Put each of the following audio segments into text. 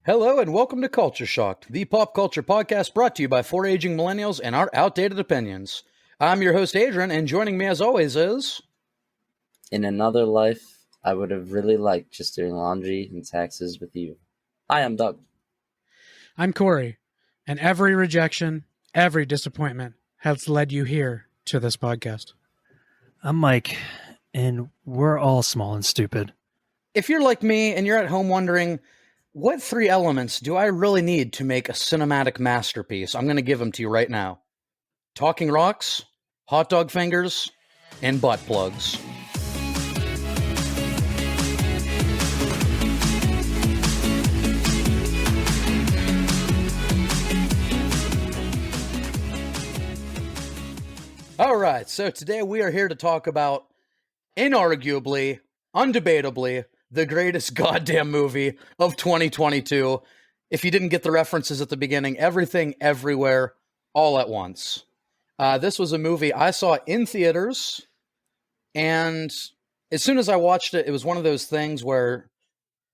Hello and welcome to Culture Shocked, the pop culture podcast brought to you by four aging millennials and our outdated opinions. I'm your host Adrian, and joining me as always is... In another life, I would have really liked just doing laundry and taxes with you. Hi, I'm Doug. I'm Corey, and every rejection, every disappointment has led you here to this podcast. I'm Mike, and we're all small and stupid. If you're like me and you're at home wondering, what three elements do I really need to make a cinematic masterpiece? I'm going to give them to you right now. Talking rocks, hot dog fingers, and butt plugs. All right, so today we are here to talk about, inarguably, undebatably, the greatest goddamn movie of 2022. If you didn't get the references at the beginning, Everything, Everywhere, All at Once. This was a movie I saw in theaters, and as soon as I watched it, it was one of those things where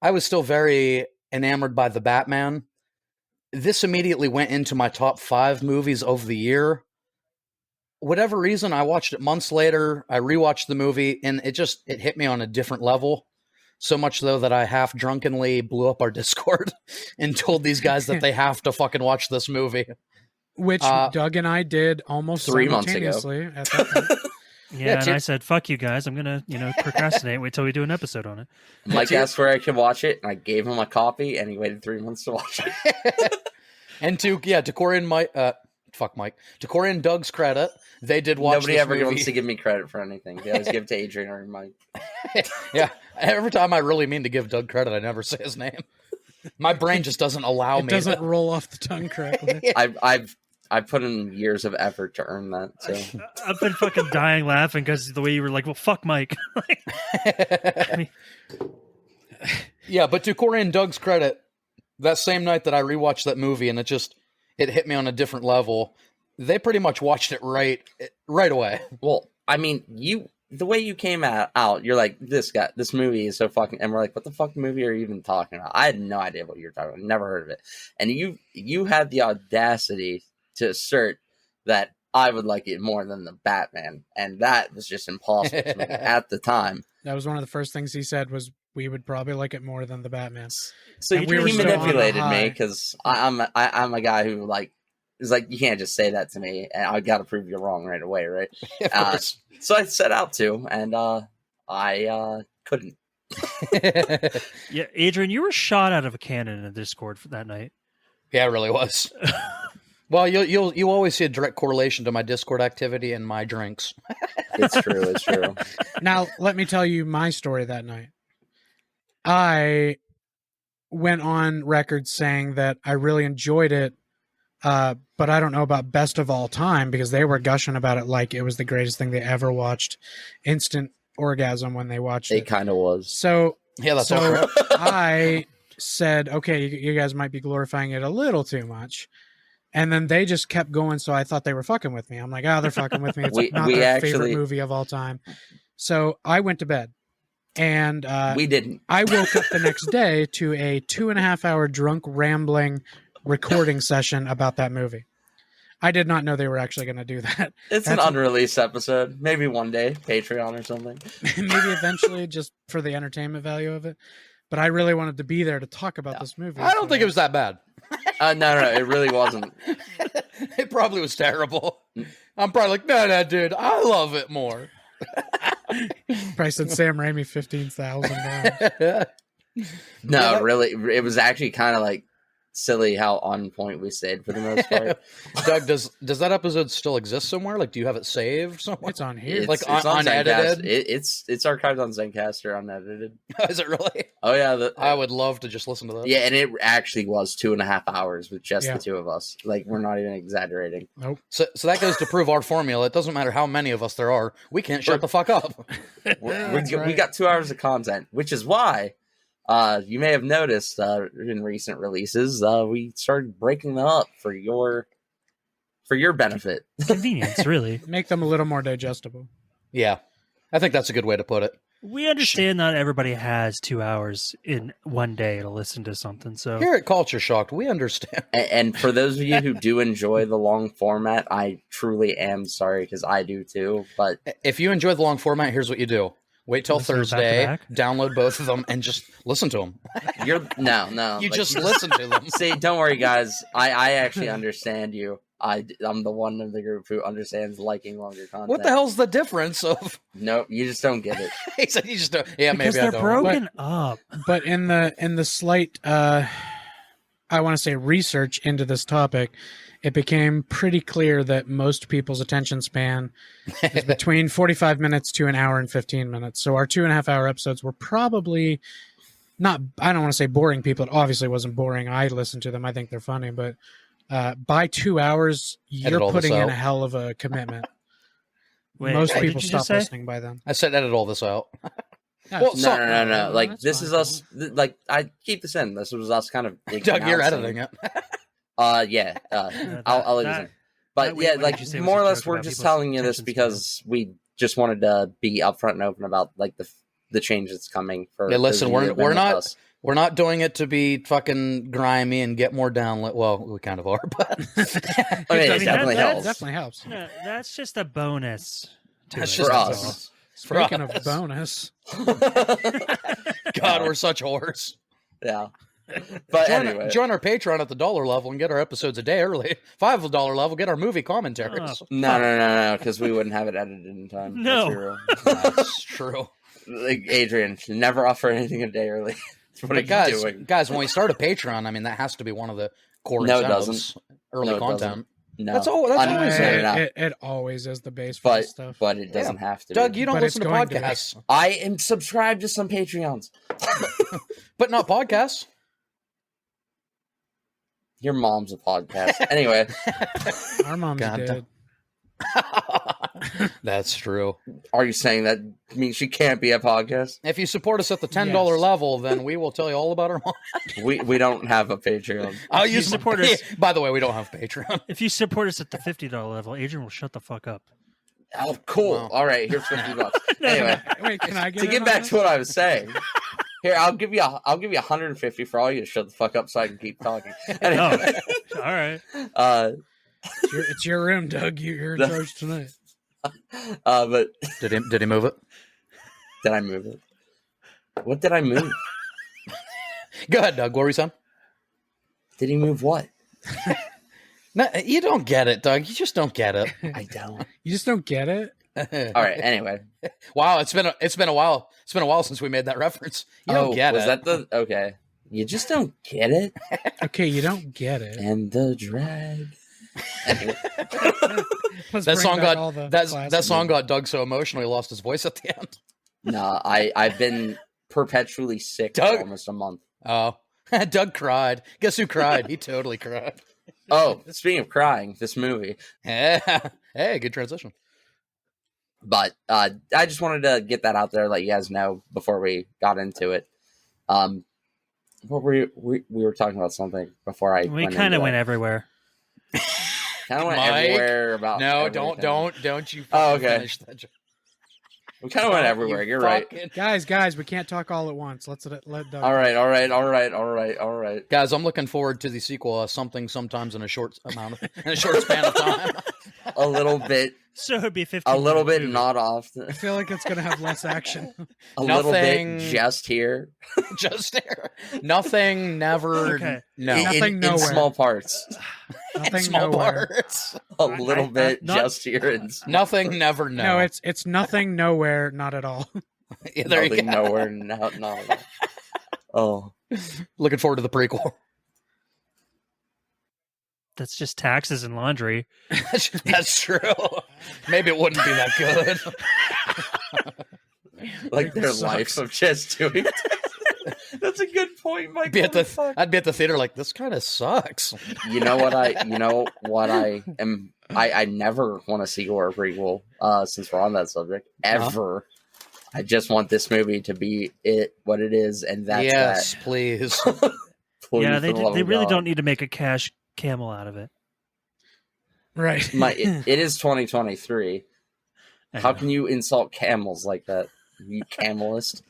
I was still very enamored by the Batman. This immediately went into my top 5 movies of the year. Whatever reason, I watched it months later, I rewatched the movie, and it hit me on a different level. So much, though, that I half drunkenly blew up our Discord and told these guys that they have to fucking watch this movie. Which Doug and I did almost 3 months ago. simultaneously at that point. Yeah, and I said, fuck you guys, I'm going to, procrastinate, wait till we do an episode on it. Mike asked where I could watch it, and I gave him a copy, and he waited 3 months to watch it. And to Corey and Mike, to Corey and Doug's credit, they did watch Nobody this ever movie. wants to give me credit for anything. They always give it to Adrian or Mike. Yeah, every time I really mean to give Doug credit, I never say his name. My brain just doesn't allow me. It doesn't roll off the tongue correctly. I've put in years of effort to earn that. So I've been fucking dying laughing because the way you were like, well, fuck Mike. Yeah, but to Corey and Doug's credit, that same night that I rewatched that movie, and it hit me on a different level. They pretty much watched it right away. Well, I mean, the way you came out, you're like, this movie is so fucking, and we're like, what the fuck movie are you even talking about? I had no idea what you were talking about. Never heard of it. And you had the audacity to assert that I would like it more than the Batman, and that was just impossible to me at the time. That was one of the first things he said was we would probably like it more than the Batman. So And he we were still manipulated on a me high. because I'm a guy who is like, you can't just say that to me, and I got to prove you wrong right away, right? Of course. So I set out to, and I couldn't. Yeah, Adrian, you were shot out of a cannon in the Discord for that night. Yeah, it really was. Well, you'll always see a direct correlation to my Discord activity and my drinks. It's true. It's true. Now, let me tell you my story that night. I went on record saying that I really enjoyed it, but I don't know about best of all time because they were gushing about it like it was the greatest thing they ever watched. Instant orgasm when they watched it. It kind of was. So, Yeah, that's all. I said, okay, you guys might be glorifying it a little too much. And then they just kept going, so I thought they were fucking with me. I'm like, oh, they're fucking with me. It's not their favorite movie of all time. So I went to bed. And we didn't. I woke up the next day to a 2.5 hour drunk rambling recording session about that movie. I did not know they were actually going to do that. It's an unreleased episode. Maybe one day, Patreon or something. Maybe eventually, just for the entertainment value of it. But I really wanted to be there to talk about this movie. I don't think it was that bad. No, it really wasn't. It probably was terrible. I'm probably like, no, dude, I love it more. Probably said Sam Raimi 15,000 times. No, really, it was actually kind of like silly how on point we stayed for the most part. Doug, does that episode still exist somewhere? Like, do you have it saved somewhere? It's on here. Like, unedited? It's archived on Zencaster, unedited. Is it really? Oh yeah, I would love to just listen to that. Yeah, and it actually was 2.5 hours with just the two of us. Like, we're not even exaggerating. Nope. So that goes to prove our formula. It doesn't matter how many of us there are. We can't shut the fuck up. We got 2 hours of content, which is why you may have noticed in recent releases we started breaking them up for your benefit. Convenience, really. Make them a little more digestible. Yeah, I think that's a good way to put it. We understand not everybody has 2 hours in one day to listen to something. So Here at Culture Shocked, we understand. And for those of you who do enjoy the long format, I truly am sorry because I do too. But If you enjoy the long format, here's what you do. Wait till Listen to Thursday, back to download both of them, and just listen to them. you're no. You like, just listen to them. see. Don't worry, guys. I actually understand you. I'm the one in the group who understands liking longer content. What the hell's the difference of? Nope, you just don't get it. He said you just don't. Yeah, because maybe they're I don't. broken up. But in the slight, I want to say research into this topic, it became pretty clear that most people's attention span is between 45 minutes to an hour and 15 minutes. So our 2.5 hour episodes were probably not, I don't want to say boring people. It obviously wasn't boring. I listen to them. I think they're funny, but by 2 hours, Edit all you're this putting in out. a hell of a commitment. Wait, Most what people did you stop just say? listening by then. I said edit all this out. Yeah, Well, it's- No. Like that's this fine. is us. Like I keep this in. This was us kind of. Doug, you're announcing- editing it. Yeah. that- I'll leave this in. But that- yeah, what like did you say was more a or less, joke we're about just people's telling you this attention because we just wanted to be upfront and open about like the change that's coming. For Yeah, listen, those of you who've been we're with not- us. We're not doing it to be fucking grimy and get more download. Well, we kind of are, but I mean, I it mean, definitely that- helps. Definitely helps. No, that's just a bonus. To That's it, just For a that's us. For Speaking of us. bonus, God, we're such whores. Yeah. But Join, anyway, join our Patreon at the $1 level and get our episodes a day early. $5 level, get our movie commentaries. Oh. no, because we wouldn't have it edited in time. No. That's true. That's true. Like Adrian should never offer anything a day early. What are But you doing? guys, when we start a Patreon, I mean that has to be one of the core No, it incentives. Early No, it content. doesn't. No, That's all. That's Un- always no, it. no, no. it always is the base for this stuff. But it doesn't have to. Doug, be. you don't But it's listen to going to be. podcasts, I am subscribed to some Patreons. but not podcasts. Your mom's a podcast. Anyway, Our moms God. did. That's true. are you saying that means she can't be a podcast? If you support us at the $10 Yes. level, then we will tell you all about our mom. We don't have a Patreon. I'll If you use support my, us- By the way, we don't have Patreon. If you support us at the $50 level, Adrian will shut the fuck up. Oh, cool. Wow. All right, here's $50. Anyway, Wait, can I get to in get on back this? to what I was saying. Here, I'll give you 150 for all you to shut the fuck up so I can keep talking. Anyway, All right. It's your room, Doug. You're in The- charge tonight. but Did he move it? did I move it? What did I move? Go ahead, Doug. What were you saying? Did he move what? No, you don't get it, Doug. You just don't get it. I don't. You just don't get it. All right. Anyway, Wow, it's been a while. It's been a while since we made that reference. You don't get was it. that the okay? You just don't get it. Okay, you don't get it. And the drag. Anyway, Let's That bring song back got all the that classics. song got Doug so emotional he lost his voice at the end. no, I've been perpetually sick Doug- for almost a month. Oh, Doug cried. Guess who cried? He totally cried. Oh, speaking of crying, this movie. Yeah. Hey, good transition. But I just wanted to get that out there, let you guys know before we got into it. What were we were talking about something before I. We kind of went everywhere. Kind of went Mike? everywhere about. No, everything. don't you Oh, fucking okay. finish that joke. We kind of went Don't everywhere. you You're right. fucking- Guys, we can't talk all at once. Let Doug. All right. Guys, I'm looking forward to the sequel. Something sometimes in a short span of time. A little bit, So it'd be 15. a little bit, movie. not often. I feel like it's gonna have less action. A little Nothing- bit, just here. Just there. Nothing, never. Okay. No. In- Nothing, in nowhere. small parts. Nothing, Small nowhere. parts. A little bit, not- just here. And Nothing, never, no. No, it's nothing, nowhere, not at all. Yeah, there you nothing, go. nowhere, no. Oh, Looking forward to the prequel. That's just taxes and laundry. That's true. Maybe it wouldn't be that good. like their Sucks. life of just doing. That's a good point, Mike. I'd be at the theater like, this kind of sucks. You know what I am. I never want a sequel or a prequel. Since we're on that subject, ever. I just want this movie to be what it is, and that's Yes, please. that. Please, Yeah, for the love they of really God. don't need to make a cash camel out of it. Right. It is 2023. I How know. can you insult camels like that? You camelist.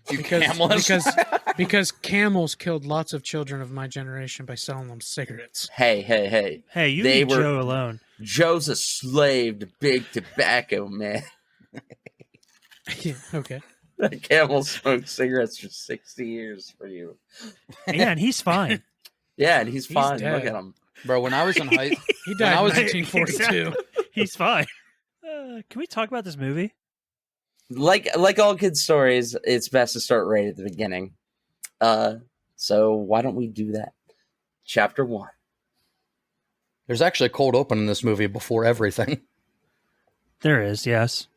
You Because, camelist. because camels killed lots of children of my generation by selling them cigarettes. Hey. Hey, you They leave were- Joe alone. Joe's a slave to big tobacco, man. Yeah, okay. That camel smoked cigarettes for 60 years for you. Yeah, and he's fine. Yeah, and he's fine. dead. Look at him. Bro, when I was in high He died I in was- 1942. He's fine. Can we talk about this movie? Like all kids' stories, it's best to start right at the beginning. So why don't we do that? Chapter 1. there's actually a cold open in this movie before everything. There is, yes.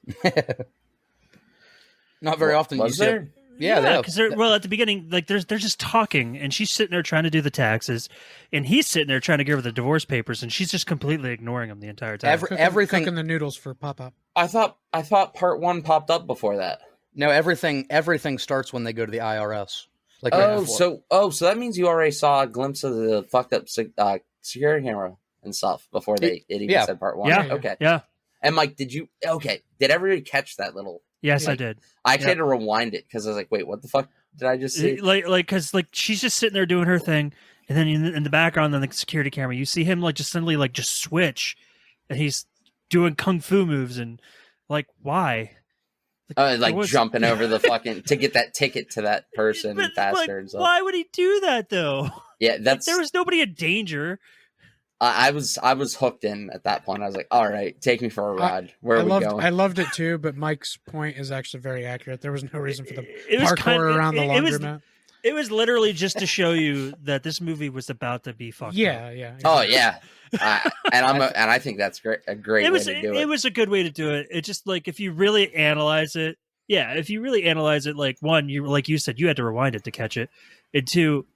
Not very often you Was see there? Yeah, because well, at the beginning, like they're just talking, and she's sitting there trying to do the taxes, and he's sitting there trying to give her the divorce papers, and she's just completely ignoring him the entire time. everything Cooking the noodles for Pop-Up. I thought part 1 popped up before that. No, everything starts when they go to the IRS. Like right before. So that means you already saw a glimpse of the fucked up security camera and stuff before it even Yeah. said part 1. Yeah. Okay. Yeah. And Mike, did everybody catch that little? Yes, Yeah. I did. I actually had to rewind it because I was like, wait, what the fuck did I just see? Because she's just sitting there doing her thing, and then in the background, on the security camera, you see him like just suddenly like just switch, and he's doing kung fu moves, and like why? Like was- jumping over the fucking to get that ticket to that person But, faster like, and stuff. why would he do that though? Yeah, Like, that's there was nobody in danger. I was hooked in at that point. I was like, all right, take me for a ride. Where are we going? I loved it too, but Mike's point is actually very accurate. There was no reason for the It was parkour kind- around the it was- laundromat. It was literally just to show you that this movie was about to be fucked up. Yeah. Oh yeah, and I think that's a great It was way to do it was a good way to do it. It just like if you really analyze it, like one, you like you said, you had to rewind it to catch it, and two,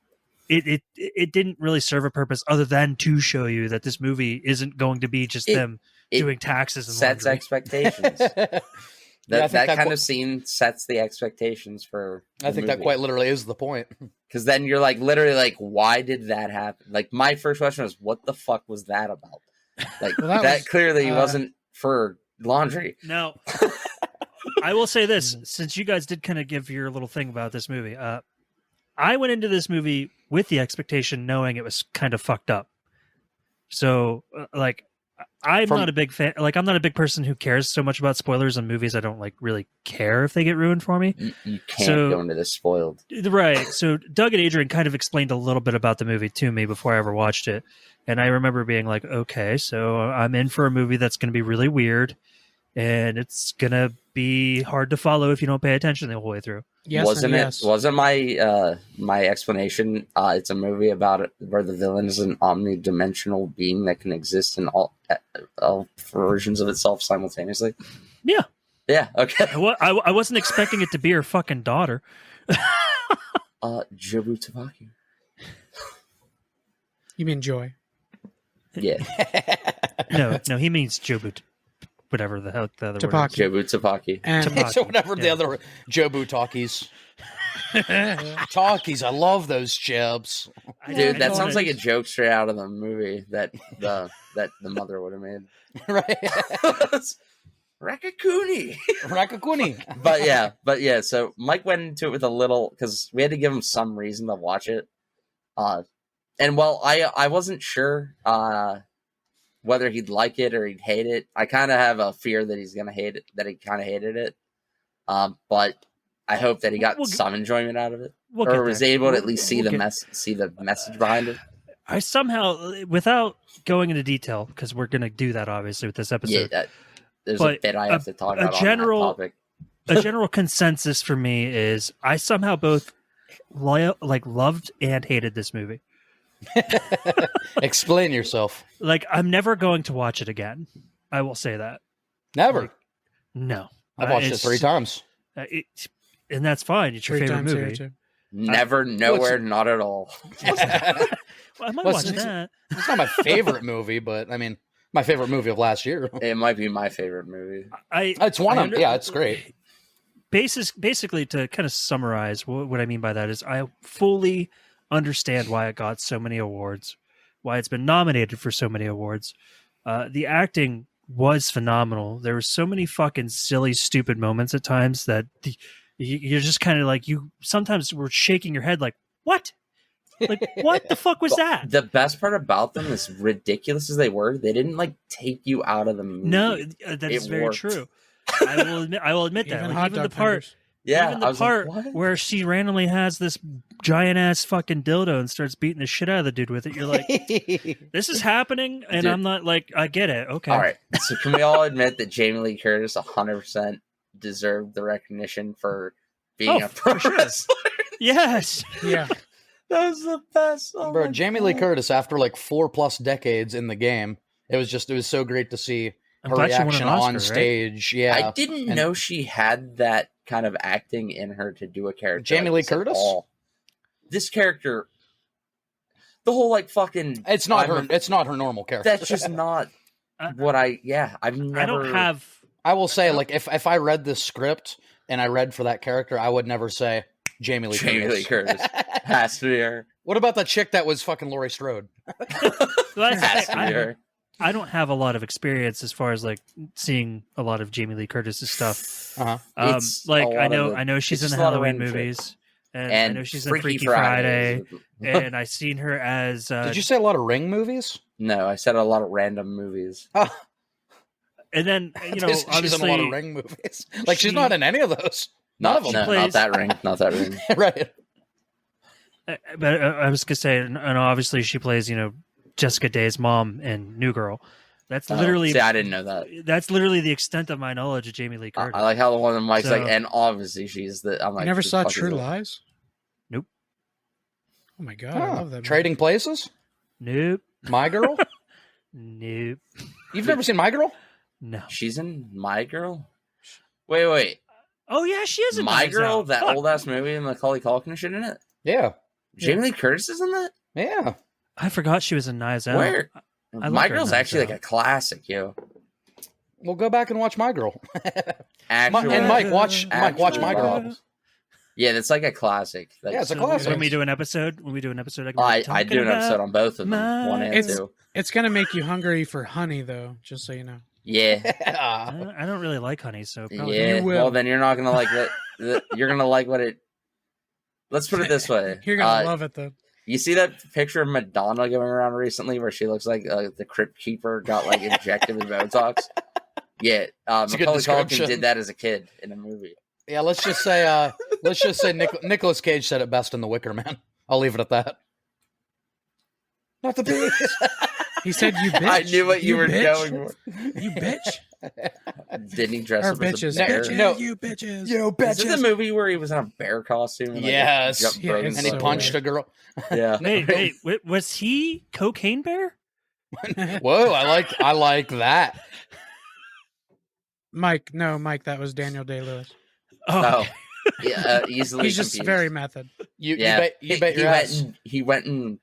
it didn't really serve a purpose other than to show you that this movie isn't going to be just them it doing taxes and sets laundry. expectations. Yeah, I think that that kind qu- of scene sets the expectations for. I think that quite literally is the point. Because then you're like literally like, why did that happen? Like my first question was, what the fuck was that about? Like Well, that that was, clearly wasn't for laundry. Now, I will say this: since you guys did kind of give your little thing about this movie, I went into this movie with the expectation, knowing it was kind of fucked up. So, like, I'm not a big fan. Like, I'm not a big person who cares so much about spoilers on movies. I don't like really care if they get ruined for me. You can't go into this spoiled. Right. So Doug and Adrian kind of explained a little bit about the movie to me before I ever watched it. And I remember being like, okay, so I'm in for a movie that's going to be really weird, and it's going to be hard to follow if you don't pay attention the whole way through. yes, Wasn't and it? yes. Wasn't my explanation? It's a movie about it where the villain is an omnidimensional being that can exist in all versions of itself simultaneously. Yeah. Yeah. Okay. I wasn't expecting it to be her fucking daughter. Jobu Tabaki. You mean Joy? Yeah, No, he means Jobut, whatever the hell the other word Tapaki. is. Jobu Tabaki. And Tapaki. So whatever the Yeah. other Jobu talkies. Talkies, I love those jibs. Dude, that know sounds what like a joke straight out of the movie that the mother would have made. Right? Rakakuni. Rakakuni. But yeah. So Mike went into it with a little because we had to give him some reason to watch it. And while I wasn't sure whether he'd like it or he'd hate it, I kind of have a fear that he's gonna hate it. That he kind of hated it. But I hope that he got some enjoyment out of it, We'll get or was there. able to at least see We'll the get- see the message behind it. I somehow, without going into detail, because we're going to do that obviously with this Yeah, episode, there's a But bit I have to talk about general- on that topic. a general consensus for me is I somehow both loved and hated this movie. Explain yourself. Like, I'm never going to watch it again. I will say that. Never. No. I've watched it 3 times. And that's fine. It's your 3 favorite times here movie. too. Never, nowhere, not at all. Well, I might Well, watch it's- that. It's not my favorite movie, but I mean, my favorite movie of last year. It might be my favorite movie. It's one of them. Yeah, it's great. Basically, to kind of summarize what I mean by that is I fully understand why it got so many awards, why it's been nominated for so many awards. The acting was phenomenal. There were so many fucking silly, stupid moments at times that you're just kind of like, you sometimes were shaking your head like, what? Like, what the fuck was that? The best part about them, as ridiculous as they were, they didn't like take you out of the movie. No, that is very worked. true. I will admit that. Even Like, hot even the dog part, fingers. Yeah, even I the was like, part what? where she randomly has this giant ass fucking dildo and starts beating the shit out of the dude with it, you're like, this is happening, and Dude. I'm not like, I get it. Okay, All right, so can we all admit that Jamie Lee Curtis 100% deserved the recognition for being a pro for sure. wrestler? Yes. Yeah. That was the best. Oh Bro, my Jamie Lee God. Curtis, after like 4+ decades in the game, it was so great to see I'm her glad she won an reaction Oscar, on right? stage. Yeah, I didn't And- know she had that kind of acting in her to do a character. Jamie like Lee this at Curtis? all. This character, the whole like fucking. it's not I'm her. It's not her normal character. That's just not what I. Yeah, I've never. I don't have. I will say, like, if I read this script and I read for that character, I would never say Jamie Lee Jamie Curtis. Lee Curtis has to be her. What about that chick that was fucking Laurie Strode? Well, that's the Has thing. to be her. I don't have a lot of experience as far as like seeing a lot of Jamie Lee Curtis's stuff. Uh-huh. It's Like a lot I know she's it's in just the a lot of Halloween random shit. movies, and I And know she's in Freaky Friday, and I seen her as. Did you say a lot of Ring movies? No, I said a lot of random movies. Oh, And then she's in a obviously, lot of Ring movies. Like she's she- not in any of those. None of them. No, plays- not that ring. Not that ring. Right. but I was gonna say, and obviously she plays, Jessica Day's mom in New Girl. That's literally. See, I didn't know that. That's literally the extent of my knowledge of Jamie Lee I Curtis. like how the one that Mike's So- like, and obviously she's the. I'm like, You never who the saw fuck is True that? Lies? Nope. Oh my god, I Oh, love that. movie. Trading Places? Nope. My Girl? Nope. You've never seen My Girl? No. She's in My Girl. Wait. Oh yeah, she is in My Knives Girl, Out. that Fuck. old ass movie and Macaulay Culkin shit in it. Yeah. Jamie Lee Curtis is in that. Yeah. I forgot she was in Knives Out. Where? I love My her Girl's Knives actually Out. like a classic, yo. Well, go back and watch My Girl. Actually, And Mike, watch Actually, My Girl. yeah, that's like a classic. Like, Yeah, it's a So classic. When we do an episode, I can be I talking do an episode about- on both of them, My- 1 and It's- 2. It's gonna make you hungry for honey, though. Just so you know. Yeah, I don't really like honey, so probably yeah. You will. Well, then you're not gonna like that. You're gonna like what it. Let's put it this way. You're gonna love it though. You see that picture of Madonna going around recently, where she looks like the Crypt Keeper got like injected with Botox. Yeah, It's a good Macaulay Culkin description. did that as a kid in a movie. Yeah, let's just say Nicolas Cage said it best in The Wicker Man. I'll leave it at that. Not the bees. He said, "You bitch." I knew what you were bitch. going for. You bitch. Didn't he dress Or up as bitches. a bear? Bitches. No. You bitches. Yo, Is it the movie where he was in a bear costume? And, like, Yes. jumped Yeah, frozen it's And he so punched weird. a girl. Yeah. Wait, was he Cocaine Bear? Whoa, I like that. Mike, that was Daniel Day-Lewis. Oh, yeah, easily. He's just confused. very method. You Yeah. bet your ass. He went and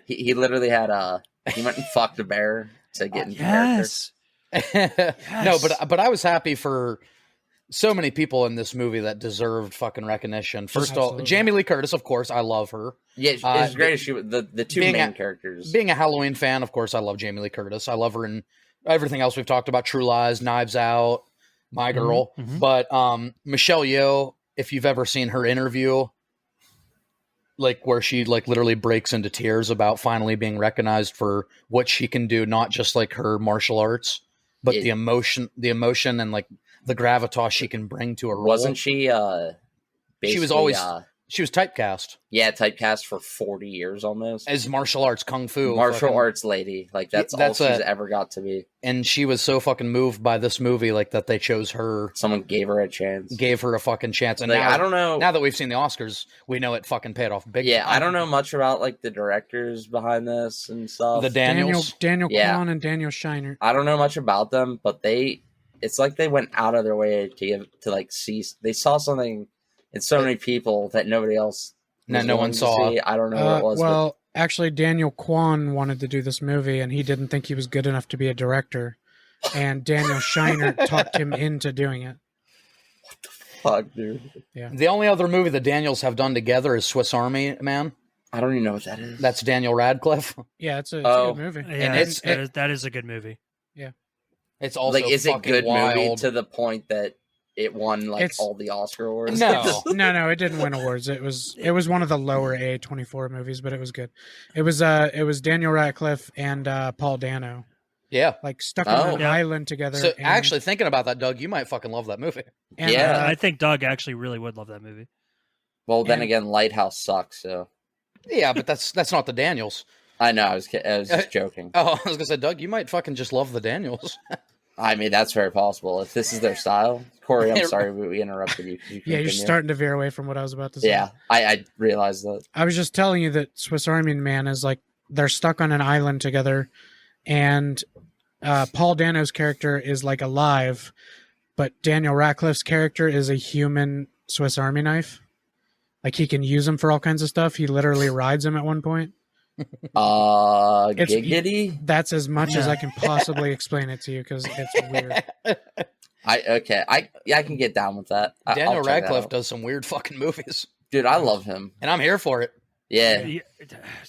he literally had he went and fucked a bear to get into character. Yes. No, but I was happy for so many people in this movie that deserved fucking recognition. First of all, Absolutely. Jamie Lee Curtis, of course, I love her. Yeah, it's Uh, great. As she the two being main a- characters. Being a Halloween fan, of course, I love Jamie Lee Curtis. I love her in everything else we've talked about: True Lies, Knives Out, My Girl. mhm. But Michelle Yeoh, if you've ever seen her interview, like where she like literally breaks into tears about finally being recognized for what she can do, not just like her martial arts, but Yeah. the emotion and like the gravitas she can bring to a role. Wasn't she? She was basically, always she was typecast typecast for 40 years almost. as martial arts kung fu Martial fucking- arts lady. Like that's all That's she's a- ever got to be. and she was so fucking moved by this movie, like that they chose her, Someone gave her a chance. gave her a fucking chance. And Like, now, I don't know. now that we've seen the Oscars, we know it fucking paid off big. Yeah, I time. don't know much about like the directors behind this and stuff. The Daniels. Daniel Yeah. Kwan and Daniel Shiner. I don't know much about them, but it's like they went out of their way they saw something in so many people that nobody else No, was no one willing to saw. see. I don't know what it was. Well, actually, Daniel Kwan wanted to do this movie, and he didn't think he was good enough to be a director. And Daniel Shiner talked him into doing it. but fuck, dude. The only other movie the Daniels have done together is Swiss Army Man. I don't even know what that is. That's Daniel Radcliffe. Yeah, it's a Oh. good movie. Yeah, it's- that is a good movie. It's also like, is it fucking good movie wild. to the point that it won like It's- all the Oscar awards? No. No, it didn't win awards. It was one of the lower A24 movies, but it was good. It was Daniel Radcliffe and Paul Dano, Yeah. like stuck on an Yeah. island together. So and, actually, thinking about that, Doug, you might fucking love that movie. and, Yeah. I think Doug actually really would love that movie. Well, then And- again, Lighthouse sucks. So Yeah, but that's not the Daniels. I know. I was just joking. Oh, I was gonna say, Doug, you might fucking just love the Daniels. I mean, that's very possible if this is their style. Corey, I'm sorry we interrupted you. You yeah, you're continue. starting to veer away from what I was about to say. Yeah, I realized that. I was just telling you that Swiss Army Man is like they're stuck on an island together, and Paul Dano's character is like alive, but Daniel Radcliffe's character is a human Swiss Army knife. Like he can use him for all kinds of stuff. He literally rides him at one point. Giggity. That's as much as I can possibly explain it to you because it's weird. I can get down with that. Daniel I'll check that Radcliffe out. does some weird fucking movies, Dude, I love him. and I'm here for it. Yeah, Yeah,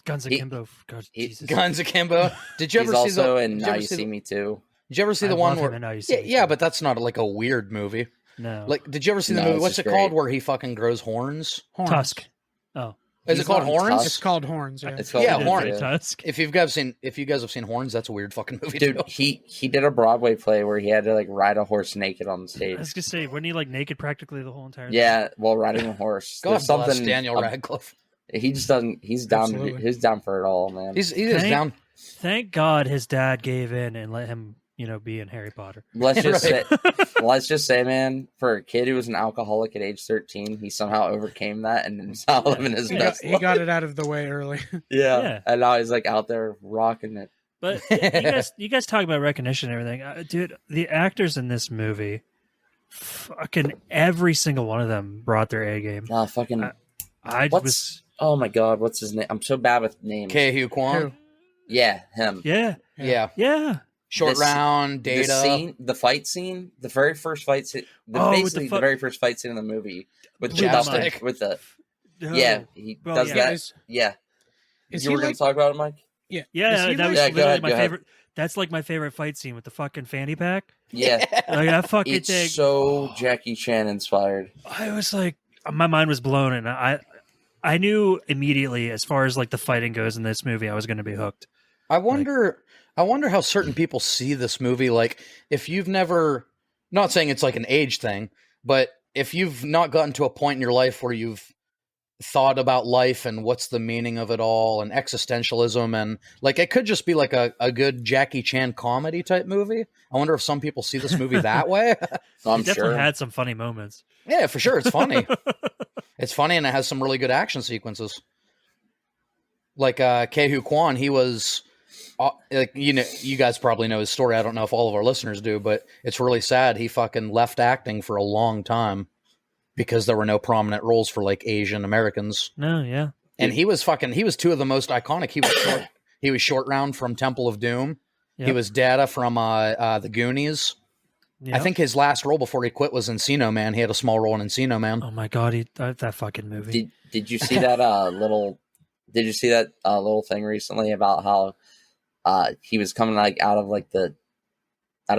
Guns He- Akimbo. God, he- Jesus. Guns Akimbo. Did you he's ever see also the? in did you Now ever You see See the- Me Too. Did you ever see I the one love him where? and Now You See Yeah, Me yeah, Too. but that's not like a weird movie. No. Like, did you ever see the No, movie? it's What's it just called? Great. Where he fucking grows horns? Horns. Tusk. Oh. Is He's it called not Horns? Tusk. It's called Horns. Yeah. It's called Yeah, He did Horns. say Yeah. Tusk. If you guys have seen Horns, that's a weird fucking movie Dude, too. he did a Broadway play where he had to like ride a horse naked on the I stage. was gonna say, wasn't he like naked practically the whole entire time? Yeah, while riding a horse. God There's bless something Daniel Radcliffe. He just doesn't. He's down. Absolutely. He's down for it all, man. He is down. Thank God his dad gave in and let him, be in Harry Potter. Let's just Right. say, man, for a kid who was an alcoholic at age 13, he somehow overcame that and is now living his He best got it out of the way early. Yeah. Yeah. And now he's like out there rocking it. But you guys talk about recognition and everything. Dude, the actors in this movie, fucking every single one of them brought their A game. Ah, fucking. I What's- was, Oh my god, what's his name? I'm so bad with names. Ke-Huy Quan. Who? Yeah, him. yeah, Yeah. Short This- round, The Data. scene, the fight scene, the very first fight scene, Oh, with the basically fu- the very first fight scene in the movie with the Chapstick. dumping, with the No. yeah, he Well, does yeah. that. Is, Yeah, is you he were going like? to talk about it, Mike? Yeah. Yeah, Is he that like- was Yeah, go literally ahead, my go ahead. favorite. That's like my favorite fight scene with the fucking fanny pack. Yeah, Like that fucking it's thing. so Jackie Chan inspired. I was like, my mind was blown, and I knew immediately as far as like the fighting goes in this movie, I was going to be hooked. I wonder how certain people see this movie. Like, if you've never, not saying it's like an age thing, but if you've not gotten to a point in your life where you've thought about life and what's the meaning of it all and existentialism, and like it could just be like a good Jackie Chan comedy type movie. I wonder if some people see this movie that way. I'm It definitely sure. had some funny moments. Yeah, for sure. It's funny. It's funny, and it has some really good action sequences. Like Ke-Huy Quan, he was like, you guys probably know his story. I don't know if all of our listeners do, but it's really sad. He fucking left acting for a long time because there were no prominent roles for like Asian Americans. No, yeah. And he was two of the most iconic. He was short round from Temple of Doom. He Yep. was Data from the Goonies. I Yep. think his last role before he quit was Encino Man. He had a small role in Encino Man. Oh my god, that fucking movie. Did you see that little? Did you see that little thing recently about how he was coming like out of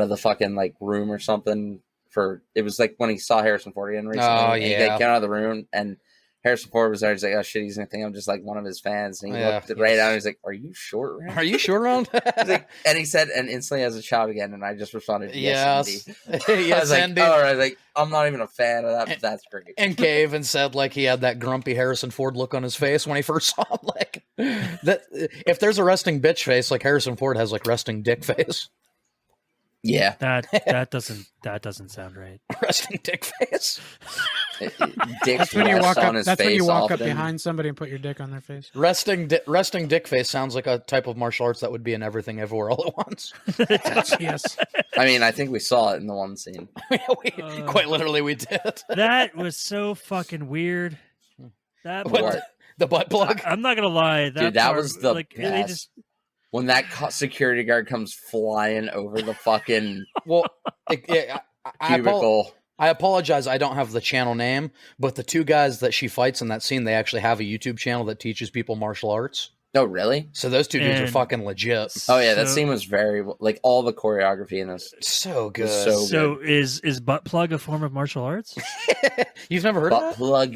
the fucking like room or something? It was like when he saw Harrison Ford again recently. Oh, and he yeah. came out of the room and Harrison Ford was there. He's like, "Oh shit, he's gonna think I'm just like one of his fans." And he Yeah. looked right down. He's like, "Are you short, Rand?" Are you short round? He's like, and he said, and instantly as a child again, and I just responded, "Yes, Yes. indeed." I Yes, was like, Andy. "All right, like I'm not even a fan of that, but that's great." And Cave and said like he had that grumpy Harrison Ford look on his face when he first saw him. Like that, if there's a resting bitch face, like Harrison Ford has like resting dick face, Yeah, That doesn't sound right. resting dick face, Dick That's when you rests walk on up. his That's when you face walk up often. behind somebody and put your dick on their face. resting dick face sounds like a type of martial arts that would be in Everything Everywhere All at Once. Yes. I mean, I think we saw it in the one scene. Quite literally, we did. That was so fucking weird. That What, What? the butt plug? I'm not gonna lie. That Dude, that part, was the like they best. just When that security guard comes flying over the fucking Well, I cubicle. I apologize. I don't have the channel name, but the two guys that she fights in that scene, they actually have a YouTube channel that teaches people martial arts. Oh, really? So those two dudes are And- fucking legit. Oh yeah, that So- scene was very like all the choreography in this. So good. So- So is butt plug a form of martial arts? You've never heard Butt of that? plug.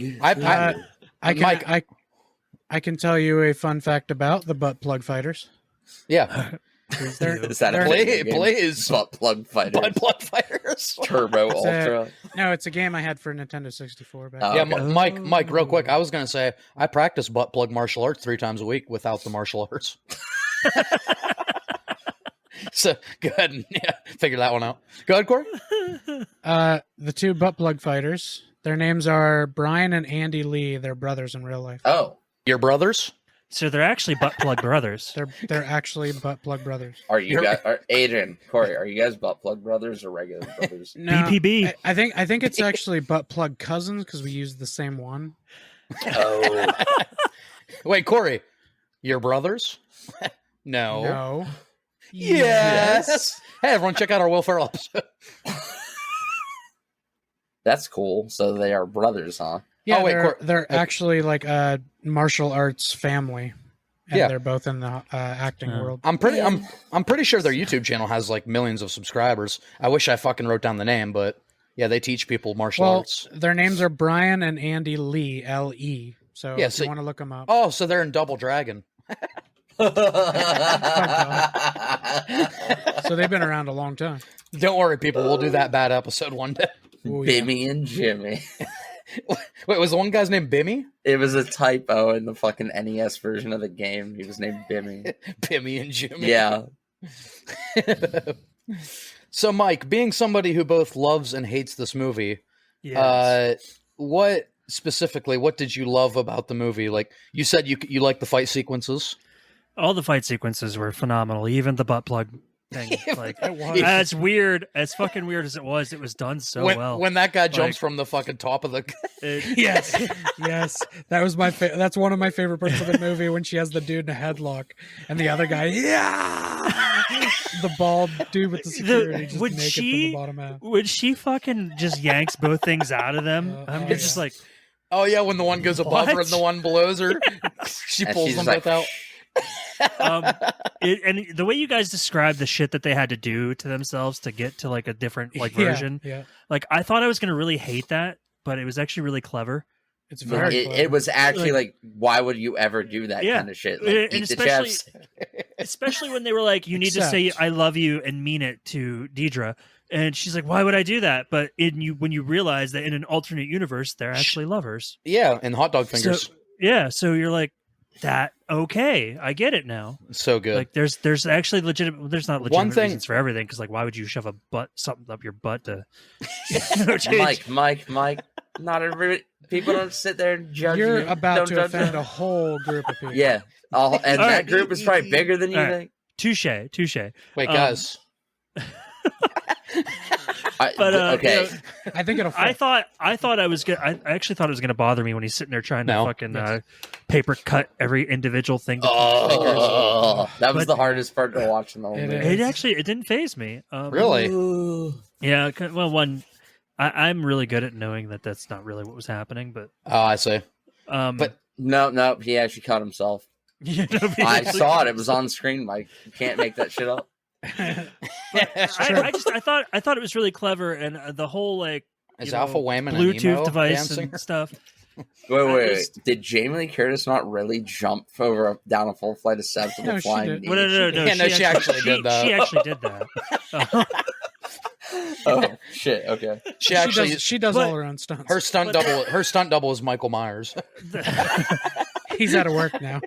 I can tell you a fun fact about the butt plug fighters. Yeah. They're- Is that a they're- video game? Blaze. Butt plug fighter? Blood Plug Fighters. Turbo It's Ultra. No, it's a game I had for Nintendo 64 back. Oh, Yeah, okay. Mike, real quick. I was going to say, I practice butt plug martial arts 3 times a week without the martial arts. So, go ahead and figure that one out. Go ahead, Corey. The two butt plug fighters. Their names are Brian and Andy Lee. They're brothers in real life. Oh, Your brothers? So they're actually butt plug brothers. They're actually butt plug brothers. are you guys? Adrian, Corey, are you guys butt plug brothers or regular brothers? No, BPB. I think it's actually butt plug cousins because we use the same one. Oh, Wait, Corey, your brothers? No. No. Yes. Hey, everyone, check out our Will Ferrell episode. that's cool. So they are brothers, huh? Yeah, Oh, wait, they're actually like a martial arts family. And Yeah. they're both in the acting world. I'm pretty sure their YouTube channel has like millions of subscribers. I wish I fucking wrote down the name, but yeah, they teach people martial Well, arts. their names are Brian and Andy Lee, L-E. So Yeah, if so- you want to look them up. Oh, so they're in Double Dragon. So they've been around a long time. Don't worry, people. We'll do that bad episode one day. Oh, yeah. Bimmy and Jimmy. Wait, was the one guy's name Bimmy? It was a typo in the fucking NES version of the game. He was named Bimmy. Bimmy and Jimmy. Yeah. So, Mike, being somebody who both loves and hates this movie, Yes. what specifically, what did you love about the movie? Like you said, you like the fight sequences. All the fight sequences were phenomenal. Even the butt plug thing. Like It was. as weird, as fucking weird as it was done so well. When that guy jumps Like- from the fucking top of the. Yes, yes, that was that's one of my favorite parts of the movie when she has the dude in a headlock and the other guy, the bald dude with the security just would naked from she- the bottom half. when she fucking just yanks both things out of them, I'm Oh, just yeah. like, Oh yeah, when the one goes above her What? and the one below her, she And pulls she's them like, both out. and the way you guys described the shit that they had to do to themselves to get to like a different like Yeah, version, Yeah, like I thought I was gonna really hate that, but it was actually really clever. it's It, very. it was actually Like- like, why would you ever do that Yeah. kind of shit? And Like, eat the especially- chefs. Especially when they were like, "You need to say I love you and mean it" to Deidre, and she's like, "Why would I do that?" But when you realize that in an alternate universe, they're actually lovers. Yeah, and hot dog fingers. So you're like, that okay? I get it now. So good. Like there's actually legitimate. There's not One legitimate thing- reasons for everything because like why would you shove something up your butt to? Mike, not everybody. People don't sit there and judge You're you. about Don't to judge offend them. a whole group of people. Yeah, and All that right. group is probably bigger than you All right. think. Touche. Wait, guys. But okay, you know, I think it'll. I thought I was good. I actually thought it was going to bother me when he's sitting there trying to No. fucking paper cut every individual thing. To his fingers. oh, that was But- the hardest part to watch in the whole It movie. is. It didn't phase me. Really? Yeah. Well, I'm really good at knowing that that's not really what was happening, but Oh, I see. but No, he actually cut himself. you know, I saw it. It was on screen, Mike. You can't make that shit up. I thought it was really clever, and the whole like Is you know, Alpha Wayman an Bluetooth emo device dancing? and stuff. Wait. just- Did Jamie Lee Curtis not really jump down a full flight of steps with No, a she flying did. knee? Well, no. Yeah, no, she actually did that. She actually did that. Oh shit. Okay. She actually, she does but- all her own stunts. her stunt double is Michael Myers. He's out of work now.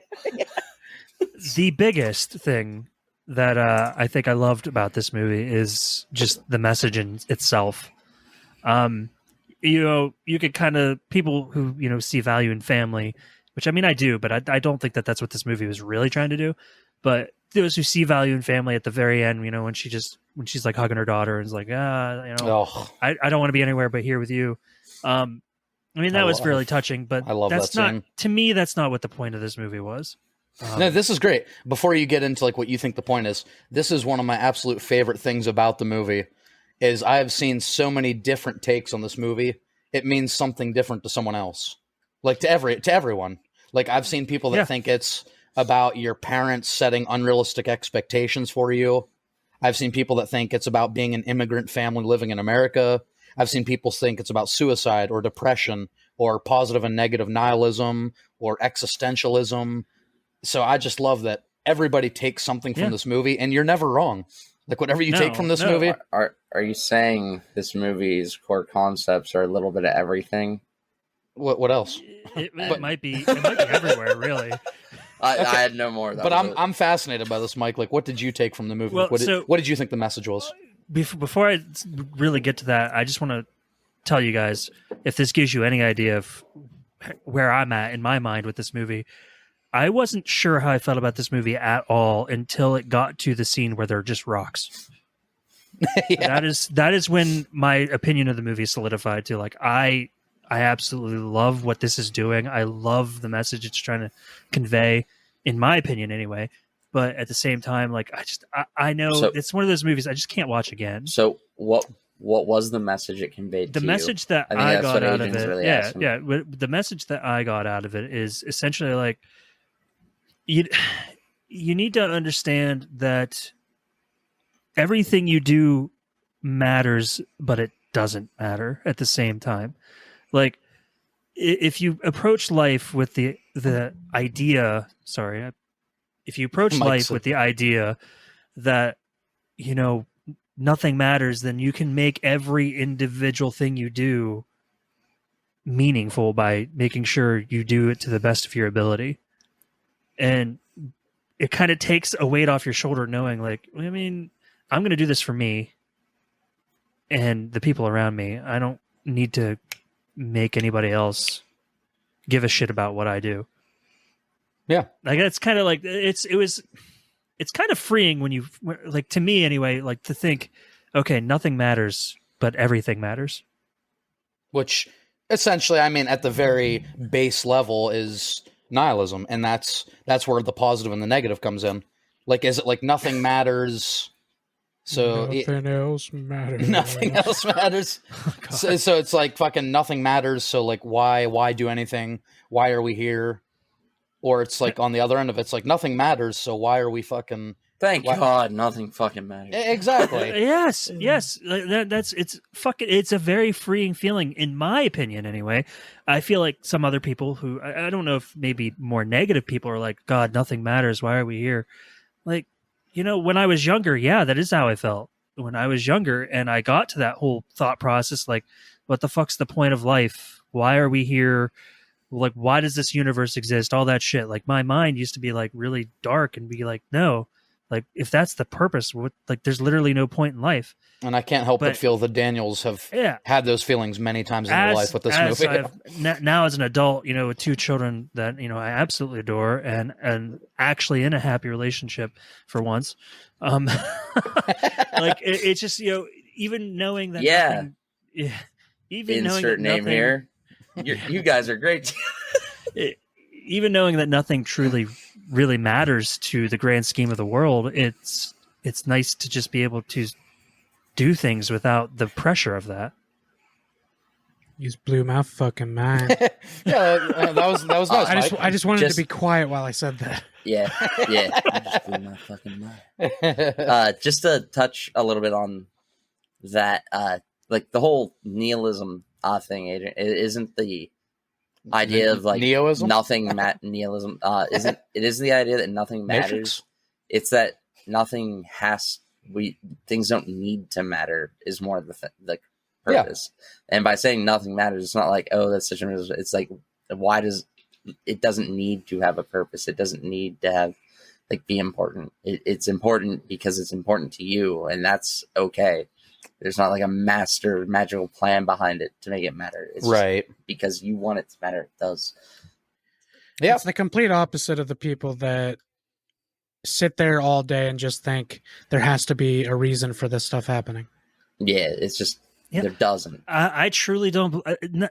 The biggest thing that I think I loved about this movie is just the message in itself. You know, you could kind of people who see value in family, which I mean I do, but I don't think that that's what this movie was really trying to do. But those who see value in family at the very end, when she's like hugging her daughter and is like, Oh, I don't want to be anywhere but here with you. I mean that was fairly touching, but I love that's that not scene. to me. That's not what the point of this movie was. no, this is great. Before you get into like what you think the point is, this is one of my absolute favorite things about the movie. Is I have seen so many different takes on this movie. It means something different to someone else, like to everyone. Like I've seen people that Yeah. think it's about your parents setting unrealistic expectations for you. I've seen people that think it's about being an immigrant family living in America. I've seen people think it's about suicide or depression or positive and negative nihilism or existentialism. So I just love that everybody takes something from this movie, and you're never wrong. Like, whatever you take from this movie. Are you saying this movie's core concepts are a little bit of everything? What else? It might be everywhere, really. I had no more. But I'm fascinated by this, Mike. Like, what did you take from the movie? Well, what did you think the message was? Before I really get to that, I just want to tell you guys, if this gives you any idea of where I'm at in my mind with this movie, I wasn't sure how I felt about this movie at all until it got to the scene where they're just rocks. Yeah. That is when my opinion of the movie solidified to, like, I absolutely love what this is doing. I love the message it's trying to convey, in my opinion anyway. But at the same time, like, I know it's one of those movies I just can't watch again. So what was the message it conveyed to you? The message that I got out of it, really yeah. The message that I got out of it is essentially like, you need to understand that everything you do matters, but it doesn't matter at the same time. Like, if you approach life with the idea, if you approach life with the idea that, nothing matters, then you can make every individual thing you do meaningful by making sure you do it to the best of your ability. And it kind of takes a weight off your shoulder knowing, like, I mean, I'm going to do this for me and the people around me. I don't need to make anybody else give a shit about what I do. Yeah. Like, it's kind of like, it's kind of freeing when you, like, to me anyway, like, to think, okay, nothing matters, but everything matters. Which essentially, I mean, at the very base level is nihilism. And that's where the positive and the negative comes in. Like, is it like nothing matters? So nothing else matters. Nothing else matters. Oh, so it's like fucking nothing matters. So like, why do anything? Why are we here? Or it's like on the other end of it, it's like nothing matters. So why are we fucking? Thank God, nothing fucking matters. Exactly. Yes. It's a very freeing feeling, in my opinion. Anyway, I feel like some other people who I don't know if maybe more negative people are like, God, nothing matters. Why are we here? Like, when I was younger, yeah, that is how I felt when I was younger. And I got to that whole thought process, like, what the fuck's the point of life? Why are we here? Like, why does this universe exist? All that shit. Like, my mind used to be like really dark and be like, no, like, if that's the purpose, like, there's literally no point in life. And I can't help but feel the Daniels have had those feelings many times in their life with this movie. Now as an adult, with 2 children that, I absolutely adore and actually in a happy relationship for once. Like, it's just, even knowing that. Yeah. Even insert knowing that name nothing, here. You guys are great. Even knowing that nothing truly really matters to the grand scheme of the world, it's nice to just be able to do things without the pressure of that. You just blew my fucking mind. That was nice. I just wanted to be quiet while I said that. Yeah. You just blew my fucking mind. Just to touch a little bit on that, like the whole nihilism thing, Adrian, it isn't the idea of like Neoism? Nihilism isn't. It is the idea that nothing matters. Matrix? It's that nothing things don't need to matter is more the purpose. And by saying nothing matters, it's not like, oh, that's such a, it's like, why does it doesn't need to have a purpose? It doesn't need to have be important. It's important because it's important to you, and that's okay. There's not like a master magical plan behind it to make it matter. It's right. Just because you want it to matter, it does. Yeah. It's the complete opposite of the people that sit there all day and just think there has to be a reason for this stuff happening. Yeah, it's just there doesn't. I truly don't.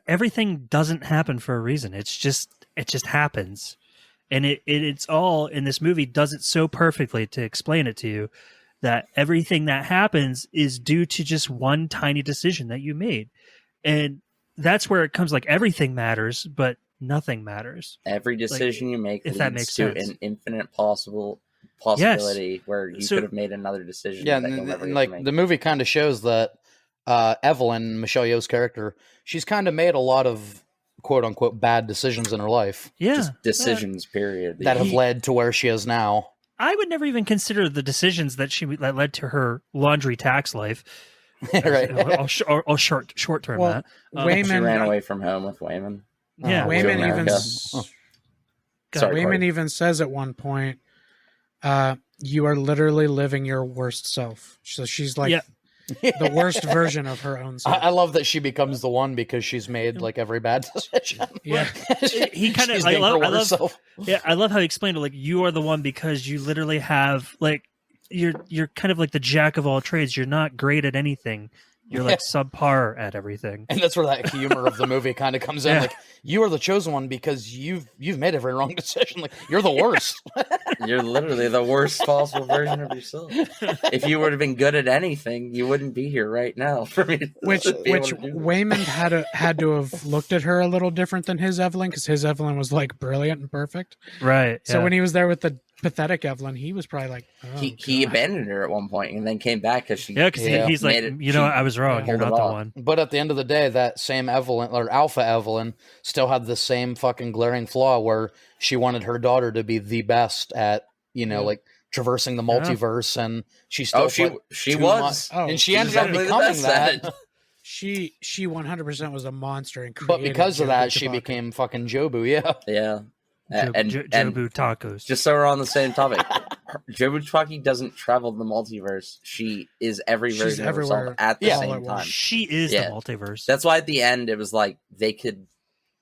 Everything doesn't happen for a reason. It just happens, and it's all in this movie does it so perfectly to explain it to you that everything that happens is due to just one tiny decision that you made. And that's where it comes like everything matters, but nothing matters. Every decision you make if that leads makes to sense. an infinite possibility where you So- could have made another decision. Yeah, that you'll and, never and, get to like make. the movie kind of shows that Evelyn, Michelle Yeoh's character, she's kind of made a lot of quote unquote bad decisions in her life Yeah, Just decisions, period. that have He- led to where she is now. I would never even consider the decisions that led to her laundry tax life. Right. I'll short term Well, that. She ran Wayman, away from home with Wayman. Yeah, Oh, Wayman to even America. Sorry, Wayman Corey. even says at one point, "You are literally living your worst self." So she's like Yeah. the worst version of her own self. I love that she becomes the one because she's made like every bad decision. Yeah. He kind of. She's I being her love. worst self. Yeah, I love how he explained it. Like, you are the one because you literally have like you're kind of like the jack of all trades. You're not great at anything. You're like subpar at everything. And that's where that humor of the movie kind of comes in. Yeah. Like, you are the chosen one because you've made every wrong decision. Like, you're the worst. You're literally the worst possible version of yourself. If you would have been good at anything, you wouldn't be here right now. For me, to Which be able to do that. Wayman had to have looked at her a little different than his Evelyn, because his Evelyn was like brilliant and perfect. Right. So yeah. when he was there with the pathetic Evelyn, he was probably like, oh, he God. abandoned her at one point and then came back because she. Yeah, because Yeah. he's like, Made it- you know, she I was wrong. You're pulled not it the off. one. But at the end of the day, that same Evelyn or Alpha Evelyn still had the same fucking glaring flaw where she wanted her daughter to be the best at, like traversing the multiverse, and she still. Oh, she too was. Oh, and she she's ended up definitely the becoming best at that. it. She 100% was a monster and But because of that, she became fucking Jobu. Yeah. Yeah. And Jobu tacos. just so we're on the same topic, Jobu Twaki doesn't travel the multiverse. She is every She's version of herself everywhere at the Yeah. all same at once. time. She is Yeah. the multiverse. That's why at the end it was like they could.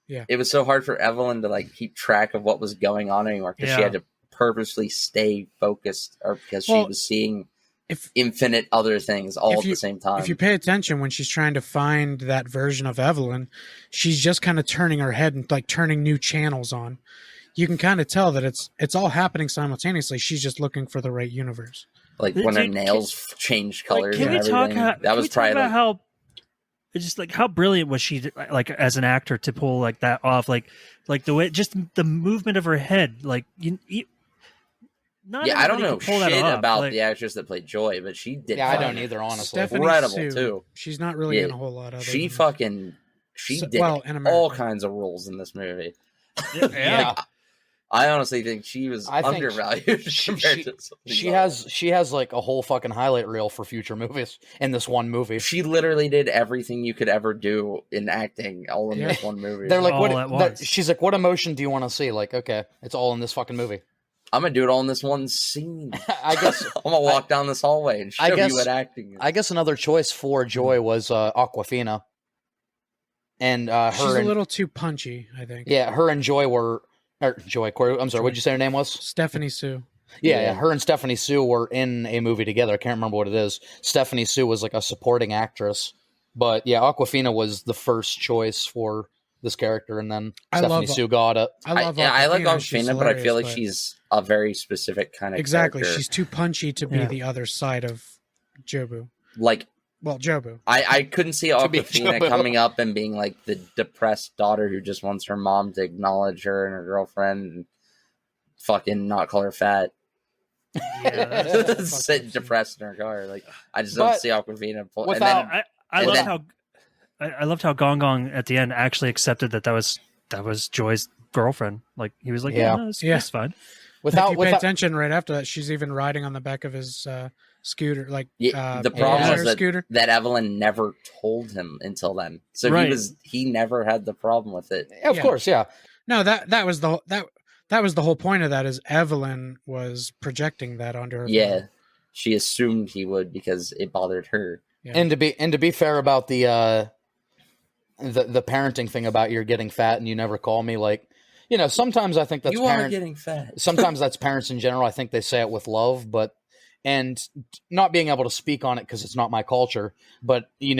Yeah. It was so hard for Evelyn to like keep track of what was going on anymore because she Yeah. had to purposely stay focused, or because she Well, was seeing if infinite other things all at the same time. if you pay attention when she's trying to find that version of Evelyn, she's just kind of turning her head and like turning new channels on. You can kind of tell that it's all happening simultaneously. She's just looking for the right universe. Like Dude, when her can- nails changed Like, colors can and we everything. talk? That was probably about like, how it's just like how brilliant was she like as an actor to pull like that off? Like the way, just the movement of her head. Like not yeah, I don't everybody know can pull that shit off. about Like, the actress that played Joy, but she did. Yeah, I fucking don't either, honestly. Stephanie Incredible Sue, too. She's not really Yeah. in a whole lot of She So- did well, in all America. kinds of roles in this movie. Yeah. I honestly think she was I think undervalued. compared to some of these others. She has like a whole fucking highlight reel for future movies in this one movie. She literally did everything you could ever do in acting, all in Yeah. this one movie. They're like, All what? at once. She's like, what emotion do you want to see? Like, okay, it's all in this fucking movie. I'm gonna do it all in this one scene. I guess. I'm gonna walk down this hallway and show I guess- you what acting is. I guess another choice for Joy was Aquafina, and She's her. a And, little too punchy, I think. yeah, her and Joy were. Or Joy, Corey. I'm sorry. What did you say her name was? Stephanie Sue. Yeah, Yeah. her and Stephanie Sue were in a movie together. I can't remember what it is. Stephanie Sue was like a supporting actress, but yeah, Aquafina was the first choice for this character, and then I Stephanie love- Sue got it. I love I like Awkwafina. She's Awkwafina, but I feel hilarious, like she's a very specific kind of exactly. character. She's too punchy to be Yeah. the other side of Jobu. Like Well, Jobu. I couldn't see To be Awkwafina Joe. coming up and being like the depressed daughter who just wants her mom to acknowledge her and her girlfriend and fucking not call her fat. yeah, that's- Sit depressed in her car. Like I just But don't see Awkwafina pull. And without- then, I And loved then- how I loved how Gong Gong at the end actually accepted that was Joy's girlfriend. Like he was like, Yeah. yeah, no, Yeah. it's fine. If Without, you pay without attention, right after that, she's even riding on the back of his scooter, like yeah, the problem yeah. was that, scooter. that Evelyn never told him until then. So Right. he never had the problem with it. of Yeah. course, yeah. No, that was that was the whole point of that. Is Evelyn was projecting that onto her. Yeah. She assumed he would because it bothered her. Yeah. And to be fair about the parenting thing about you're getting fat and you never call me, like, sometimes I think that's You are parent- getting fat. sometimes that's parents in general. I think they say it with love, and not being able to speak on it because it's not my culture. But you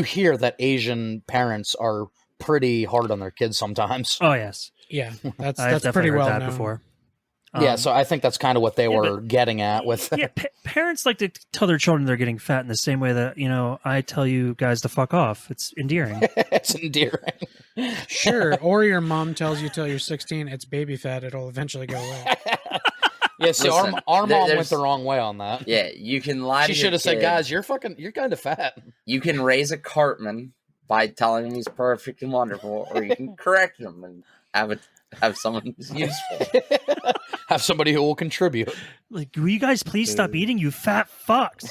hear that Asian parents are pretty hard on their kids sometimes. Oh yes, Yeah, I've that's definitely pretty heard well that known. before. Yeah, so I think that's kind of what they yeah, were getting at with. Yeah, parents like to tell their children they're getting fat in the same way that I tell you guys to fuck off. It's endearing. It's endearing. Sure. Or your mom tells you till you're 16 it's baby fat. It'll eventually go away. Yeah, see, Listen, our mom went there's- the wrong way on that. Yeah, you can lie. She to should your have said, kid. "Guys, you're kind of fat." You can raise a Cartman by telling him he's perfect and wonderful, or you can correct him and have someone who's useful. Have somebody who will contribute. Like, will you guys please stop eating, you fat fucks?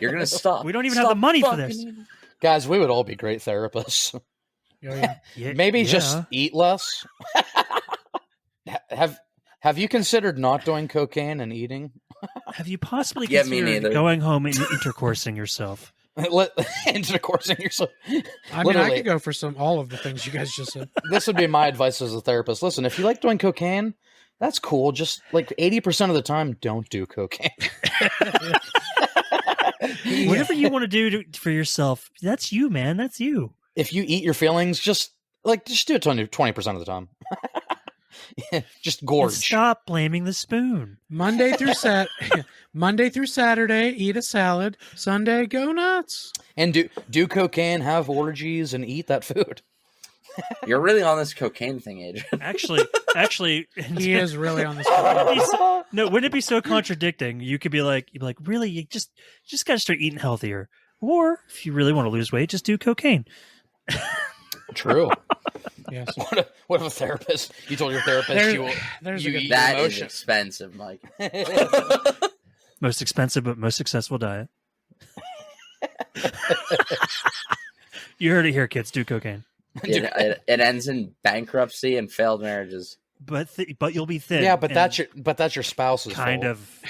You're gonna stop. We don't even have the money for this. fucking- Guys, we would all be great therapists. Oh, yeah. Yeah, Maybe yeah. just eat less. Have you considered not doing cocaine and eating? Have you possibly Yeah, me considered neither. going home and intercoursing yourself? Intercoursing yourself. I mean, I Literally. could go for all of the things you guys just said. This would be my advice as a therapist. Listen, if you like doing cocaine, that's cool. Just like 80% of the time, don't do cocaine. Whatever you want to do for yourself, that's you, man. That's you. If you eat your feelings, just do it 20% of the time. Just And gorge. stop blaming the spoon. Monday through Saturday, eat a salad. Sunday, go nuts. And do cocaine, have orgies, and eat that food. You're really on this cocaine thing, Adrian. Actually, He is really on this. no. Wouldn't it be so contradicting? You could be like, really, you just got to start eating healthier, or if you really want to lose weight, just do cocaine. True. Yes. What if a therapist? You told your therapist There's you a good eat That is emotion. expensive, Mike. Most expensive but most successful diet. You heard it here, kids. Do cocaine, It ends in bankruptcy and failed marriages. but you'll be thin. Yeah, but and that's your spouse's kind fault. of.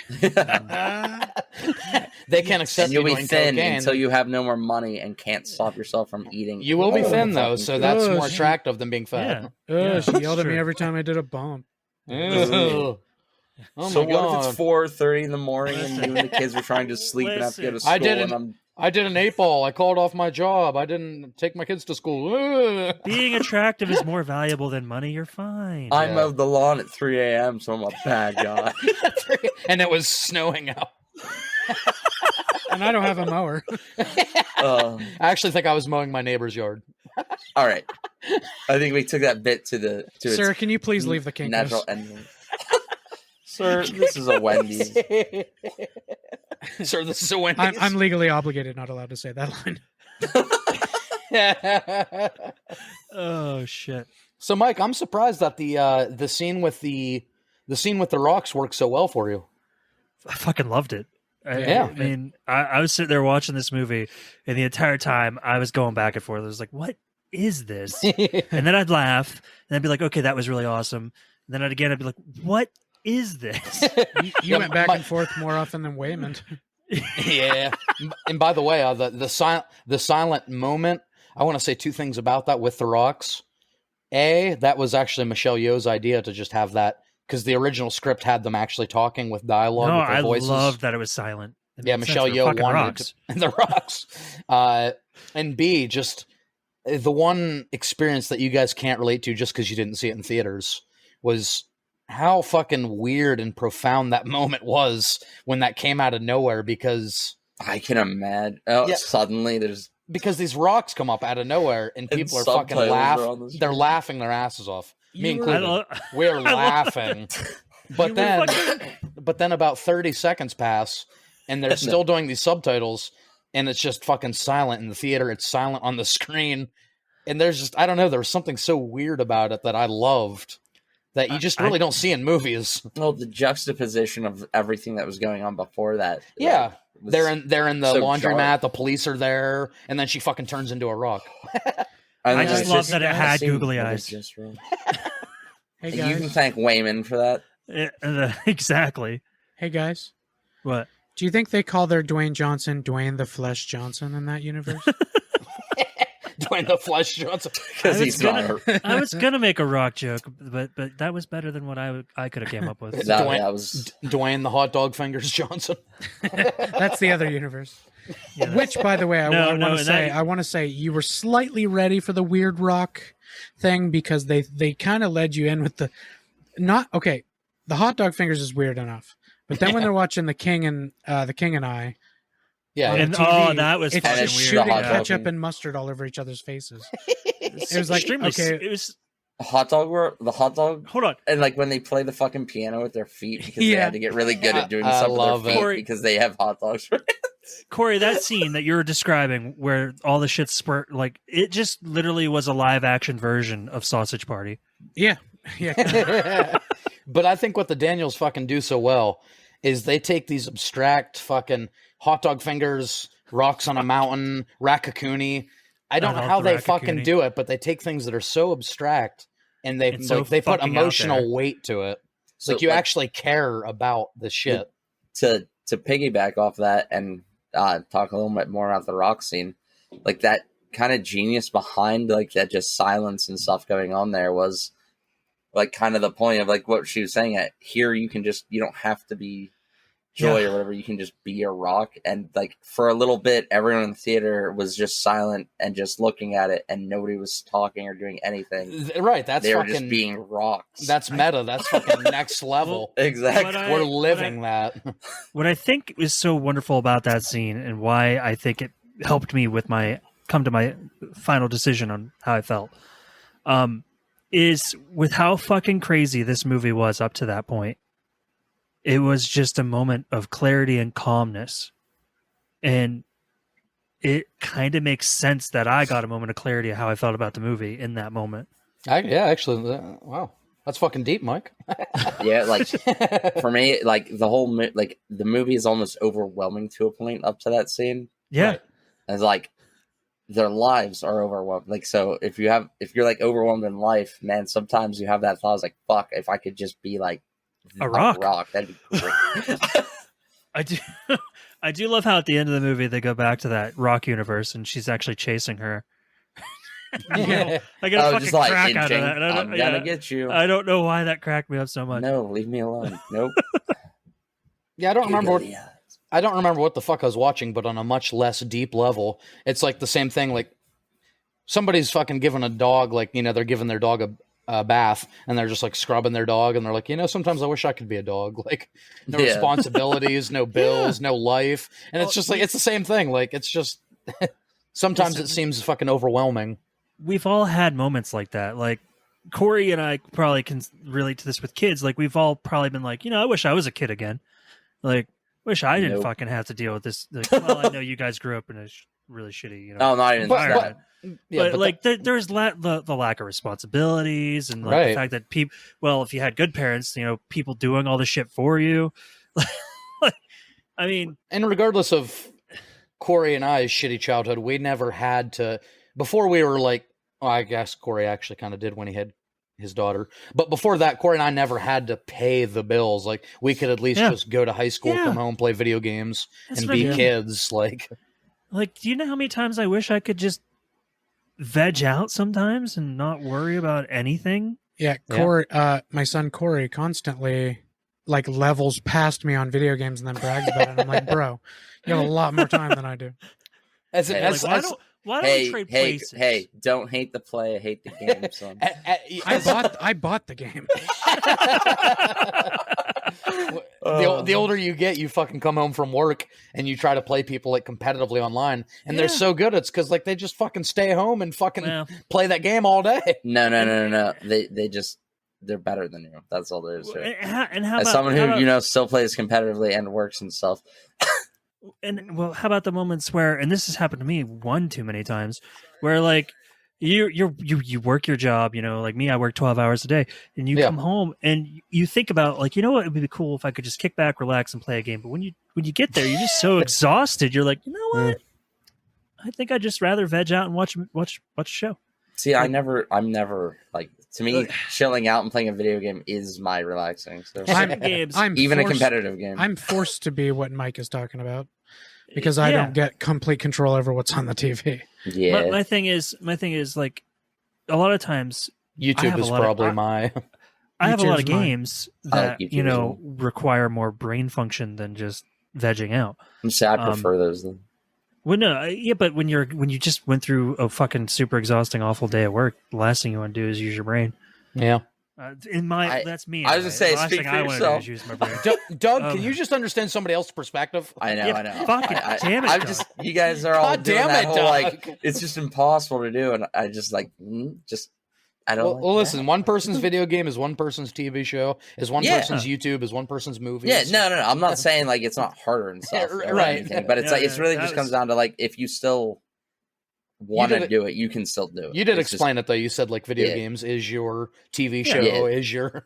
They can't accept And you'll you be doing thin cocaine. until you have no more money and can't stop yourself from eating. You will be all thin the though, fucking so food. that's Oh, more shit. attractive than being fat. Yeah. She yelled at me Sure. every time I did a bump. Ew. Oh So my what god! if it's 4:30 in the morning and you and the kids are trying to sleep and have to go to school? I didn't- And I'm I did an 8-ball. I called off my job. I didn't take my kids to school. Ugh. Being attractive is more valuable than money. You're fine. I Yeah. mowed the lawn at 3 a.m., so I'm a bad guy. And it was snowing out. And I don't have a mower. Um, I actually think I was mowing my neighbor's yard. all right, I think we took that bit to Sir, its can you please leave the kink? natural ending. Sir, this is a Wendy's. Sir, this is a Wendy's. I'm legally obligated, not allowed to say that line. Oh shit. So, Mike, I'm surprised that the scene with the rocks worked so well for you. I fucking loved it. Yeah. I mean, I was sitting there watching this movie, and the entire time I was going back and forth. I was like, "What is this?" And then I'd laugh, and I'd be like, "Okay, that was really awesome." And then I'd be like, "What is this?" You went back and forth more often than Wayman. Yeah. And by the way, the silent moment, I want to say two things about that with the rocks. A, that was actually Michelle Yeoh's idea to just have that, because the original script had them actually talking with dialogue No, with their I voices. loved that it was silent. It Yeah, made sense. Michelle They were Yeoh fucking wanted rocks. the rocks. And B, just the one experience that you guys can't relate to just because you didn't see it in theaters was how fucking weird and profound that moment was when that came out of nowhere, because I can imagine. Oh, Yeah. suddenly there's these rocks come up out of nowhere and people are fucking subtitles are laughing. on the screen. They're laughing their asses off. Me You were- included. We're laughing. But then about 30 seconds pass and they're still doing these subtitles and it's just fucking silent in the theater. It's silent on the screen. And there's just, I don't know, there was something so weird about it that I loved that you just really don't see in movies. well, the juxtaposition of everything that was going on before that. Yeah. was- They're in the so laundromat, jarring. the police are there, and then she fucking turns into a rock. And I then just it's love that it that had scene googly was eyes. just wrong. Hey You can guys. thank Wayman for that. Exactly. Hey guys. What? Do you think they call their Dwayne Johnson Dwayne the Flesh Johnson in that universe? Dwayne the Flesh Johnson. Because I was he's not. I was gonna make a rock joke, but that was better than what I could have came up with. That was Dwayne the Hot Dog Fingers Johnson. That's the other universe. Yeah. Which, by the way, No, I want to say you were slightly ready for the weird rock thing because they kind of led you in with the not okay. the hot dog fingers is weird enough, but then when they're watching the King and I, Yeah, on And the TV, that was it's fucking just weird. shooting hot dog ketchup thing. and mustard all over each other's faces. It was like, okay. It was. The hot dog, Hold on. and like when they play the fucking piano with their feet because they Yeah. had to get really good at doing I stuff with love their it. feet Corey- because they have hot dogs. Corey, that scene that you were describing where all the shit spurt, like, it just literally was a live action version of Sausage Party. Yeah. But I think what the Daniels fucking do so well is they take these abstract fucking hot dog fingers, rocks on a mountain, Raccacoonie. I don't know how they fucking do it, but they take things that are so abstract and they It's so they put fucking out emotional there. weight to it. So Like you actually care about the shit. to piggyback off that and talk a little bit more about the rock scene, like that kind of genius behind like that just silence and stuff going on there was like kind of the point of like what she was saying. Here you don't have to be Joy or whatever, you can just be a rock. And like for a little bit, everyone in the theater was just silent and just looking at it, and nobody was talking or doing anything. Right, that's They were fucking just being rocks. that's meta. That's fucking next level. exactly. We're living that. What I think is so wonderful about that scene and why I think it helped me with come to my final decision on how I felt, is with how fucking crazy this movie was up to that point. It was just a moment of clarity and calmness. And it kind of makes sense that I got a moment of clarity of how I felt about the movie in that moment. Actually, wow. That's fucking deep, Mike. Yeah, like for me, like the whole like the movie is almost overwhelming to a point up to that scene. Yeah. Right. It's like their lives are overwhelmed. Like so, if you're like overwhelmed in life, man, sometimes you have that thought. It's like, fuck, if I could just be like A rock. that'd be great. I do love how at the end of the movie they go back to that rock universe and she's actually chasing her. Yeah. I get a I was fucking just like, crack out of inching, that. And I'm gonna get you. I don't know why that cracked me up so much. No, leave me alone. Nope. Yeah, I don't remember what Giggly eyes. I don't remember what the fuck I was watching, but on a much less deep level, it's like the same thing. Like somebody's fucking giving a dog, like, you know, they're giving their dog a bath and they're just like scrubbing their dog. And they're like, you know, sometimes I wish I could be a dog. Like no Yeah. responsibilities, no bills, no life. And it's just like, it's the same thing. Like, it's just, sometimes it seems fucking overwhelming. We've all had moments like that. Like Corey and I probably can relate to this with kids. Like we've all probably been like, you know, I wish I was a kid again. Like, wish I didn't Nope. fucking have to deal with this. Like, well, I know you guys grew up in a really shitty, you know. No, not even environment. Yeah, but like there's the lack of responsibilities and like the fact that people, well, if you had good parents, you know, people doing all the shit for you. I mean, and regardless of Corey and I's shitty childhood, we never had to, before we were like, well, I guess Corey actually kind of did when he had his daughter. But before that, Corey and I never had to pay the bills. Like we could at least just go to high school, come home, play video games, That's and what I be mean. kids. Like, do you know how many times I wish I could just veg out sometimes and not worry about anything? Yeah, Corey, my son Corey constantly like levels past me on video games and then brags about it. And I'm like, bro, you have a lot more time than I do. as, Hey, as, Like, as, why don't we trade places? Hey, don't hate the play, hate the game, son. I bought the game. the older you get, you fucking come home from work and you try to play people like competitively online, and they're so good. It's because like they just fucking stay home and fucking play that game all day. No. They're better than you. That's all there is to it. And how As about, someone how who about- still plays competitively and works and stuff. and well, how about the moments where, and this has happened to me one too many times, where like you work your job, you know, like me, I work 12 hours a day, and you come home and you think about like, you know what, it would be cool if I could just kick back, relax, and play a game. But when you get there, you're just so exhausted. You're like, you know what? I think I'd just rather veg out and watch a show. See, I'm never like, to me, chilling out and playing a video game is my relaxing. So I'm even forced, a competitive game. I'm forced to be what Mike is talking about because I don't get complete control over what's on the TV. Yeah. My thing is like a lot of times YouTube is probably my. I have a lot of YouTube's mine. games that YouTube you as know require more brain function than just vegging out. I prefer those. Then. Well, no, but when you just went through a fucking super exhausting, awful day at work, the last thing you want to do is use your brain. Yeah. That's me. I was gonna say, The last speak thing for I want to do yourself. is use my brain. Doug, can you just understand somebody else's perspective? I know, Yeah, I know. fucking damn it, I'm Doug. just, you guys are all God doing damn that it, whole, Doug. like, it's just impossible to do, and I just like, I don't. Well, listen. One person's video game is one person's TV show. Is one Yeah. person's YouTube. Is one person's movies. Yeah, no. I'm not saying like it's not harder and stuff, or Right. anything, but it's Yeah, like it's yeah, really that just was- comes down to like if you still want did to it- do it, you can still do it. You did It's just, explain it though. You said like video Yeah. games is your TV show. Yeah. Is your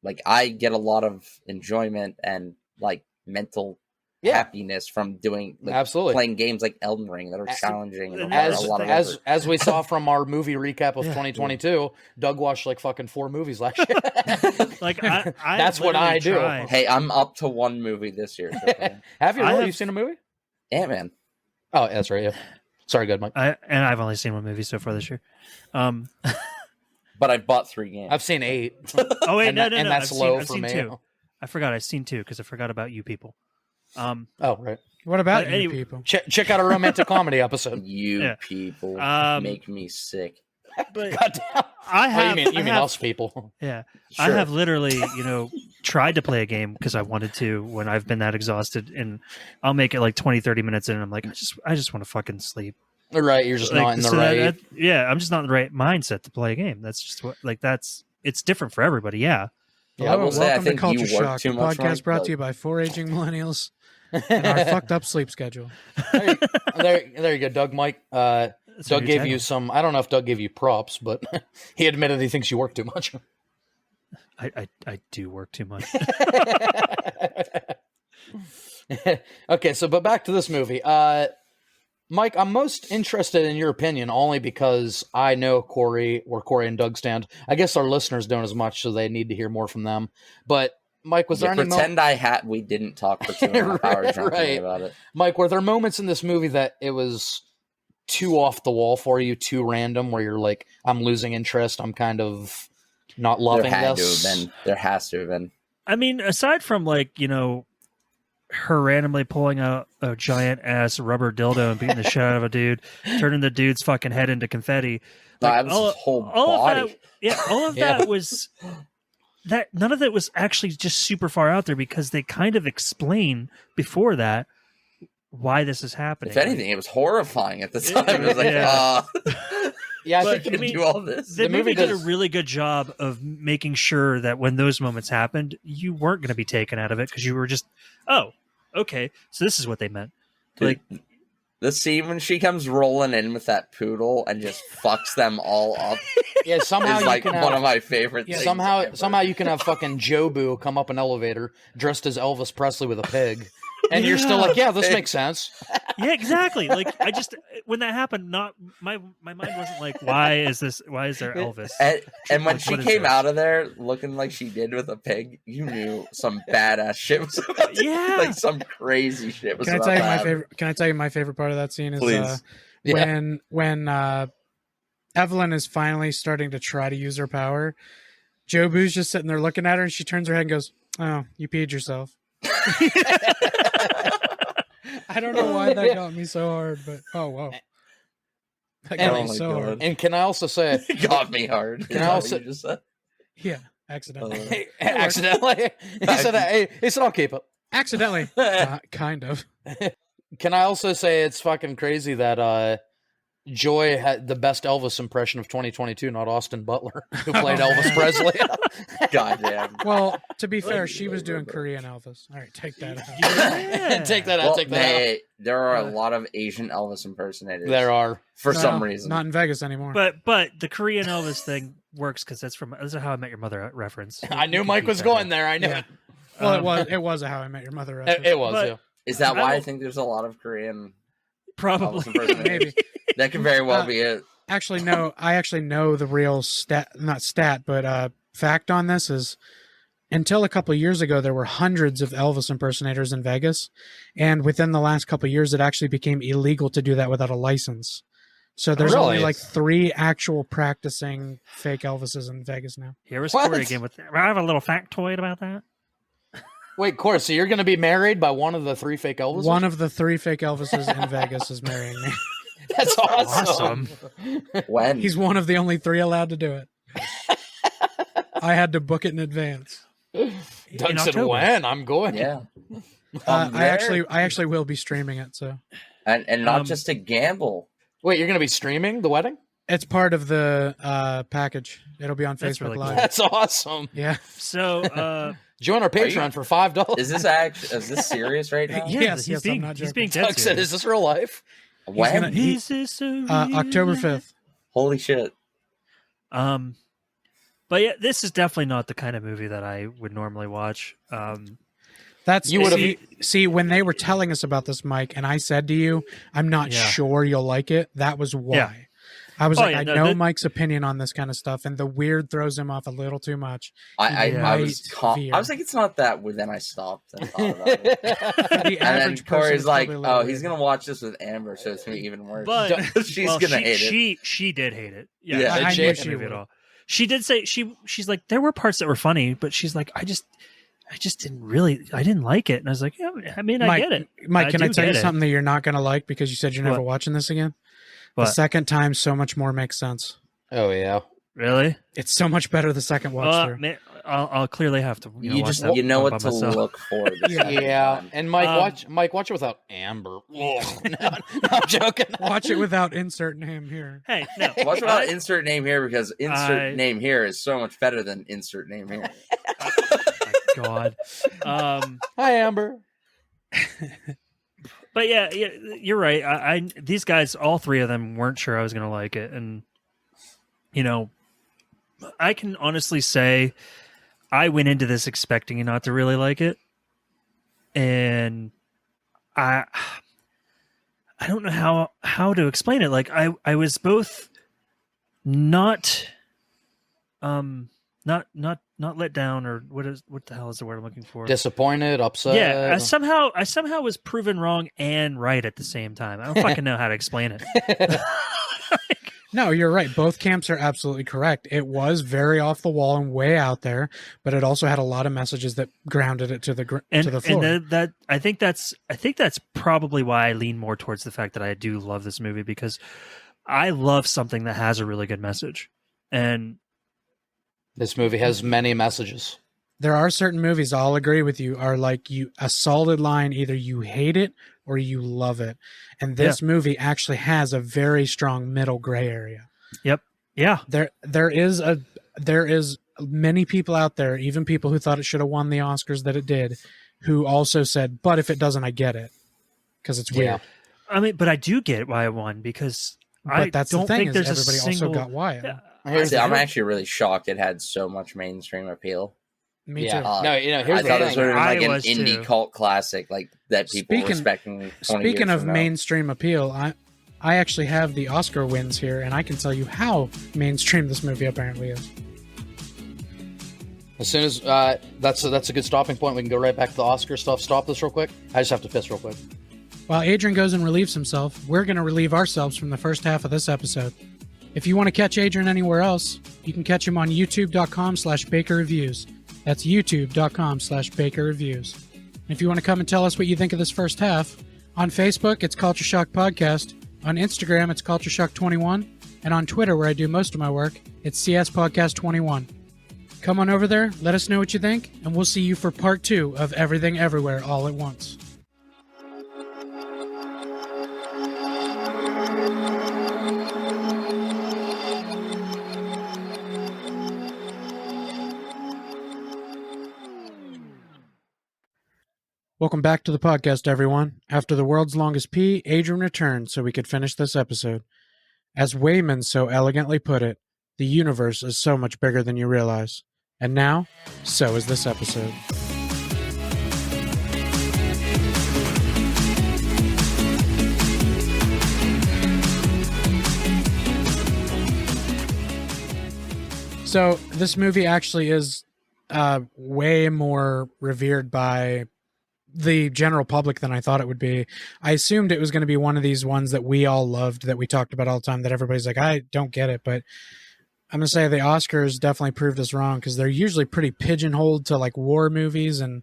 like I get a lot of enjoyment and like mental happiness from doing absolutely playing games like Elden Ring that are challenging and as- a lot of as effort. as we saw from our movie recap of Yeah. 2022. Doug watched like fucking 4 movies last year. Like I That's what I do. literally tried- Hey, I'm up to one movie this year. So far. Have you I really? have- You've seen a movie? Ant-Man. Oh, that's right. Yeah. Sorry, good Mike. I've only seen one movie so far this year. But I bought 3 games. I've seen 8. Oh wait, and no, that- no, and no. that's I've low seen, for I've me. seen 2. I forgot I've seen 2 because I forgot about you people. Oh, right. What about But you anyway- people? Check out a romantic comedy episode. You Yeah. people make me sick. But God damn. I have. you I mean have- us people? Yeah, Sure. I have literally, tried to play a game because I wanted to when I've been that exhausted, and I'll make it like 20, 30 minutes in, and I'm like, I just want to fucking sleep. Right. You're just not in the so right. yeah, I'm just not in the right mindset to play a game. That's just what, it's different for everybody. Yeah. Yeah, I will say, I welcome to think Culture you work Shock, too a much, podcast Mike, brought but- to you by 4 aging millennials and our fucked up sleep schedule. there you go, Doug. Mike. That's Doug your gave title. you some. I don't know if Doug gave you props, but he admitted he thinks you work too much. I do work too much. Okay, but back to this movie. Mike, I'm most interested in your opinion only because I know where Corey and Doug stand. I guess our listeners don't as much, so they need to hear more from them. But Mike, was there any pretend we didn't talk for 2.5 hours drunkenly Right. about it. Mike, were there moments in this movie that it was too off the wall for you, too random, where you're like, I'm losing interest, I'm kind of not loving this? There has to have been. I mean, aside from her randomly pulling out a giant ass rubber dildo and beating the shit out of a dude, turning the dude's fucking head into confetti. That was his whole body. All of Yeah. that was that. None of it was actually just super far out there because they kind of explain before that why this is happening. If anything, it was horrifying at the time. It was like, Yeah. Yeah, I But, think you can do all this. The movie movie did a does- really good job of making sure that when those moments happened, you weren't going to be taken out of it because you were just, oh, okay, so this is what they meant. Dude, the scene when she comes rolling in with that poodle and just fucks them all up yeah, somehow is you like can one have, of my favorite things. somehow you can have fucking Jobu come up an elevator dressed as Elvis Presley with a pig, and you're still like, yeah, this makes sense. Yeah, exactly. Like I just when that happened, not my mind wasn't like, why is there Elvis? And when Like, she what is came this? out of there looking like she did with a pig, you knew some badass shit was about to, Yeah. like some crazy shit was Can I about tell you to my happen. favorite? Can I tell you my favorite part of that scene is Please. when Evelyn is finally starting to try to use her power. Jobu's just sitting there looking at her, and she turns her head and goes, "Oh, you peed yourself." I don't know why that got me so hard, but oh wow, that got Oh me my so God. hard. And can I also say, It got me hard. Can Is I that also- what you just said? Yeah, accidentally. accidentally, he said, I'll keep it. Accidentally, kind of. Can I also say it's fucking crazy that Joy had the best Elvis impression of 2022, not Austin Butler, who played Elvis Presley. Goddamn. Well, to be fair, she was doing Korean Elvis. All right, take that out. Yeah. Take that out. Well, Take that out. hey, there are a lot of Asian Elvis impersonators. There are. for No, some reason. not in Vegas anymore. But the Korean Elvis thing works because that's a How I Met Your Mother reference. I knew You Mike can was keep that going in. there. I knew Yeah. it. Well, it was a How I Met Your Mother reference. It was. But- Yeah. Is that I why I don't- think there's a lot of Korean Elvis Probably. impersonators? Maybe. That could very well be it. Actually, no. I actually know the real fact on this is until a couple of years ago, there were hundreds of Elvis impersonators in Vegas. And within the last couple of years, it actually became illegal to do that without a license. So there's only Really? like 3 actual practicing fake Elvises in Vegas now. Here was What? Corey again with. I have a little factoid about that. Wait, Corey, so you're going to be married by one of the 3 fake Elvises? One of the 3 fake Elvises in Vegas is marrying me. That's awesome. Awesome. When? He's one of the only 3 allowed to do it. I had to book it in advance. Doug In said, October. "When I'm going." Yeah. I actually will be streaming it, so and not just to gamble. Wait, you're gonna be streaming the wedding? it's part of the package. It'll be on That's Facebook really Live. cool. That's awesome. Yeah. So Join our Are you- Patreon for $5. Is this serious right now? Yeah. Yes, he's I'm being not he's joking. being dead Doug said, serious. "Is this real life?" When? gonna- he- This is so October real. 5th. Holy shit! But yeah, this is definitely not the kind of movie that I would normally watch. That's You would've- see when they were telling us about this, Mike, and I said to you, I'm not Yeah. sure you'll like it. That was why. Yeah. I was Oh, like, yeah, I no, know that- Mike's opinion on this kind of stuff, and the weird throws him off a little too much. I Yeah. was veer. I was like, it's not that. But then I stopped and thought about it. For the And then average person, Corey's it's like, probably a little "Oh, he's weird. gonna watch this with Amber, so it's gonna be even worse." But she's well, gonna hate it. She did hate it. Yeah, she I didn't knew like she the movie would. at all. She did say she's like there were parts that were funny, but she's like I just didn't like it, and I was like, yeah, I mean, I Mike, get it. Mike, can I do tell you get it. something that you're not going to like because you said you're never What? watching this again? The What? second time, so much more makes sense. Oh yeah. Really? It's so much better the second watch through. Man, I'll clearly have to. You watch just that you know one what by to myself. look for. the second Yeah, time. and Mike, Um, watch it without Amber. No, I'm joking. Watch it without insert name here. Hey, no, Watch about insert name here because insert I- name here is so much better than insert name here. my God. Hi, Amber. But yeah, you're right. I these guys, all three of them, weren't sure I was going to like it, and you know, I can honestly say I went into this expecting not to really like it, and I don't know how to explain it. Like I was both not not let down, or what the hell is the word I'm looking for? Disappointed, upset. Yeah, I somehow was proven wrong and right at the same time. I don't fucking know how to explain it. No, you're right. Both camps are absolutely correct. It was very off the wall and way out there, but it also had a lot of messages that grounded it to the floor. And that I think that's probably why I lean more towards the fact that I do love this movie, because I love something that has a really good message. And This movie has many messages. There are certain movies, I'll agree with you, are like a solid line, either you hate it or you love it. And this movie actually has a very strong middle gray area. Yep. Yeah. There is many people out there, even people who thought it should have won the Oscars that it did, who also said, but if it doesn't, I get it. Because it's weird. I mean, but I do get why it won, because But I that's don't the thing, think is there's everybody a single. also got why. Yeah. Here's See, I'm the- actually really shocked it had so much mainstream appeal. Me yeah. too. No, here's I the thought this thing. would have been like I an was indie too. cult classic, like that people were respecting. 20 Speaking years of from now. mainstream appeal, I actually have the Oscar wins here, and I can tell you how mainstream this movie apparently is. As soon as that's a good stopping point, we can go right back to the Oscar stuff. Stop this real quick. I just have to piss real quick. While Adrian goes and relieves himself, we're going to relieve ourselves from the first half of this episode. If you want to catch Adrian anywhere else, you can catch him on youtube.com/bakerreviews. That's youtube.com/bakerreviews. And if you want to come and tell us what you think of this first half, on Facebook, it's Culture Shock Podcast. On Instagram, it's Culture Shock 21. And on Twitter, where I do most of my work, it's CS Podcast 21. Come on over there, let us know what you think, and we'll see you for part 2 of Everything Everywhere All at Once. Welcome back to the podcast, everyone. After the world's longest pee, Adrian returned so we could finish this episode. As Wayman so elegantly put it, the universe is so much bigger than you realize. And now, so is this episode. So this movie actually is way more revered by the general public than I thought it would be. I assumed it was going to be one of these ones that we all loved, that we talked about all the time, that everybody's like, I don't get it. But I'm going to say the Oscars definitely proved us wrong, because they're usually pretty pigeonholed to like war movies and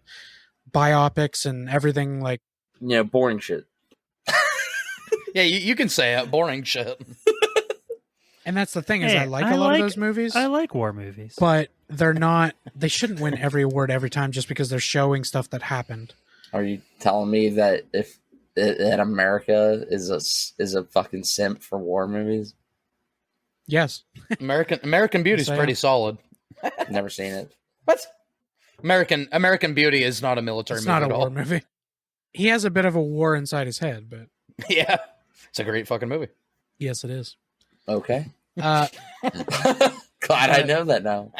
biopics and everything. Like, boring shit. Yeah, you can say it. Boring shit. And that's the thing is Hey, I like a lot of those movies, I like war movies. but they're not. They shouldn't win every award every time just because they're showing stuff that happened. Are you telling me that that America is a fucking simp for war movies? Yes. American Beauty's Yes, I pretty am. solid. Never seen it. What? American Beauty is not a military It's movie not a at war all. movie. He has a bit of a war inside his head, but Yeah, it's a great fucking movie. yes, it is. Okay. Uh, Glad I know that now.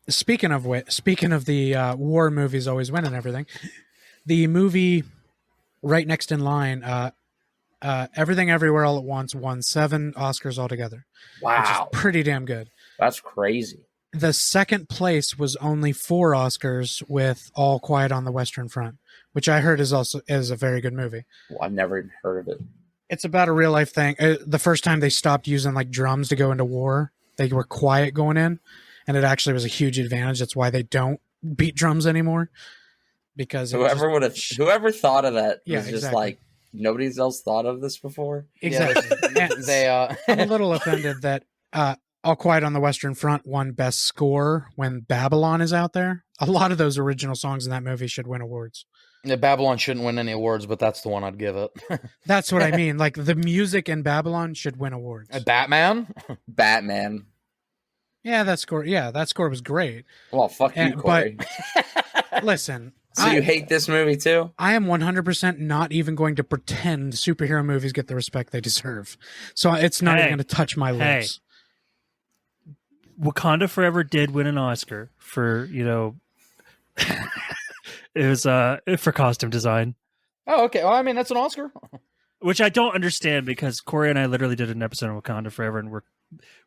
speaking of the war movies always win and everything, the movie right next in line, Everything Everywhere All at Once, won 7 Oscars altogether, which Wow. is pretty damn good. That's crazy. The second place was only 4 Oscars with All Quiet on the Western Front, which I heard is a very good movie. Well, I've never even heard of it. It's about a real life thing. The first time they stopped using like drums to go into war, they were quiet going in, and it actually was a huge advantage. That's why they don't beat drums anymore. Because whoever thought of that Yeah, was just exactly. like nobody's else thought of this before. exactly. Yeah, I'm a little offended that All Quiet on the Western Front won Best Score when Babylon is out there. A lot of those original songs in that movie should win awards. Babylon shouldn't win any awards, but that's the one I'd give it. That's what I mean. Like the music in Babylon should win awards. Batman. Batman. Yeah, that score was great. Well, fuck you, And- Corey. Listen, So you hate this movie too? I am 100% not even going to pretend superhero movies get the respect they deserve. So it's not even going to touch my lips. Wakanda Forever did win an Oscar for, it was for costume design, Oh, okay. Well, I mean, that's an Oscar. which I don't understand because Corey and I literally did an episode of Wakanda Forever and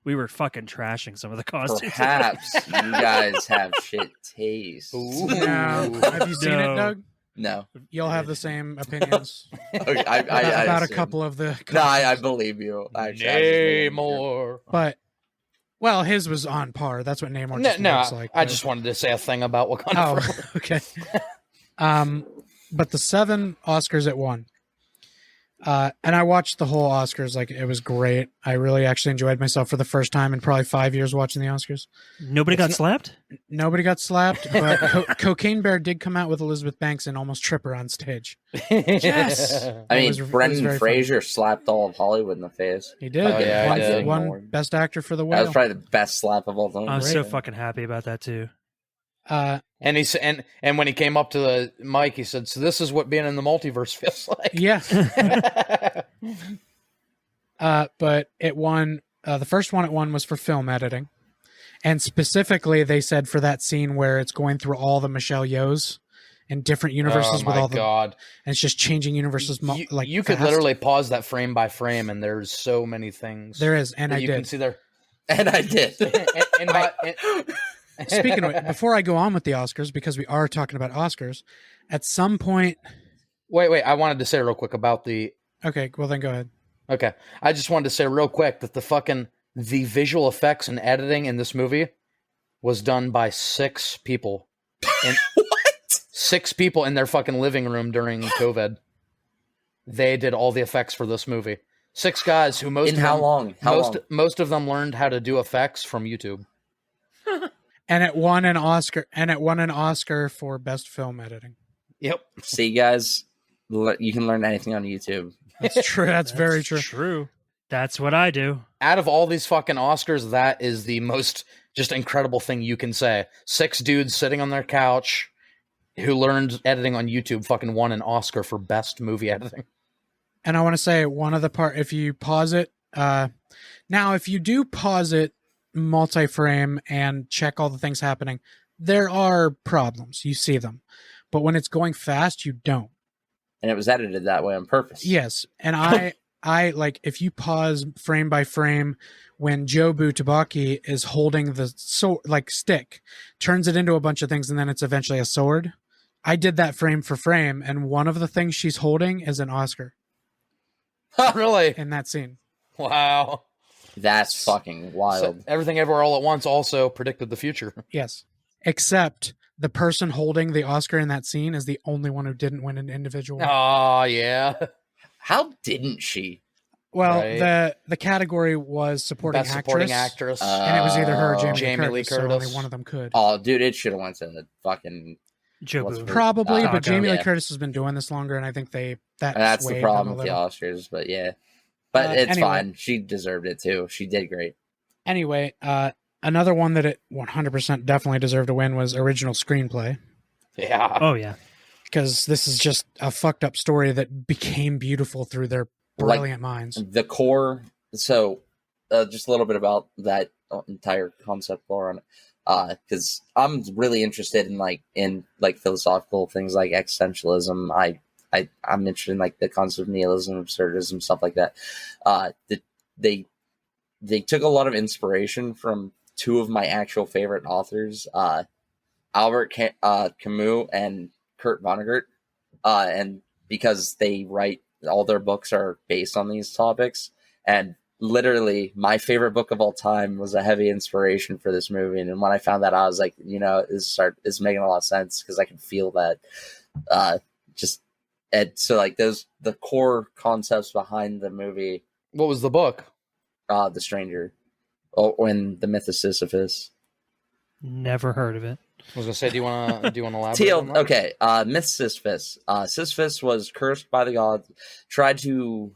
we were fucking trashing some of the costumes. Perhaps you guys have shit taste. Ooh. No. Have you seen No. it, Doug? No. You'll have the same opinions Okay, I about a assume. couple of the. No, I costumes. believe you. Actually, I just made Namor. But well, his was on par. That's what Namor No, just no, looks like. I but- just wanted to say a thing about Wakanda. Oh, Forever. okay. But the 7 Oscars it won. And I watched the whole Oscars. Like, it was great. I really actually enjoyed myself for the first time in probably 5 years watching the Oscars. Nobody got slapped? Nobody got slapped, but Cocaine Bear did come out with Elizabeth Banks and almost trip her on stage. Yes. I mean, It was Brendan very Fraser slapped all of Hollywood in the face. He did. Oh, yeah, won, he did. won Best Actor for The That Whale. was probably the best slap of all time. I was so Great. fucking happy about that too. And he said, and when he came up to the mic, he said, "So this is what being in the multiverse feels like." Yeah. But it won. The first one it won was for film editing. And specifically, they said for that scene where it's going through all the Michelle Yeohs in different universes Oh with my all the. God! And it's just changing universes You could fast. literally pause that frame by frame, and there's so many things There is, and that I you did. can see there. And I did. Speaking of it, before I go on with the Oscars, because we are talking about Oscars, at some point. wait, I wanted to say real quick about the. Okay, well then go ahead. Okay, I just wanted to say real quick that the visual effects and editing in this movie was done by 6 people. And What? 6 people in their fucking living room during COVID. They did all the effects for this movie. 6 guys who most In of how them, long? most of them learned how to do effects from YouTube. And it won an Oscar. And it won an Oscar for best film editing. Yep. See, guys, you can learn anything on YouTube. That's true. That's very true. True. That's what I do. Out of all these fucking Oscars, that is the most just incredible thing you can say. 6 dudes sitting on their couch who learned editing on YouTube fucking won an Oscar for best movie editing. And I want to say one of the part, if you pause it, now if you do pause it multi-frame and check all the things happening, there are problems. You see them. But when it's going fast, you don't. And it was edited that way on purpose. Yes. And I like, if you pause frame by frame when Jobu Tabaki is holding the stick, turns it into a bunch of things, and then it's eventually a sword. I did that frame for frame, and one of the things she's holding is an Oscar Really? in that scene. Wow. That's fucking wild. So Everything Everywhere All at Once also predicted the future. Yes. Except the person holding the Oscar in that scene is the only one who didn't win an individual. Oh, yeah. How didn't she? Well, Right. the category was supporting Best actress, supporting actress. and it was either her or Oh. Jamie Lee Curtis, so only Curtis. one of them could. Oh, dude, it should have went to fucking Jobu. Probably, but Gaga. Jamie Lee yeah. Curtis has been doing this longer, and I think that That's the swayed problem them a with the little. Oscars, but yeah. But it's anyway. fine. She deserved it too. She did great. Anyway, another one that it 100% definitely deserved to win was original screenplay, Yeah. Oh yeah. because this is just a fucked up story that became beautiful through their brilliant minds. The core. So, just a little bit about that entire concept lore on it, because I'm really interested in philosophical things like existentialism. I'm interested in like the concept of nihilism, absurdism, stuff like that. They took a lot of inspiration from two of my actual favorite authors, Albert Camus and Kurt Vonnegut, and because they write all their books are based on these topics, and literally my favorite book of all time was a heavy inspiration for this movie. And when I found that, I was like, it's making a lot of sense because I can feel that. So like the core concepts behind the movie. What was the book? The Stranger, when the myth of Sisyphus. Never heard of it. I was gonna say, do you want to elaborate? On that? Okay. Myth Sisyphus. Sisyphus was cursed by the gods, tried to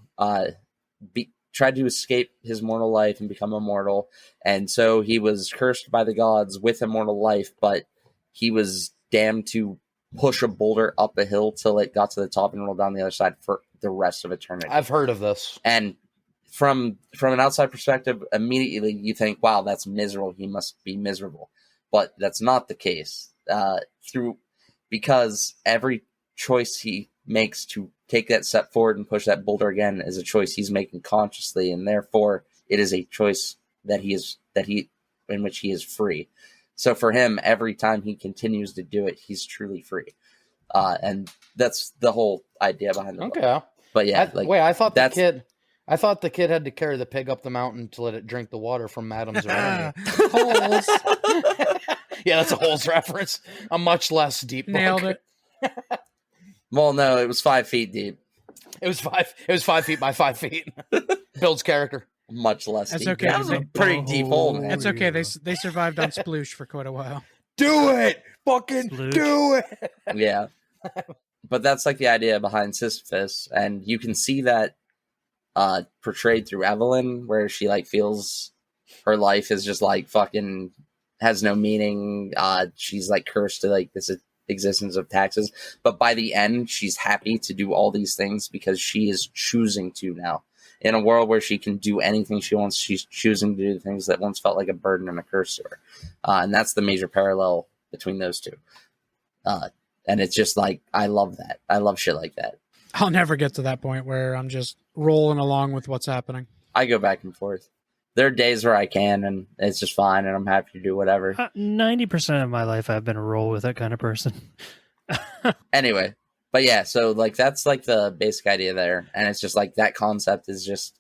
escape his mortal life and become immortal, and so he was cursed by the gods with immortal life, but he was damned to push a boulder up a hill till it got to the top and roll down the other side for the rest of eternity. I've heard of this. And from an outside perspective, immediately you think, wow, that's miserable. He must be miserable. But that's not the case. Because every choice he makes to take that step forward and push that boulder again is a choice he's making consciously, and therefore it is a choice in which he is free. So for him, every time he continues to do it, he's truly free. And that's the whole idea behind the book. Okay. But yeah, I thought the kid had to carry the pig up the mountain to let it drink the water from Madam's Arena. Holes. Yeah, that's a Holes reference. A much less deep book. Nailed it. Well, no, it was 5 feet deep. It was 5 feet by 5 feet. Builds character. Much less That's deep. okay. That was a pretty deep hole, man. That's okay. They survived on Sploosh for quite a while. Do it! Fucking Sploosh. do it! Yeah. But that's like the idea behind Sisyphus, and you can see that portrayed through Evelyn, where she like feels her life is just like fucking has no meaning. She's like cursed to like this existence of taxes, but by the end she's happy to do all these things because she is choosing to now. In a world where she can do anything she wants, she's choosing to do the things that once felt like a burden and a curse to her. And that's the major parallel between those two. And it's just like, I love that. I love shit like that. I'll never get to that point where I'm just rolling along with what's happening. I go back and forth. There are days where I can, and it's just fine, and I'm happy to do whatever. 90% of my life, I've been a roll with that kind of person. Anyway, but yeah, so like that's like the basic idea there, and it's just like that concept is just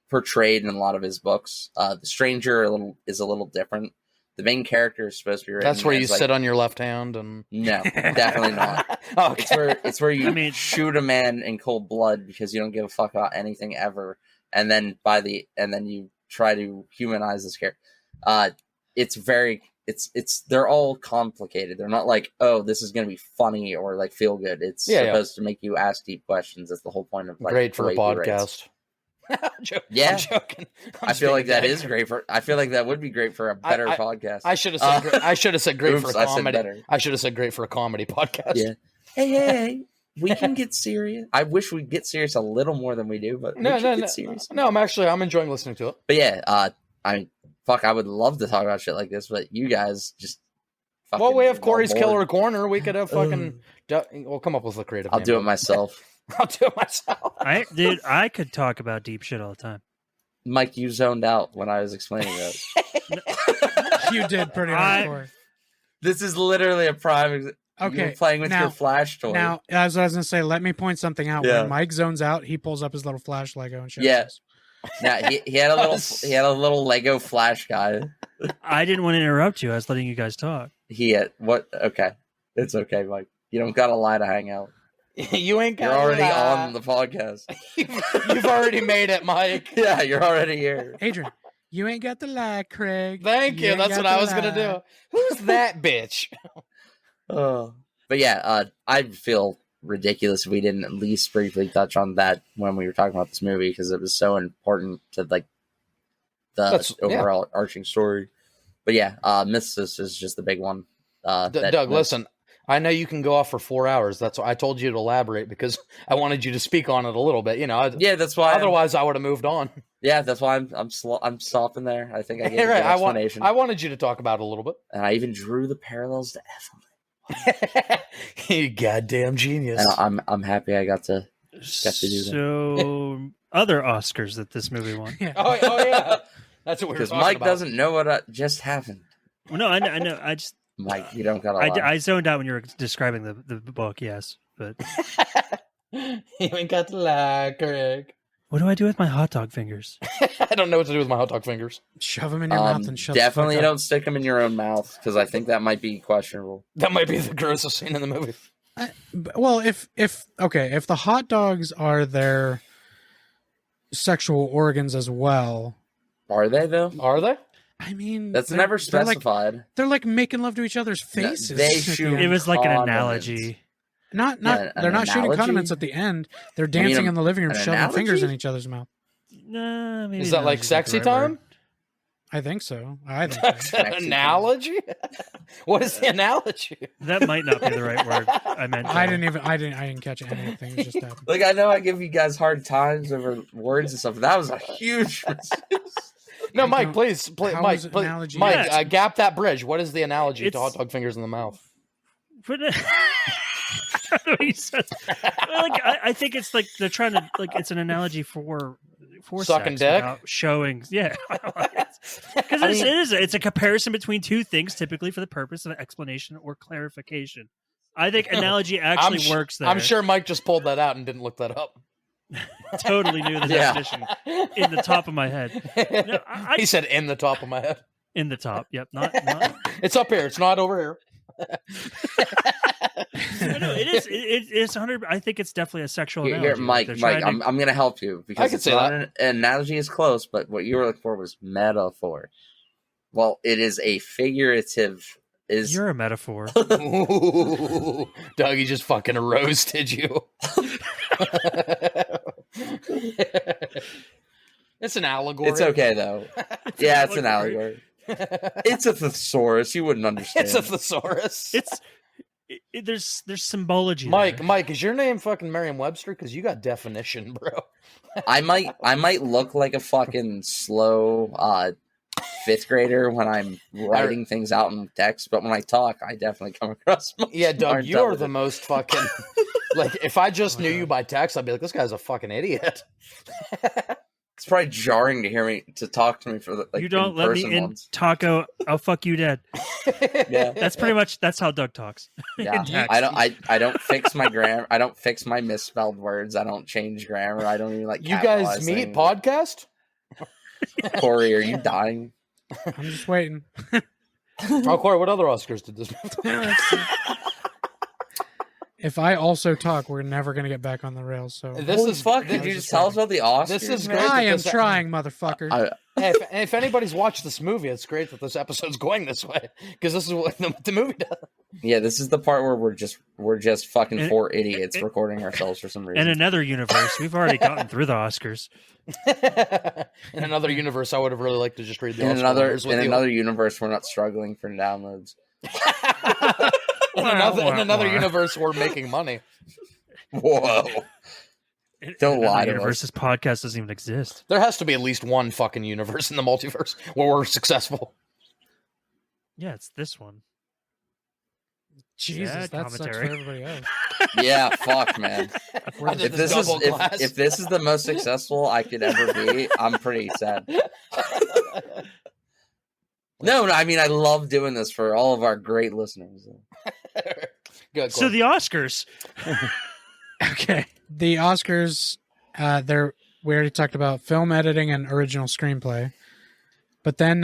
portrayed in a lot of his books. The Stranger is a little different. The main character is supposed to be written. That's where you as, like, sit on your left hand and No, definitely not. Okay. It's where you shoot a man in cold blood because you don't give a fuck about anything ever, and then you try to humanize this character. They're all complicated. They're not like, oh, this is gonna be funny or like feel good. It's supposed to make you ask deep questions. That's the whole point of like great for a podcast. Yeah, I'm joking. I feel like that is great for. I feel like that would be great for a better podcast. I should have said. I should have said great for a comedy. I should have said great for a comedy podcast. Yeah. Hey, we can get serious. I wish we'd get serious a little more than we do, but No. Serious. No, I'm enjoying listening to it. But yeah, I would love to talk about shit like this, but you guys just. Well, we have Corey's Killer Corner. We could have fucking. We'll come up with a creative. I'll do it myself. I'll do it myself. I could talk about deep shit all the time. Mike, you zoned out when I was explaining that. You did pretty hardcore. This is literally a prime. Okay, you're playing with your Flash toy. Now, as I was gonna say, let me point something out. Yeah. When Mike zones out, he pulls up his little Flash Lego and shows us. Now he had a little Lego Flash guy. I didn't want to interrupt you. I was letting you guys talk. He had what? Okay, it's okay, Mike. You don't gotta lie to hang out. You ain't got You're already that. on the podcast. You've already made it, Mike. Yeah, you're already here. Adrian, you ain't got the lie, Craig. Thank you. ain't That's got what I the was gonna lie. do. Who's that bitch? Oh. But yeah, I feel ridiculous if we didn't at least briefly touch on that when we were talking about this movie because it was so important to like the overall arching story. But yeah, Mythos is just the big one. Doug, listen. I know you can go off for 4 hours. That's why I told you to elaborate because I wanted you to speak on it a little bit. You know, yeah, that's why. Otherwise, I would have moved on. Yeah, that's why I'm stopping there. I think I gave you Right, an explanation. I wanted you to talk about it a little bit. And I even drew the parallels to F. You goddamn genius. And I'm happy I got to do that. So other Oscars that this movie won. Yeah. Oh yeah, that's what we were Because talking Mike about. doesn't know what just happened. Well, no, I know. I just Mike, you don't got to lie. I zoned out when you were describing the book. Yes, but You ain't got the lie, Craig. what do I do with my hot dog fingers? I don't know what to do with my hot dog fingers. Shove them in your mouth and shut Definitely the fuck up. don't stick them in your own mouth because I think that might be questionable. That might be the grossest scene in the movie. Well, if the hot dogs are their sexual organs as well, Are they though? Are they? I mean, That's they're- never they're like- specified. They're like making love to each other's faces. they at the shoot- end. It was like an Condiments. analogy. Not Yeah, they're an not shooting analogy? condiments at the end. They're dancing in the living room, an shoving analogy? fingers in each other's mouth. Nah, maybe Is that like analogy's not the sexy right time? word. I think so. I think so. An analogy? What is the analogy? That might not be the right word. I meant. I didn't catch anything. It just happened. Like I know I give you guys hard times over words and stuff. But that was a huge mistake. No, I Mike, don't- please, how Mike, is it please, analogy? Mike, Yeah. gap that bridge. What is the analogy to It's- hot dog fingers in the mouth? But, he said, like, I think it's like they're trying to like it's an analogy for Sucking sex dick? without showing. Yeah, because it's a comparison between two things, typically for the purpose of explanation or clarification. I think analogy actually works there. I'm sure Mike just pulled that out and didn't look that up. Totally knew the Yeah. definition in the top of my head. No, He said in the top of my head. In the top, yep. Not It's up here. It's not over here. no, it is. It's 100. I think it's definitely a sexual Here, analogy. Mike, They're Mike, trying to- I'm gonna help you because I could it's say not that. an analogy is close, but what you were looking for was metaphor. Well, it is a figurative. You're a metaphor. Ooh, Doug, he just fucking roasted you. It's an allegory. It's okay though. Yeah, it's an allegory. It's a thesaurus. You wouldn't understand. It's a thesaurus. There's symbology. there. Mike, is your name fucking Merriam-Webster? Because you got definition, bro. I might look like a fucking slow fifth grader when I'm writing things out in text, but when I talk, I definitely come across. Much Yeah, more Doug, you are the intelligent. most fucking. Like, if I just knew you by text, I'd be like, this guy's a fucking idiot. It's probably jarring to talk to me for the like you don't let me in-person in, ones. Taco. I'll fuck you dead. Yeah. That's pretty much how Doug talks. Yeah, In text. I don't fix my grammar. I don't fix my misspelled words. I don't change grammar. I don't even like. You guys capitalize meet things. podcast? Corey, are you dying? I'm just waiting. Oh, Corey, what other Oscars did this? If I also talk, we're never going to get back on the rails. So Holy fuck! Did you just tell us about the Oscars? This is man? great. I am This- trying, motherfucker. Hey, if anybody's watched this movie, it's great that this episode's going this way because this is what the movie does. Yeah, this is the part where we're just fucking And- four idiots recording ourselves for some reason. In another universe, we've already gotten through the Oscars. In another universe, I would have really liked to just read the in Oscar another winners with you. another universe, we're not struggling for downloads. in another universe, we're making money. Whoa! Don't In another lie to universe, us. this podcast doesn't even exist. There has to be at least one fucking universe in the multiverse where we're successful. Yeah, it's this one. Jesus, Sad that sucks for commentary. everybody else. Yeah, fuck, man. I did If this is double glass. if this is the most successful I could ever be, I'm pretty sad. No, I mean I love doing this for all of our great listeners. Good. So the Oscars. Okay. The Oscars, we already talked about film editing and original screenplay. But then,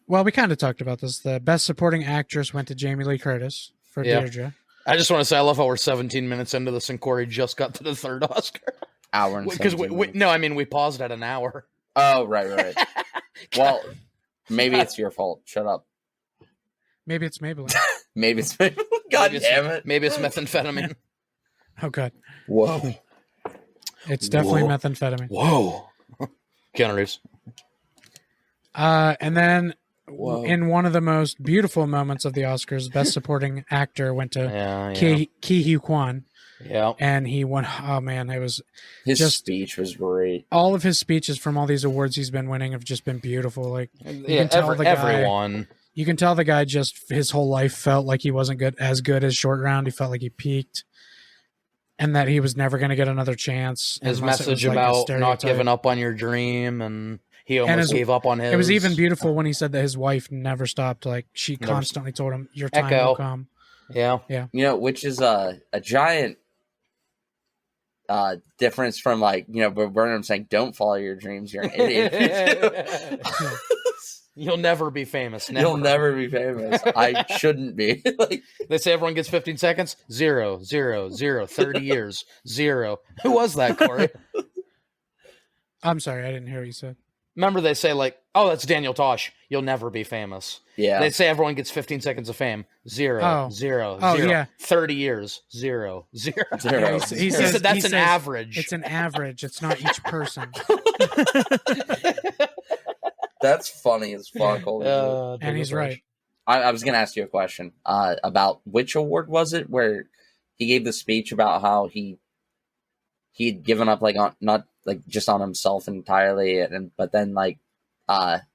we kind of talked about this. The Best Supporting Actress went to Jamie Lee Curtis for Yeah. Deirdre. I just want to say I love how we're 17 minutes into this and Corey just got to the third Oscar. Hour and Because 17 minutes. no, I mean we paused at an hour. Oh, right. Well, maybe it's your fault. Shut up. Maybe it's Maybelline. Maybe it's God Maybe it's- damn it. Maybe it's methamphetamine. Oh god, Whoa. it's definitely Whoa. methamphetamine. Whoa. Keanu Reeves. And then Whoa. in one of the most beautiful moments of the Oscars, Best Supporting Actor went to Yeah. Ki Hugh Kwan, Yeah. and he won. Oh man, it was His just- speech was great. all of his speeches from all these awards he's been winning have just been beautiful. Like Yeah. can tell the guy- Everyone. you can tell the guy just his whole life felt like he wasn't as good as Short Round. He felt like he peaked, and that he was never going to get another chance. His unless it was message like a about not stereotype. giving up on your dream, and he almost gave up on his. It was even beautiful when he said that his wife never stopped. Like she Never- constantly told him, "Your time Echo. will come." Yeah. You know, which is a giant difference from like, you know, Burnham saying, "Don't follow your dreams. You're an idiot. You'll never be famous. Never. You'll never be famous. I shouldn't be." Like, They say everyone gets 15 seconds. 0, 0, 0. 30 years. 0. Who was that, Corey? I'm sorry, I didn't hear what you said. Remember they say like, oh, that's Daniel Tosh. You'll never be famous. yeah, They say everyone gets 15 seconds of fame. 0, Oh. 0, Oh, 0. yeah. 30 years. 0, 0. Zero. Yeah, He He says- said that's he an says average. It's an average. It's not each person. that's funny as fuck. Holy shit. And he's right. I was gonna ask you a question about which award was it where he gave the speech about how he'd given up like on not like just on himself entirely, but then like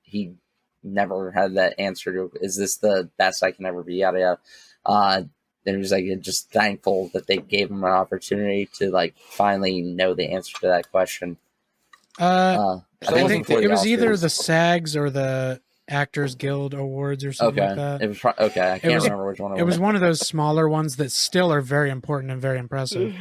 he never had that answer to, is this the best I can ever be, yada yada. And he was like just thankful that they gave him an opportunity to like finally know the answer to that question. I think before it the was either Oscars. the SAGs or the Actors Guild Awards or something Okay, like that. it was okay. I can't was- remember which one It was one of those smaller ones that still are very important and very impressive.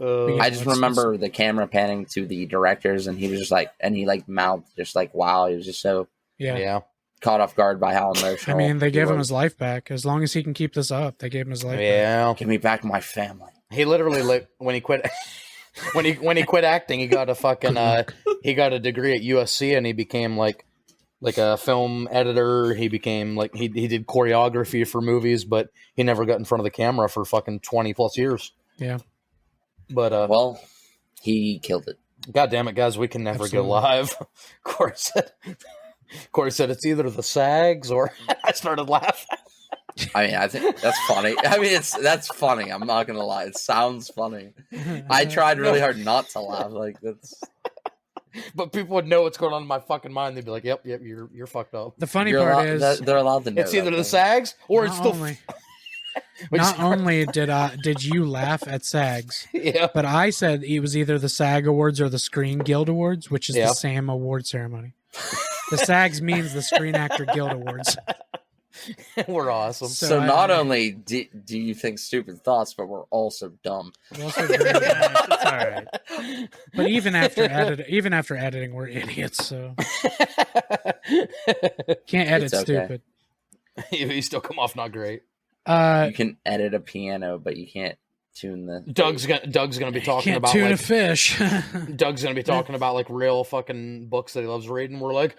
Yeah, I just it's- remember the camera panning to the directors, and he was just like, and he like mouthed just like, "Wow!" He was just so Yeah. Yeah. caught off guard by how I emotional. mean, they he gave him was. his life back. As long as he can keep this up, they gave him his life back. Yeah. Give me back my family. He literally like when he quit when he quit acting, he got a fucking he got a degree at USC and he became like a film editor. He became like he did choreography for movies, but he never got in front of the camera for fucking 20 plus years. Yeah. But Well, he killed it. God damn it, guys, we can never Absolutely. go live. Corey said it's either the SAGs or I started laughing. I mean, I think that's funny. I mean, that's funny. I'm not gonna lie. It sounds funny. I tried really hard not to laugh. Like that's. But people would know what's going on in my fucking mind. They'd be like, "Yep, you're fucked up." The funny You're part allowed, is, they're allowed to know. It's either that the thing. SAGs or not it's still. only, Which- not only did you laugh at SAGs, yeah. but I said it was either the SAG Awards or the Screen Guild Awards, which is Yeah. the same award ceremony. The SAGs means the Screen Actor Guild Awards. We're awesome. So So I- not only do you think stupid thoughts, but we're also dumb. We're also very- It's all right. but even after editing, we're idiots. So can't edit It's okay. stupid. You still come off not great. You can edit a piano, but you can't tune the. Doug's gonna be talking Can't about tune a like fish. Doug's gonna be talking about like real fucking books that he loves reading. We're like,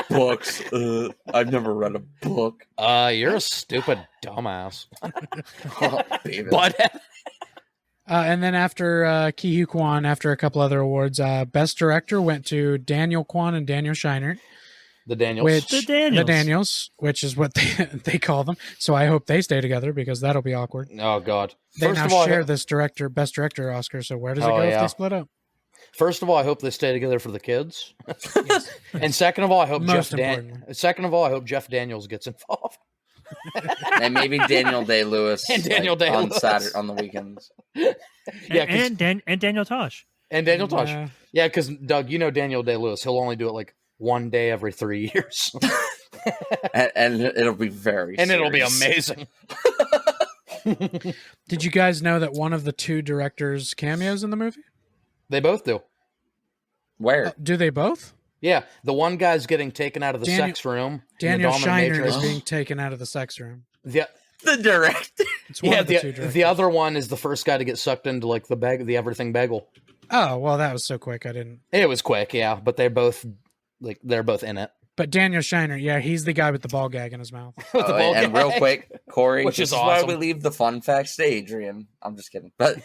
books. I've never read a book. you're a stupid dumbass. Oh, baby. But And then after Ki Hugh Kwan, after a couple other awards, Best Director went to Daniel Kwan and Daniel Scheinert, the Daniels. which The Daniels. which is what they call them. So I hope they stay together because that'll be awkward. Oh god. They First now of all, share this Best Director Oscar. So where does it Oh, go if yeah. they split up? First of all, I hope they stay together for the kids. And second of all, I hope Most importantly. Second of all, I hope Jeff Daniels gets involved. And maybe Daniel Day-Lewis. And Daniel on Day-Lewis. Saturday on the weekends. Yeah, 'cause- and Daniel Tosh. and Daniel Tosh. Uh, Yeah, because Doug, you know Daniel Day-Lewis. He'll only do it like one day every 3 years, And it'll be very and it'll be serious. amazing. Did you guys know that one of the two directors cameos in the movie? They both do. Where? Do they both? Yeah, the one guy's getting taken out of the Daniel- sex room. Daniel in the Scheinert dominatrix. is being taken out of the sex room. The, The director. It's one Yeah, of the two directors. the other one is the first guy to get sucked into like the Everything Bagel. Oh, well, that was so quick. I didn't. It was quick, yeah, but they're both in it. But Daniel Shiner, yeah, he's the guy with the ball gag in his mouth. With the Oh, ball and real gag. quick, Corey, Which this is why awesome. we leave the fun facts to Adrian. I'm just kidding, but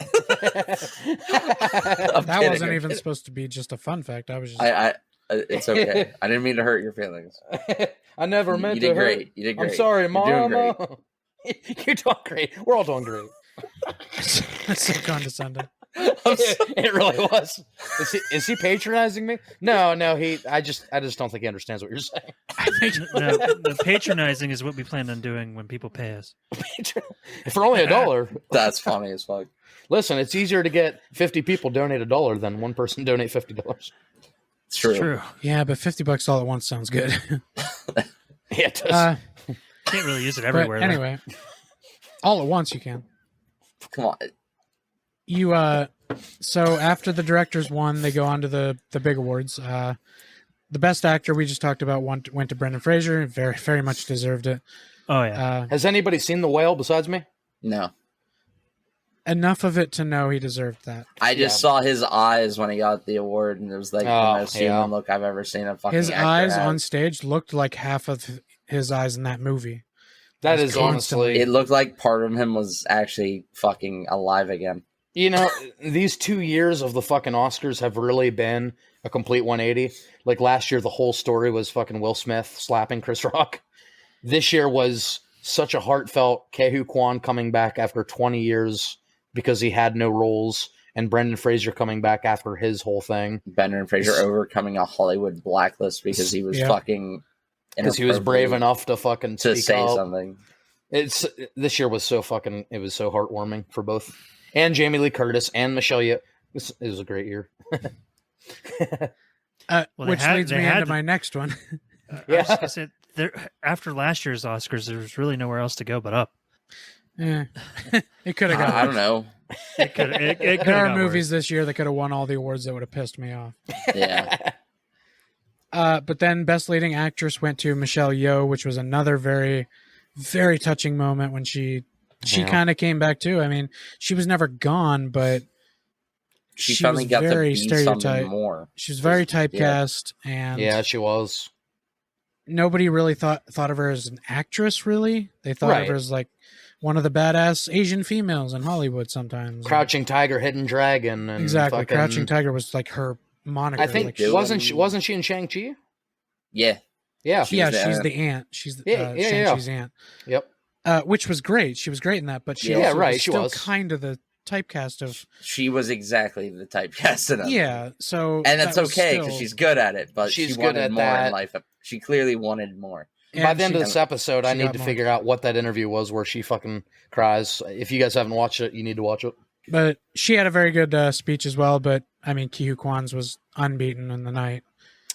That wasn't even supposed to be just a fun fact. I was just. It's okay. I didn't mean to hurt your feelings. I never meant You to did hurt. great. You did great. I'm sorry, You're doing Mama. great. You're doing great. We're all doing great. That's so condescending. It really was. Is he patronizing me? No. I just don't think he understands what you're saying. I think No, the patronizing is what we plan on doing when people pay us. For only $1. That's funny as fuck. Listen, it's easier to get 50 people donate $1 than one person donate $50. It's true. True. Yeah, but $50 all at once sounds good. Yeah, it does. Can't really use it But everywhere. though. anyway, all at once you can. Come on. You so after the directors won, they go on to the big awards. The best actor we just talked about went to Brendan Fraser. Very very much deserved it. Oh yeah. Has anybody seen The Whale besides me? No. Enough of it to know he deserved that. I just saw his eyes when he got the award, and it was like the most human look I've ever seen a fucking His actor eyes have. on stage looked like half of his eyes in that movie. That It's is honestly, It looked like part of him was actually fucking alive again. you know, these 2 years of the fucking Oscars have really been a complete 180. Like last year, the whole story was fucking Will Smith slapping Chris Rock. This year was such a heartfelt Ke Kwan coming back after 20 years because he had no roles, and Brendan Fraser coming back after his whole thing. Brendan Fraser overcoming a Hollywood blacklist because he was fucking Because he was brave enough to fucking to speak say out. something. This year was so fucking, it was so heartwarming for both. And Jamie Lee Curtis and Michelle Yeoh. It was a great year. Which leads me into my next one. I was just gonna say, after last year's Oscars, there was really nowhere else to go but up. Yeah. It could have got. I don't know. It could. There are movies this year that could have won all the awards that would have pissed me off. Yeah. But then Best Leading Actress went to Michelle Yeoh, which was another very, very touching moment when she kind of came back too. I mean, she was never gone, but She finally was got to very be something stereotyped. more. She was very typecast, and Yeah, she was. nobody really thought of her as an actress. Really, they thought of her as like one of the badass Asian females in Hollywood. Sometimes Crouching Tiger, Hidden Dragon, and exactly. fucking, Crouching Tiger was like her moniker. I think like, wasn't she in Shang-Chi? Yeah. Yeah, she's the the aunt. She's Yeah. Shang-Chi's aunt. Yep. Which was great. She was great in that, but she Yeah, also right, was she still was. kind of the typecast of She was exactly the typecast in it. yeah. So And that's that was okay because still- she's good at it, but She's she good wanted at more that. in life. She clearly wanted more. and By the end she- of this episode, I she need got to more. figure out what that interview was where she fucking cries. If you guys haven't watched it, you need to watch it. But she had a very good speech as well. But I mean, Ke Kwan's was unbeaten in the night.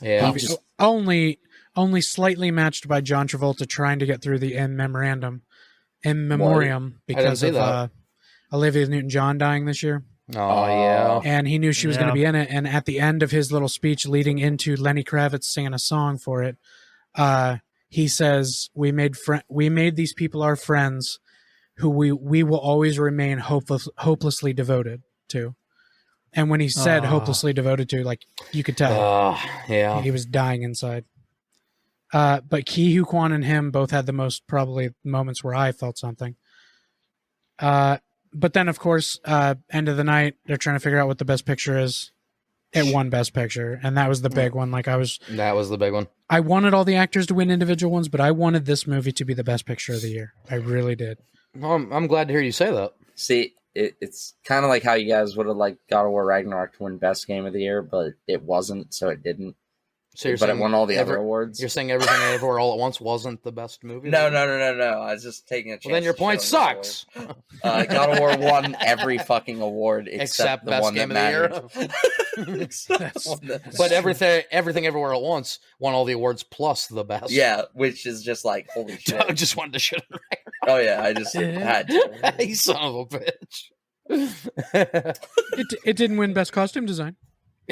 Yeah. Only slightly matched by John Travolta trying to get through the in memoriam because see of that. Olivia Newton-John dying this year. Oh, yeah. And he knew she was going Yeah. to be in it. And at the end of his little speech leading into Lenny Kravitz singing a song for it, he says, we made these people our friends who we will always remain hopelessly devoted to. And when he said hopelessly devoted to, like, you could tell Yeah. he was dying inside. But Ke Kwan and him both had the most probably moments where I felt something. But then, of course, end of the night, they're trying to figure out what the best picture is. It won best picture, and that was the big one. Like That was the big one. I wanted all the actors to win individual ones, but I wanted this movie to be the best picture of the year. I really did. Well, I'm glad to hear you say that. See, it's kind of like how you guys would have liked God of War Ragnarok to win Best Game of the Year, but it wasn't, so it didn't. So But it won all the other awards. You're saying Everything Everywhere All at Once wasn't the best movie? No. I was just taking a chance. Well, then your to point show you sucks. God of War won every fucking award except the Best one Game that of the Year. mattered. Except the one that But mattered. Everything Everywhere at Once won all the awards plus the best. Yeah, which is just like, holy shit. Doug just wanted to shit on Oh, yeah, I just had to. You son of a bitch. It didn't win best costume design.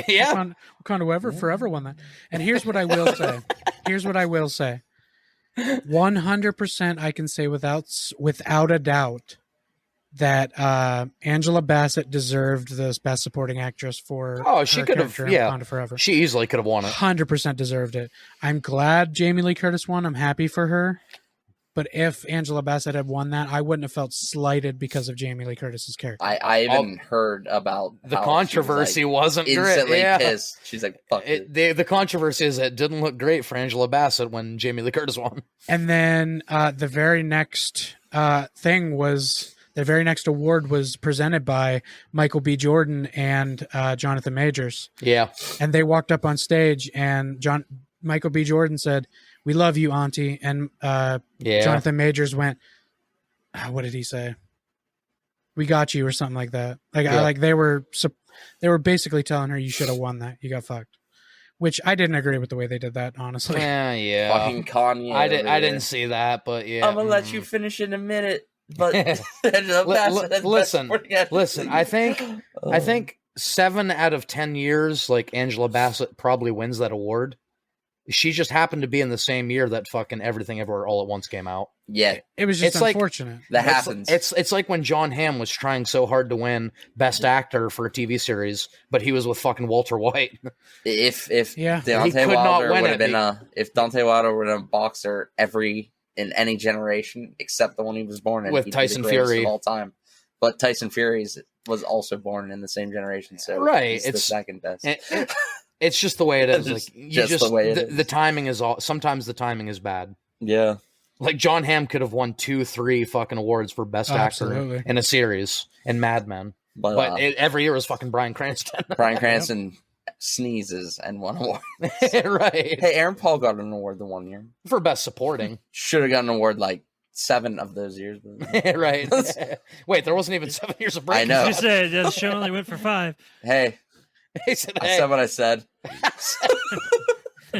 Yeah. Wakanda forever won that. And here's what I will say. 100% I can say without a doubt that Angela Bassett deserved this Best Supporting Actress for she her could have. character in Yeah, Wakanda Forever. she easily could have won it. 100% deserved it. I'm glad Jamie Lee Curtis won. I'm happy for her. But if Angela Bassett had won that, I wouldn't have felt slighted because of Jamie Lee Curtis's character. I even heard about The how controversy she was, wasn't great. instantly Yeah. pissed. She's like, fuck it. The controversy is it didn't look great for Angela Bassett when Jamie Lee Curtis won. And then the very next the very next award was presented by Michael B. Jordan and Jonathan Majors. Yeah. And they walked up on stage, and Michael B. Jordan said, "We love you, Auntie." And Jonathan Majors went, what did he say? "We got you," or something like that. They were basically telling her, "You should have won that. You got fucked." Which I didn't agree with the way they did that, honestly. Yeah. Fucking Kanye. I didn't see that, but yeah. I'm gonna let you finish in a minute. But listen. I think 7 out of 10 years, like Angela Bassett probably wins that award. She just happened to be in the same year that fucking Everything Everywhere All at Once came out. Yeah, it was just it's unfortunate. That happens. It's like when John Hamm was trying so hard to win Best Actor for a TV series, but he was with fucking Walter White. If Deontay Wilder would have been if Deontay Wilder would have been a boxer in any generation except the one he was born in, with Tyson Fury of all time. But Tyson Fury was also born in the same generation, so right, it's the second best. It's just the way it is. Like the way it is. The timing is all. Sometimes the timing is bad. Yeah, like John Hamm could have won 2-3 fucking awards for Best Actor in a series in Mad Men, but every year was fucking Bryan Cranston. Bryan Cranston sneezes and won an award. Right. Hey, Aaron Paul got an award the one year for Best Supporting. Should have gotten an award like 7 of those years. Right. Wait, there wasn't even 7 years of break. I know. You said the show only went for 5. Hey. I said what I said.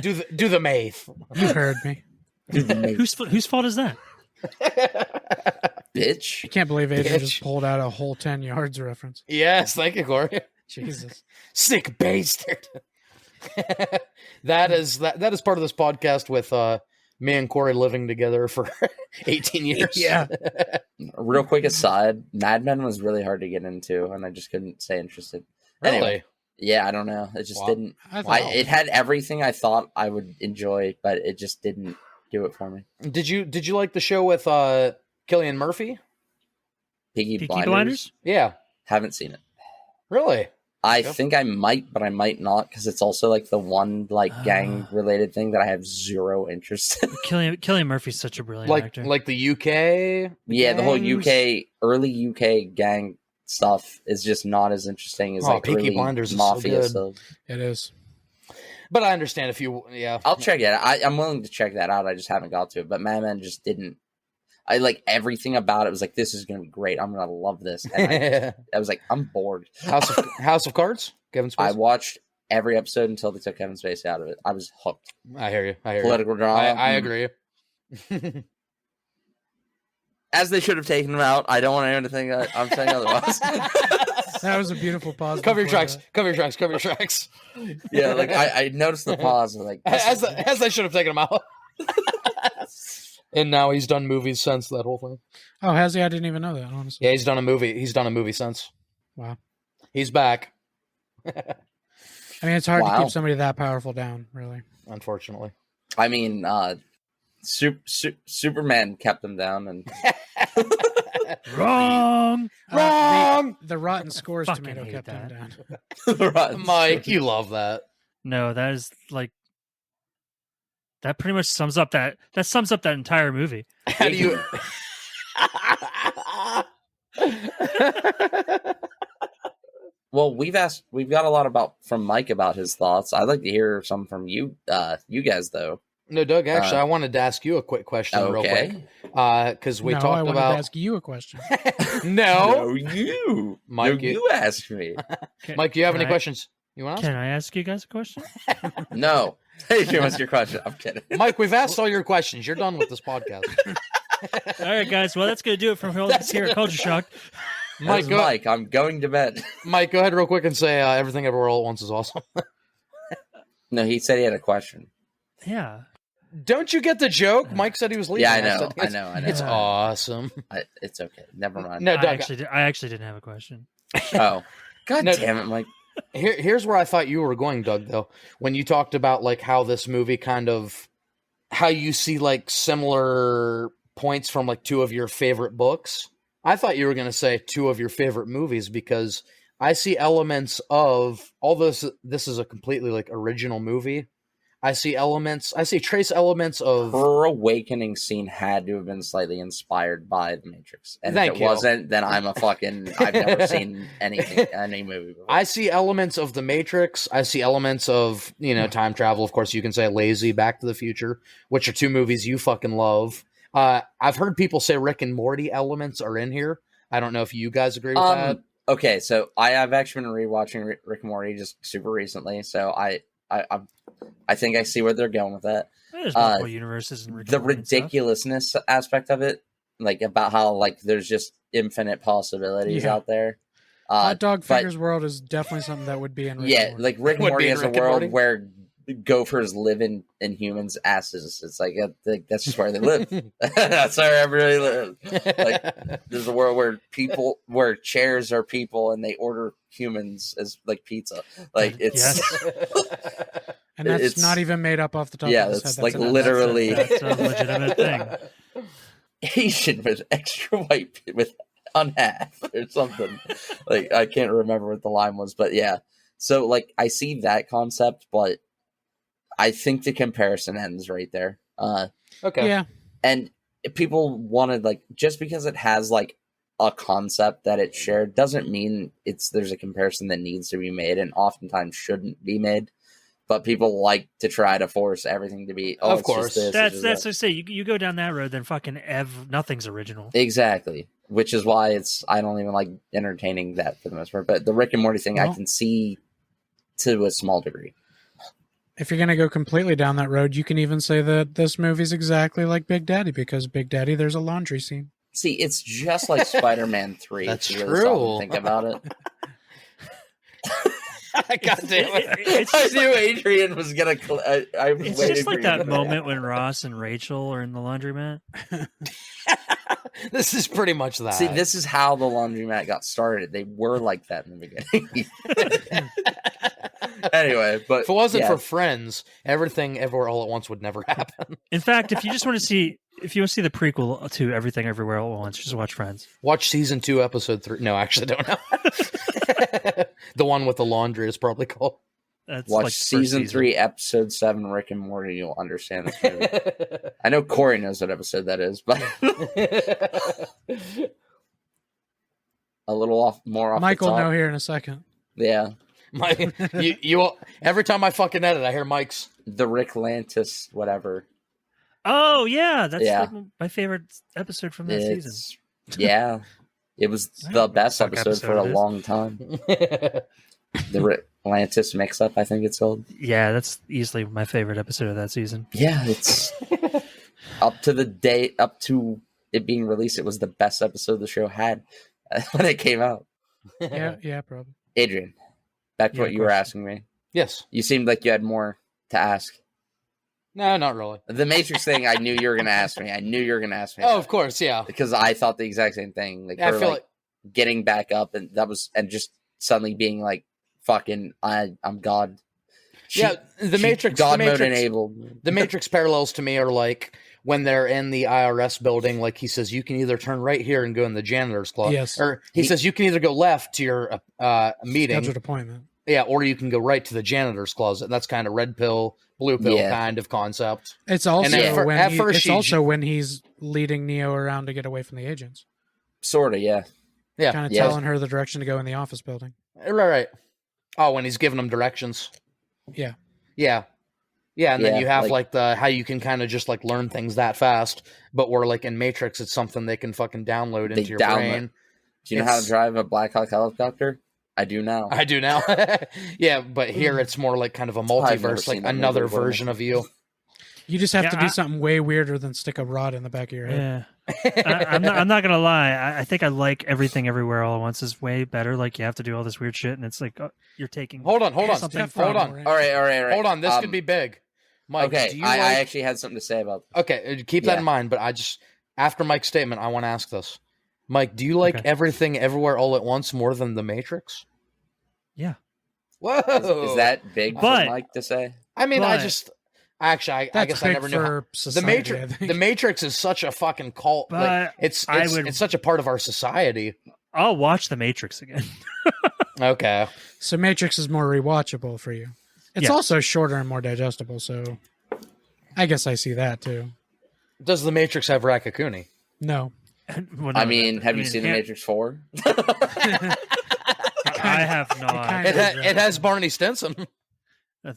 do the math. You heard me. Whose fault is that? Bitch. I can't believe Adrian just pulled out a whole 10 yards reference. Yes, thank you, Corey. Jesus. Sick bastard. That is part of this podcast with me and Corey living together for 18 years. Yeah. Real quick aside, Mad Men was really hard to get into, and I just couldn't stay interested. Really? Anyway, yeah, I don't know. It just didn't. It had everything I thought I would enjoy, but it just didn't do it for me. Did you like the show with Cillian Murphy? Peaky Blinders? Yeah. Haven't seen it. Really? I think I might, but I might not, because it's also like the one gang related thing that I have zero interest in. Cillian Murphy's such a brilliant actor. Like the UK? Yeah, the whole early UK gang stuff is just not as interesting as Peaky Blinders is mafia so stuff. It is. But I understand if you, I'll check it out. I'm willing to check that out. I just haven't got to it. But Mad Men just didn't. I like everything about it. Was like, this is going to be great. I'm going to love this. And I was like, I'm bored. House of Cards? Kevin Spacey? I watched every episode until they took Kevin Spacey out of it. I was hooked. I hear you. Political drama. I agree. As they should have taken him out. I don't want anyone to think I'm saying otherwise. That was a beautiful pause. Cover your tracks. Yeah, like I noticed the pause. Like as they should have taken him out. And now he's done movies since that whole thing. Oh, has he? I didn't even know that, honestly. Yeah, he's done a movie since. Wow. He's back. I mean, it's hard to keep somebody that powerful down, really. Unfortunately. I mean, Superman kept him down, and Wrong. The Rotten Scores Fucking tomato hate kept him that. down. Mike, you love that. No, that is like that pretty much sums up that entire movie. How do you Well, we've got a lot from Mike about his thoughts. I'd like to hear some from you guys though. No, Doug, actually I wanted to ask you a quick question real quick. Because we talked I wanted about to ask you a question. No, you. Mike, you asked me. Mike, do you have any questions? You want to ask? Can I ask you guys a question? No. Hey, what's your question? I'm kidding. Mike, we've asked all your questions. You're done with this podcast. All right, guys. Well, that's going to do it from here at Culture Shock. Mike, I'm going to bed. Mike, go ahead real quick and say Everything Everywhere All at Once is awesome. No, he said he had a question. Yeah. Don't you get the joke? Mike said he was leaving. Yeah, I said know. It's awesome. It's okay. Never mind. No, Doug. I actually didn't have a question. Oh, God No, damn it, Mike. Here's where I thought you were going, Doug, though. When you talked about like how this movie kind of, how you see like similar points from like two of your favorite books. I thought you were going to say two of your favorite movies, because I see elements of all this. This is a completely like original movie. I see trace elements of Her awakening scene had to have been slightly inspired by The Matrix. And if it wasn't, then I'm I've never seen any movie before. I see elements of The Matrix. I see elements of, time travel. Of course, you can say Lazy, Back to the Future, which are two movies you fucking love. I've heard people say Rick and Morty elements are in here. I don't know if you guys agree with that. Okay, so I've actually been rewatching Rick and Morty just super recently, so I think I see where they're going with that. There's multiple universes and the ridiculousness aspect of it, like about how like there's just infinite possibilities out there. Hot Dog Fingers World is definitely something that would be in Rick and Morty. Like Rick and Morty is a world where gophers live in humans' asses. It's like that's just where they live. That's where everybody lives. Like there's a world where chairs are people and they order humans as like pizza. Like it's and that's not even made up off the top of his head. That's like literally that's a legitimate thing. Asian with extra white with on half or something. Like I can't remember what the line was, but yeah. So like I see that concept, but I think the comparison ends right there. Okay. Yeah. And people wanted like just because it has like a concept that it's shared doesn't mean there's a comparison that needs to be made and oftentimes shouldn't be made. But people like to try to force everything to be. Oh, of course, that's what I say. You go down that road, then fucking nothing's original. Exactly, which is why I don't even like entertaining that for the most part. But the Rick and Morty thing, I can see to a small degree. If you're going to go completely down that road, you can even say that this movie's exactly like Big Daddy, because Big Daddy, there's a laundry scene. See, it's just like Spider-Man 3. That's if you really true. Think about it. God damn it. I knew Adrian was going to... It's just like that moment when Ross and Rachel are in the laundromat. This is pretty much that. See, this is how the laundromat got started. They were like that in the beginning. Anyway, but if it wasn't for Friends, Everything Everywhere All at Once would never happen. In fact, if you want to see the prequel to Everything Everywhere All at Once, just watch Friends. Watch season 2, episode 3. No, actually, don't know. The one with the laundry is probably called. Watch like season 3, episode 7, Rick and Morty. You'll understand this movie. I know Corey knows what episode that is, but a little more off. Mike will know here in a second. Yeah. You every time I fucking edit, I hear Mike's the Rick Lantis whatever. Oh yeah, that's like my favorite episode from that season. Yeah, it was the best episode for a long time. The Rick Lantis mix-up, I think it's called. Yeah, that's easily my favorite episode of that season. Yeah, it's up to it being released. It was the best episode the show had when it came out. Yeah, probably. Adrian. Back to what you were asking me. Yes. You seemed like you had more to ask. No, not really. The Matrix thing, I knew you were going to ask me. Oh, of course, yeah. Because I thought the exact same thing. Like, I feel like getting back up and just suddenly being like, fucking, I'm God. The Matrix. God mode enabled. The Matrix parallels to me are like when they're in the IRS building, like he says, you can either turn right here and go in the janitor's closet. Yes. Or he says you can either go left to your meeting. Scheduled appointment. Yeah, or you can go right to the janitor's closet. That's kind of red pill, blue pill kind of concept. It's also when he's leading Neo around to get away from the agents. Sort of, yeah. Yeah. Kind of telling her the direction to go in the office building. Right. Oh, when he's giving them directions. Yeah. Yeah. Yeah, and then you have like the how you can kind of just like learn things that fast, but we're like in Matrix, it's something they can fucking download into your brain. Do you know how to drive a Black Hawk helicopter? I do now. Yeah, but here it's more like kind of a multiverse, like another version of you. You just have to do something way weirder than stick a rod in the back of your head. Yeah. I'm not gonna lie. I think I like Everything Everywhere All at Once is way better. Like you have to do all this weird shit, and it's like you're taking. Hold on. All right. Hold on. This could be big. Mike, Okay, do you I like... actually had something to say about. Okay, keep that Yeah. in mind. But I just, after Mike's statement, I want to ask this. Mike, do you like Okay. Everything Everywhere All at Once more than The Matrix? Yeah. Whoa! Is that big for But- Mike to say? I mean, I but- just... Actually, I That's guess I big never knew. for The society, I Matrix, think. The Matrix is such a fucking cult. But Like, it's I would- it's such a part of our society. I'll watch The Matrix again. Okay. So Matrix is more rewatchable for you. It's Yes. also shorter and more digestible, so I guess I see that too. Does The Matrix have Rakakuni? No. Well, I no, mean, that- have you seen The Matrix 4? I have not. kinda- It has Barney Stinson.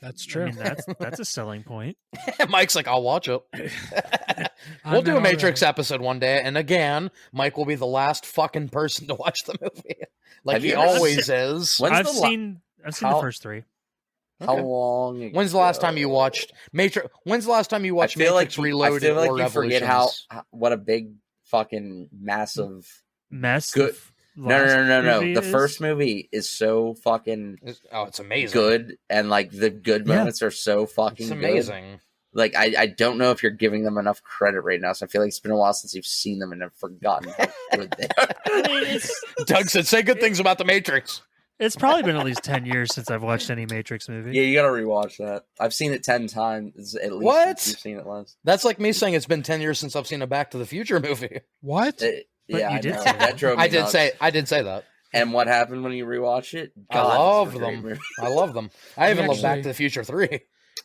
That's I true. mean, that's a selling point. Mike's like, I'll watch it. I'm We'll do a in Matrix already. episode one day, and again, Mike will be the last fucking person to watch the movie, like Have he you ever always is. When's I've the seen the how- first three. How Okay. long? When's the last time you ago? watched Matrix? When's the last time you watched I feel Matrix like Reloaded I feel like or you forget Revolutions? what a big fucking massive. Mess. Good- the No, last no. movie The is. first movie is so fucking It's amazing. good, and like the good Yeah. moments are so fucking It's good. amazing. Like I don't know if you're giving them enough credit right now. So I feel like it's been a while since you've seen them and have forgotten how good they are. I mean, it's Doug said, "Say good things about the Matrix." it's probably been at least 10 years since I've watched any Matrix movie. Yeah, you gotta rewatch that. I've seen it 10 times at least. What? Since you've seen it last. That's like me saying it's been 10 years since I've seen a Back to the Future movie. What? But Yeah, you I did know. say That drove me I did nuts. say that. And what happened when you rewatch it? I God, love this is a great them. movie. I love them. I even love Back actually- to the Future 3.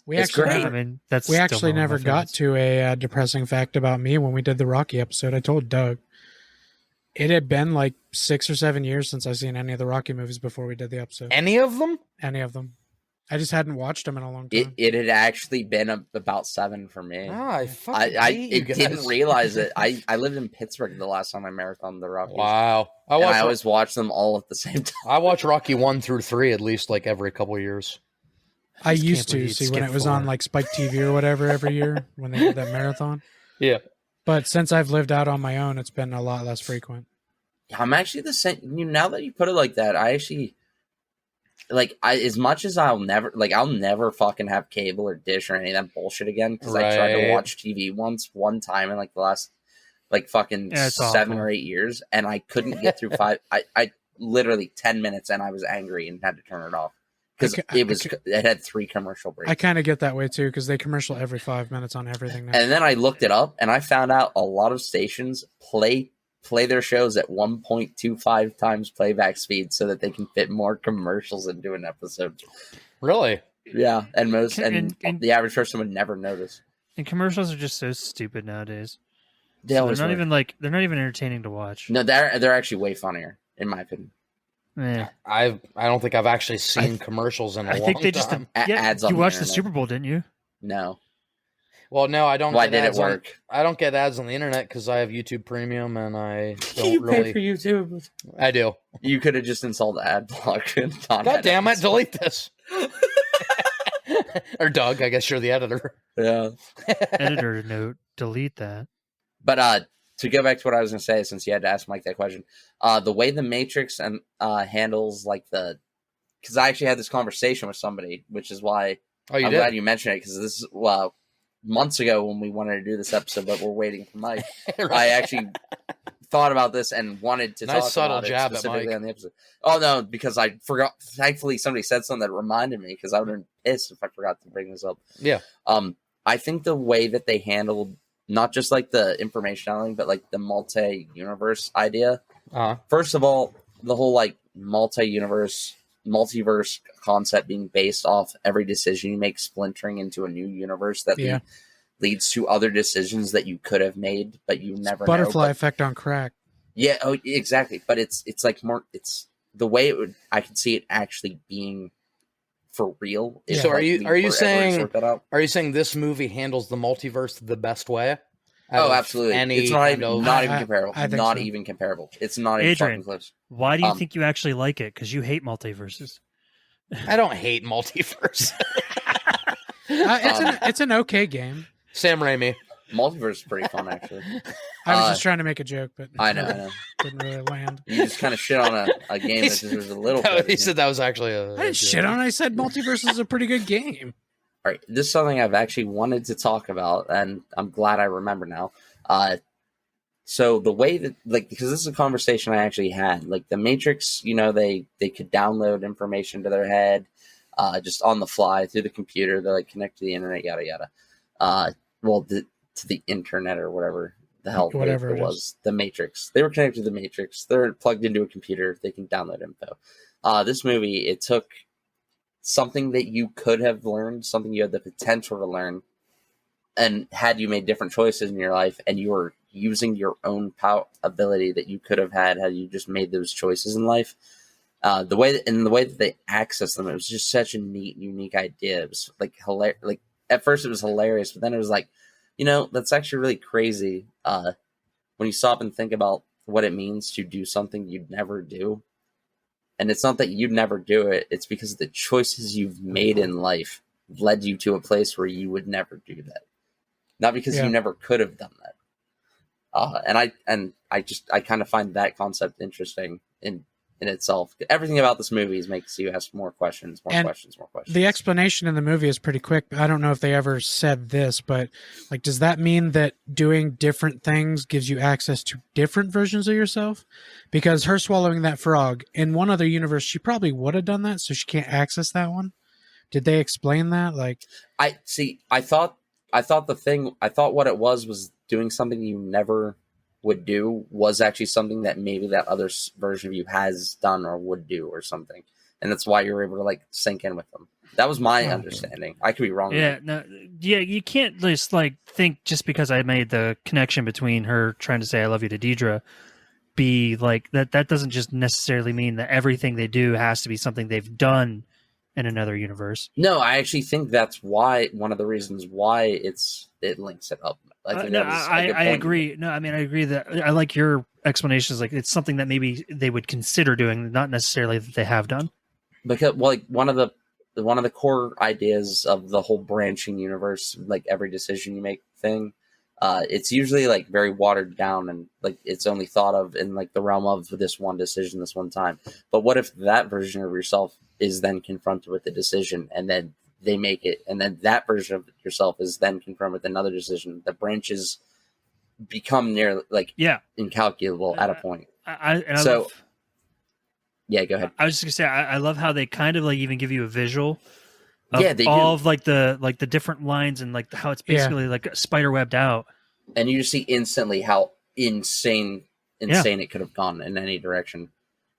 We It's actually great. I never, mean, that's we still actually one of my never got favorites. to a depressing fact about me when we did the Rocky episode. I told Doug it had been like 6 or 7 years since I've seen any of the Rocky movies before we did the episode. Any of them? Any of them. I just hadn't watched them in a long It time. it had actually been about 7 for me. Ah, I fucking I hate you guys. didn't realize it. I lived in Pittsburgh the last time I marathoned the Rockies. Wow. I And watch I always watch them all at the same time. I watch Rocky 1 through 3 at least like every couple years. I just used can't to believe you'd see when skip it was on 4. like Spike TV or whatever every year when they did that marathon. Yeah. But since I've lived out on my own, it's been a lot less frequent. I'm actually the same. Now that you put it like that, I actually like. As much as I'll never fucking have cable or dish or any of that bullshit again because I tried to Right. watch TV one time in like the last like fucking Yeah, it's 7 awful. or 8 years, and I couldn't get through 5. I literally 10 minutes and I was angry and had to turn it off because it had 3 commercial breaks. I kind of get that way too because they commercial every 5 minutes on everything now. And then I looked it up and I found out a lot of stations play their shows at 1.25 times playback speed so that they can fit more commercials into an episode. Really? Yeah, and most And- the average person would never notice. And commercials are just so stupid nowadays. They So always they're not were. even entertaining to watch. No, they're actually way funnier in my opinion. Eh. I don't think I've actually seen commercials in a I long think they just time. Ads on you the watched the internet. Super Bowl, didn't you? No, Well, no, I don't. why get did it ads on- work? I don't get ads on the internet because I have YouTube Premium and I don't You really. pay for YouTube. I do. You could have just installed ad block. God damn it! Delete this. Or Doug, I guess you're the editor. Yeah. Editor note, delete that. But to go back to what I was going to say, since you had to ask Mike that question, the way the Matrix and handles like because I actually had this conversation with somebody, which is why Oh, you I'm did. glad you mentioned it because this is months ago when we wanted to do this episode, but we're waiting for Mike. I actually thought about this and wanted to Nice talk subtle about it jab at specifically Mike. on the episode. Oh no, because I forgot. Thankfully, somebody said something that reminded me because I would have been pissed if I forgot to bring this up. Yeah. I think the way that they handled not just like the information handling, but like the multi-universe idea. First of all, the whole like multiverse concept being based off every decision you make splintering into a new universe that Yeah. leads to other decisions that you could have made, but you never Butterfly know. effect on crack. Yeah, oh, exactly. But it's like more. It's the way it would. I could see it actually being for real. if, So are like, you- we are you were ever to saying- sort that out. Are you saying this movie handles the multiverse the best way? out Oh, of absolutely. Any It's not kind even, of- not even I- comparable. I think Not so. even comparable. It's not even Adrian. fucking close. Why do you Um, think you actually like it? Because you hate multiverses. I don't hate multiverse. It's an okay game. Sam Raimi. Multiverse is pretty fun, actually. I was Uh, just trying to make a joke, but I know. didn't really land. You just kind of shit on a game that deserves a little. No, credit. he said that was actually a. I didn't shit on it. I said Multiverse is a pretty good game. All right, this is something I've actually wanted to talk about, and I'm glad I remember now. So the way that, like, because this is a conversation I actually had, like the Matrix, you know, they could download information to their head, just on the fly through the computer. They like connect to the internet, yada yada. To the internet or whatever the hell Whatever it was. The Matrix. They were connected to the Matrix. They're plugged into a computer. They can download info. This movie, it took something that you could have learned, something you had the potential to learn, and had you made different choices in your life, and you were using your own ability that you could have had you just made those choices in life. The way that they access them, it was just such a neat, unique idea. It was like hilarious. Like at first, it was hilarious, but then it was like, you know, that's actually really crazy. When you stop and think about what it means to do something you'd never do, and it's not that you'd never do it; it's because the choices you've made in life led you to a place where you would never do that. Not because you never could have done that. And I kind of find that concept interesting in itself. Everything about this movie makes you ask more questions. The explanation in the movie is pretty quick. I don't know if they ever said this, but like, does that mean that doing different things gives you access to different versions of yourself? Because her swallowing that frog in one other universe, she probably would have done that, so she can't access that one. Did they explain that? Like, I thought what it was doing something you never would do was actually something that maybe that other version of you has done or would do or something, and that's why you're able to like sink in with them. That was my understanding. I could be wrong. You can't just like think just because I made the connection between her trying to say I love you to Deidre, be like that doesn't just necessarily mean that everything they do has to be something they've done in another universe. No, I actually think that's why one of the reasons why it links it up. I agree. No, I mean I agree that I like your explanations. Like it's something that maybe they would consider doing, not necessarily that they have done. Because like one of the core ideas of the whole branching universe, like every decision you make thing, it's usually like very watered down and like it's only thought of in like the realm of this one decision this one time. But what if that version of yourself is then confronted with the decision and then they make it, and then that version of yourself is then confronted with another decision? The branches become incalculable at a point. Go ahead. I was just gonna say I love how they kind of like even give you a visual of they all do. of like the different lines and like how it's basically like spider webbed out, and you just see instantly how insane it could have gone in any direction.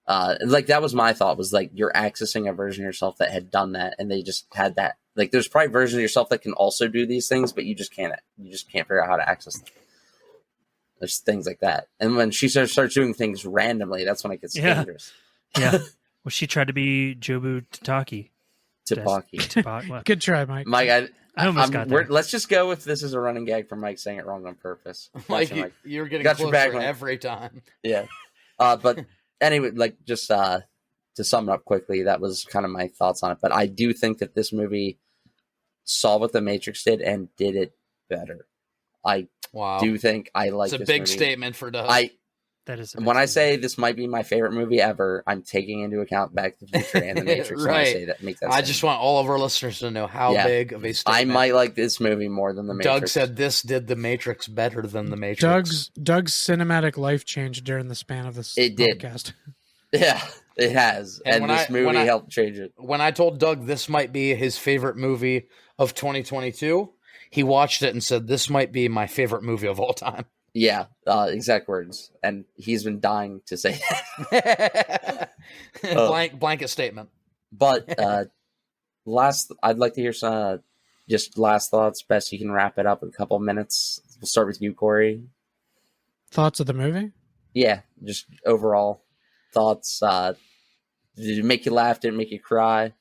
Like that was my thought, was like you're accessing a version of yourself that had done that, and they just had that. Like there's probably versions of yourself that can also do these things, but you just can't figure out how to access them. There's things like that, and when she starts doing things randomly, that's when it gets dangerous. Yeah. Well, she tried to be Jobu Tataki. Good try, Mike. Mike, I almost got there. Let's just go with this as a running gag for Mike saying it wrong on purpose. Mike, you're getting closer every time. Yeah. But anyway, like just to sum it up quickly, that was kind of my thoughts on it. But I do think that this movie saw what the Matrix did and did it better. I do think I like this movie. It's a big statement for Doug. That is when I say this might be my favorite movie ever, I'm taking into account Back to the Future and The Matrix. Right. When I say that, make that I just want all of our listeners to know how big of a statement. I might like this movie more than The Matrix. Doug said this did The Matrix better than The Matrix. Doug's cinematic life changed during the span of this podcast. Yeah, it has. And this movie helped change it. When I told Doug this might be his favorite movie of 2022, he watched it and said, this might be my favorite movie of all time. Yeah, exact words. And he's been dying to say that. Blanket statement. But I'd like to hear some just last thoughts. Best you can wrap it up in a couple of minutes. We'll start with you, Corey. Thoughts of the movie? Yeah, just overall thoughts. Did it make you laugh? Did it make you cry?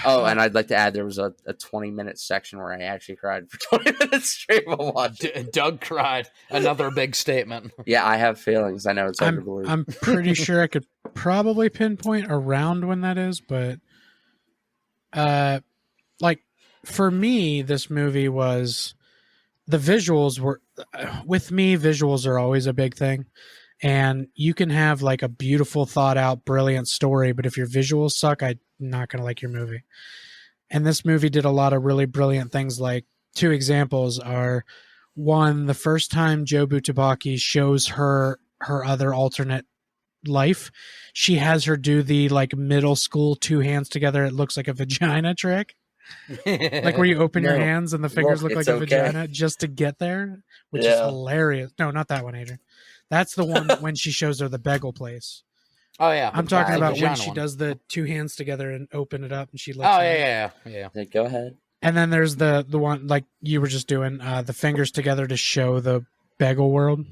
Oh, and I'd like to add there was a 20-minute section where I actually cried for 20 minutes straight while watching. Doug cried. Another big statement. Yeah, I have feelings. I know it's hard to believe. I'm pretty sure I could probably pinpoint around when that is, but like for me, this movie was the visuals were with me. Visuals are always a big thing. And you can have like a beautiful, thought out, brilliant story, but if your visuals suck, I'm not going to like your movie. And this movie did a lot of really brilliant things. Like, two examples are, one, the first time Joe Butabaki shows her other alternate life, she has her do the like middle school two hands together, it looks like a vagina trick. Like where you open your No. hands and the fingers look It's like a okay. vagina just to get there, which is Yeah. hilarious. No, not that one, Adrian. That's the one when she shows her the bagel place. Oh yeah, I'm talking the about when vagina she one. does the two hands together and open it up and she Oh looks at it. yeah. Yeah, go ahead. And then there's the one like you were just doing, the fingers together to show the bagel world,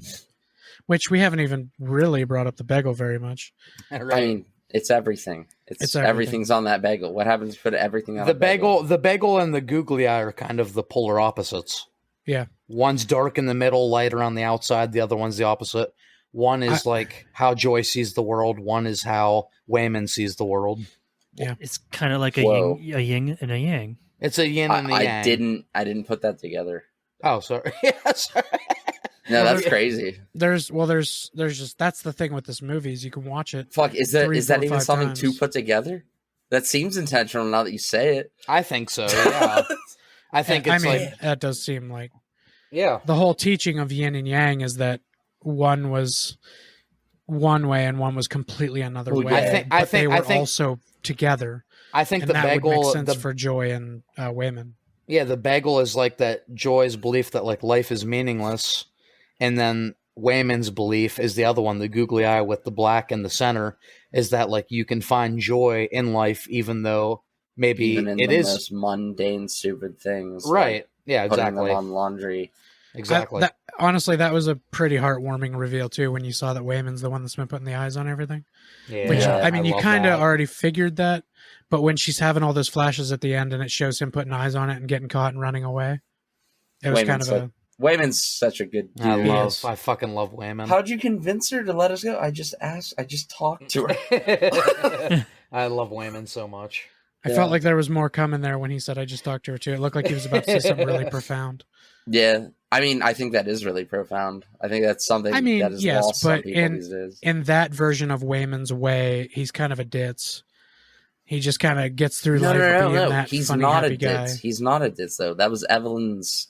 which we haven't even really brought up the bagel very much. Right. I mean, it's everything. It's everything. Everything's on that bagel. What happens if you put everything on the a bagel? the bagel and the googly eye are kind of the polar opposites. Yeah. One's dark in the middle, lighter on the outside. The other one's the opposite. One is like how Joy sees the world. One is how Wayman sees the world. Yeah. It's kind of like a Whoa. yin and a yang. It's a yin and a yang. I didn't put that together. Oh, sorry. Yeah, sorry. No, Well, that's crazy. There's just, that's the thing with this movie is you can watch it. Fuck, is that 3, 4, even 5 something times. to put together? That seems intentional now that you say it. I think so. Yeah. I think it's like that does seem like yeah. the whole teaching of yin and yang is that one was one way and one was completely another Well, way. yeah. But they were I think also together. I think And the that bagel would make sense the for Joy and Wayman. Yeah, the bagel is like that Joy's belief that like life is meaningless, and then Wayman's belief is the other one, the googly eye with the black in the center, is that like you can find joy in life even though maybe Even in it the is most mundane, stupid things. right. Like Yeah, putting exactly. them on laundry. Exactly. Honestly, that was a pretty heartwarming reveal too when you saw that Wayman's the one that's been putting the eyes on everything. yeah, Which, Yeah, I mean, you love kind of that. already figured that, but when she's having all those flashes at the end and it shows him putting eyes on it and getting caught and running away, it was Wayman's kind of Wayman's such a good dude. I fucking love Wayman. How'd you convince her to let us go? I just asked. I just talked to her. I love Wayman so much. I felt like there was more coming there when he said, I just talked to her too. It looked like he was about to say something really profound. Yeah, I mean, I think that is really profound. I think that's something I mean, that is yes, lost on but people these days. in that version of Wayman's way, he's kind of a ditz. He just kind of gets through life being that He's funny, not happy a guy. ditz. He's not a ditz, though. That was Evelyn's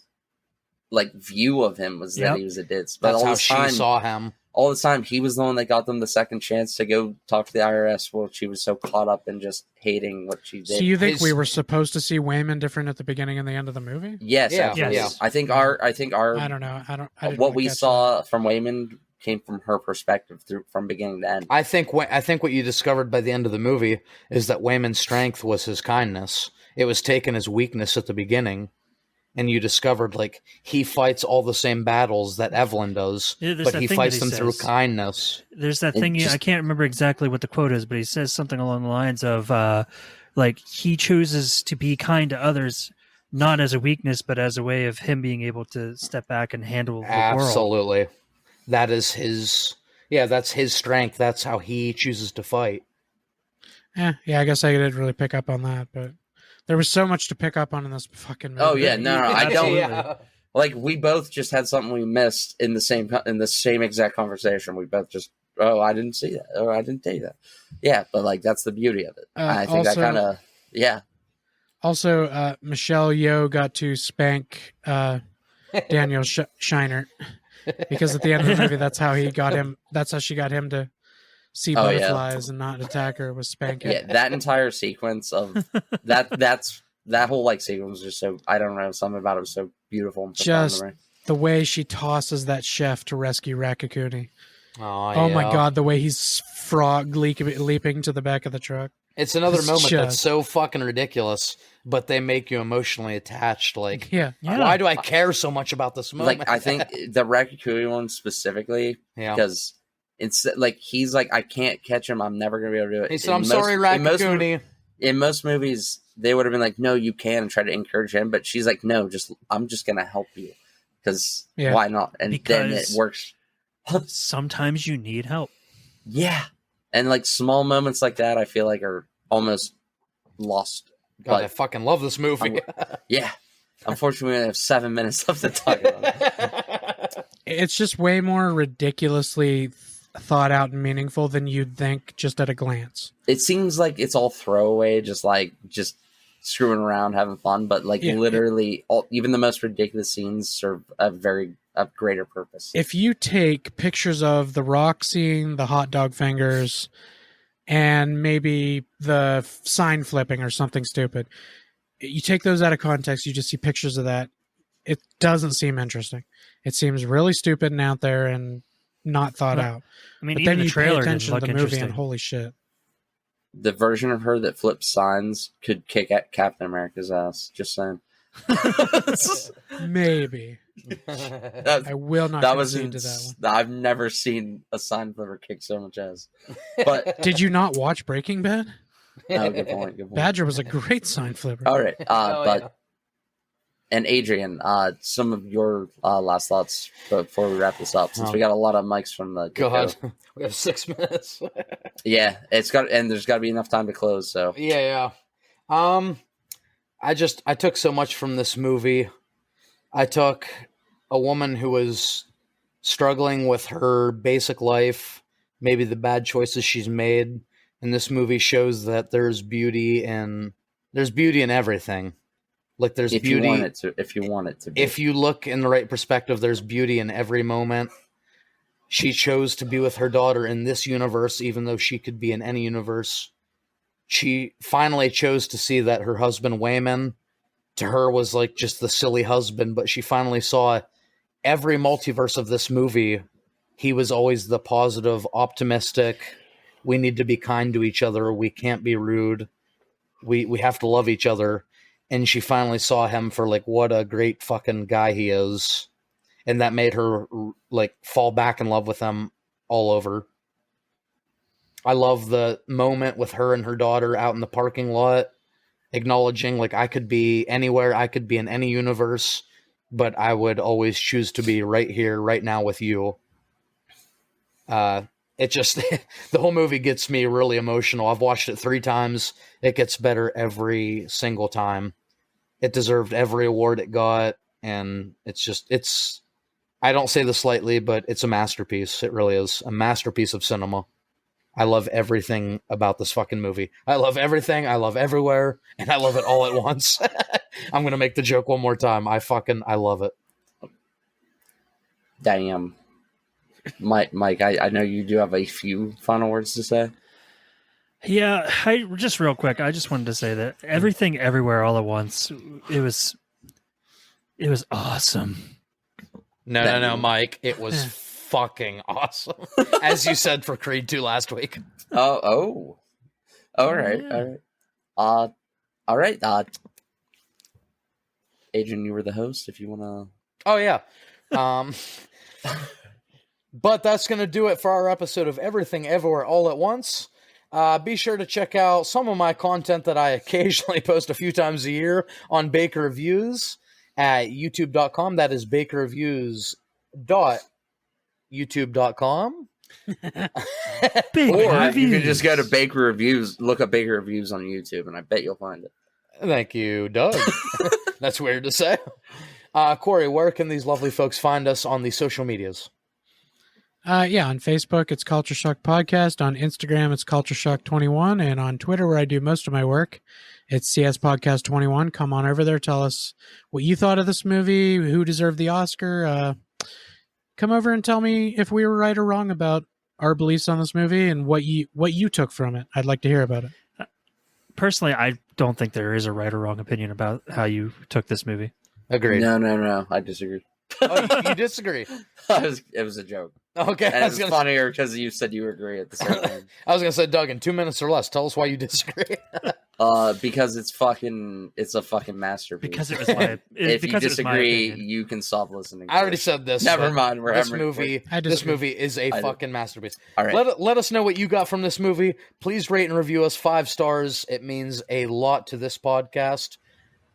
like view of him was that Yep. he was a ditz. But That's all how the she time, saw him. all the time, he was the one that got them the second chance to go talk to the IRS. Well, she was so caught up in just hating what she did. So you think His- we were supposed to see Wayman different at the beginning and the end of the movie? Yes, Yeah, absolutely. yeah. I think our I don't know. I didn't what really we catch saw from Wayman came from her perspective from beginning to end. I think what you discovered by the end of the movie is that Wayman's strength was his kindness. It was taken as weakness at the beginning, and you discovered like he fights all the same battles that Evelyn does, Yeah, there's but that he thing fights that he them through says. kindness. There's that It thing. just- I can't remember exactly what the quote is, but he says something along the lines of, like he chooses to be kind to others, not as a weakness, but as a way of him being able to step back and handle the world. Absolutely, that is his. Yeah, that's his strength. That's how he chooses to fight. Yeah, I guess I didn't really pick up on that, but there was so much to pick up on in this fucking movie. Oh yeah, no, I don't. Yeah. Like we both just had something we missed in the same exact conversation. We both just, oh, I didn't see that, or I didn't take that. Yeah, but like that's the beauty of it. I think that also- kind of Also, Michelle Yeoh got to spank Daniel Scheinert because at the end of the movie, that's how he got him. That's how she got him to see Oh, yeah. butterflies and not attack her, was spanking. Yeah, that entire sequence of that whole like sequence was just so, I don't know, something about it was so beautiful and profound Just to me. the way she tosses that chef to rescue Raccacoonie. Oh, Oh my yeah. god, the way he's leaping to the back of the truck. It's another It's moment that's just- so fucking ridiculous, but they make you emotionally attached. Like, Yeah. Yeah. why do I care so much about this moment? Like I think the Raccacoonie one specifically, yeah. because it's like he's like, I can't catch him. I'm never gonna be able to do it. He said, In "I'm most- sorry, in most- Raccacoonie." In most movies, they would have been like, "No, you can," and try to encourage him. But she's like, "No, I'm just gonna help you because Yeah. why not?" And then it Because- works. Sometimes you need help. Yeah, and like small moments like that, I feel like are almost lost. God, I But fucking love this movie. yeah, unfortunately, we only have 7 minutes left to talk about. It's just way more ridiculously thought out and meaningful than you'd think just at a glance. It seems like it's all throwaway, just screwing around, having fun, but like literally, even the most ridiculous scenes serve a greater purpose. If you take pictures of the Rock scene, the hot dog fingers, and maybe the sign flipping or something stupid, you take those out of context, you just see pictures of that. It doesn't seem interesting. It seems really stupid and out there and not thought out. I mean, but even then the you pay trailer attention didn't to look the movie interesting. and holy shit. The version of her that flips signs could kick at Captain America's ass. Just saying. Maybe. I will not concede to that one. I've never seen a sign flipper kick so much ass. But Did you not watch Breaking Bad? oh, good point. Good point. Badger was a great sign flipper. All right, but yeah. and Adrian, some of your last thoughts before we wrap this up, since we got a lot of mics from the God, we have 6 minutes. Yeah, there's got to be enough time to close. So yeah. I took so much from this movie. I took a woman who was struggling with her basic life, maybe the bad choices she's made, and this movie shows that there's beauty in everything. Like there's beauty if you want it to be. If you look in the right perspective, there's beauty in every moment. She chose to be with her daughter in this universe, even though she could be in any universe. She finally chose to see that her husband, Wayman, to her was like just the silly husband, but she finally saw every multiverse of this movie. He was always the positive, optimistic. We need to be kind to each other. We can't be rude. We have to love each other. And she finally saw him for like what a great fucking guy he is. And that made her like fall back in love with him all over. I love the moment with her and her daughter out in the parking lot, acknowledging like I could be anywhere, I could be in any universe, but I would always choose to be right here, right now with you. It just, the whole movie gets me really emotional. I've watched it 3 times. It gets better every single time. It deserved every award it got. And I don't say this lightly, but it's a masterpiece. It really is a masterpiece of cinema. I love everything about this fucking movie. I love everything. I love everywhere. And I love it all at once. I'm going to make the joke one more time. I love it. Damn. Mike, I know you do have a few final words to say. Yeah, just real quick, I just wanted to say that Everything Everywhere All at Once, it was awesome. No, Mike. It was fucking awesome. As you said for Creed 2 last week. Oh. All right. Adrian, you were the host if you want to. Oh, yeah. But that's going to do it for our episode of Everything Everywhere All at Once. Be sure to check out some of my content that I occasionally post a few times a year on Baker Reviews at youtube.com. That is bakerreviews.youtube.com. Or you can just go to Baker Reviews, look up Baker Reviews on YouTube, and I bet you'll find it. Thank you, Doug. That's weird to say. Corey, where can these lovely folks find us on the social medias? On Facebook, it's Culture Shock Podcast. On Instagram, it's Culture Shock 21. And on Twitter, where I do most of my work, it's CS Podcast 21. Come on over there. Tell us what you thought of this movie, who deserved the Oscar. Come over and tell me if we were right or wrong about our beliefs on this movie and what you took from it. I'd like to hear about it. Personally, I don't think there is a right or wrong opinion about how you took this movie. Agreed. No. I disagree. Oh, you disagree? It was a joke. Okay. And it was funnier because you said you agree at the same time. I was going to say, Doug, in 2 minutes or less, tell us why you disagree. Because it's a fucking masterpiece. Because it was if you disagree, you can stop listening. I already said this. Never mind. This movie is a fucking masterpiece. All right. Let us know what you got from this movie. Please rate and review us 5 stars. It means a lot to this podcast.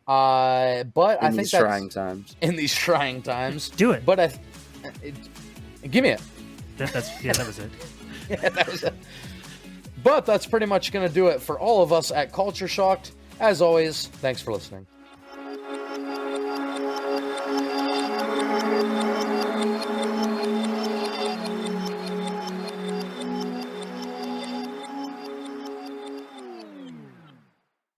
But I think that's in these trying times. Do it. But give me it. That was it. Yeah, that was it. But that's pretty much going to do it for all of us at Culture Shocked. As always, thanks for listening.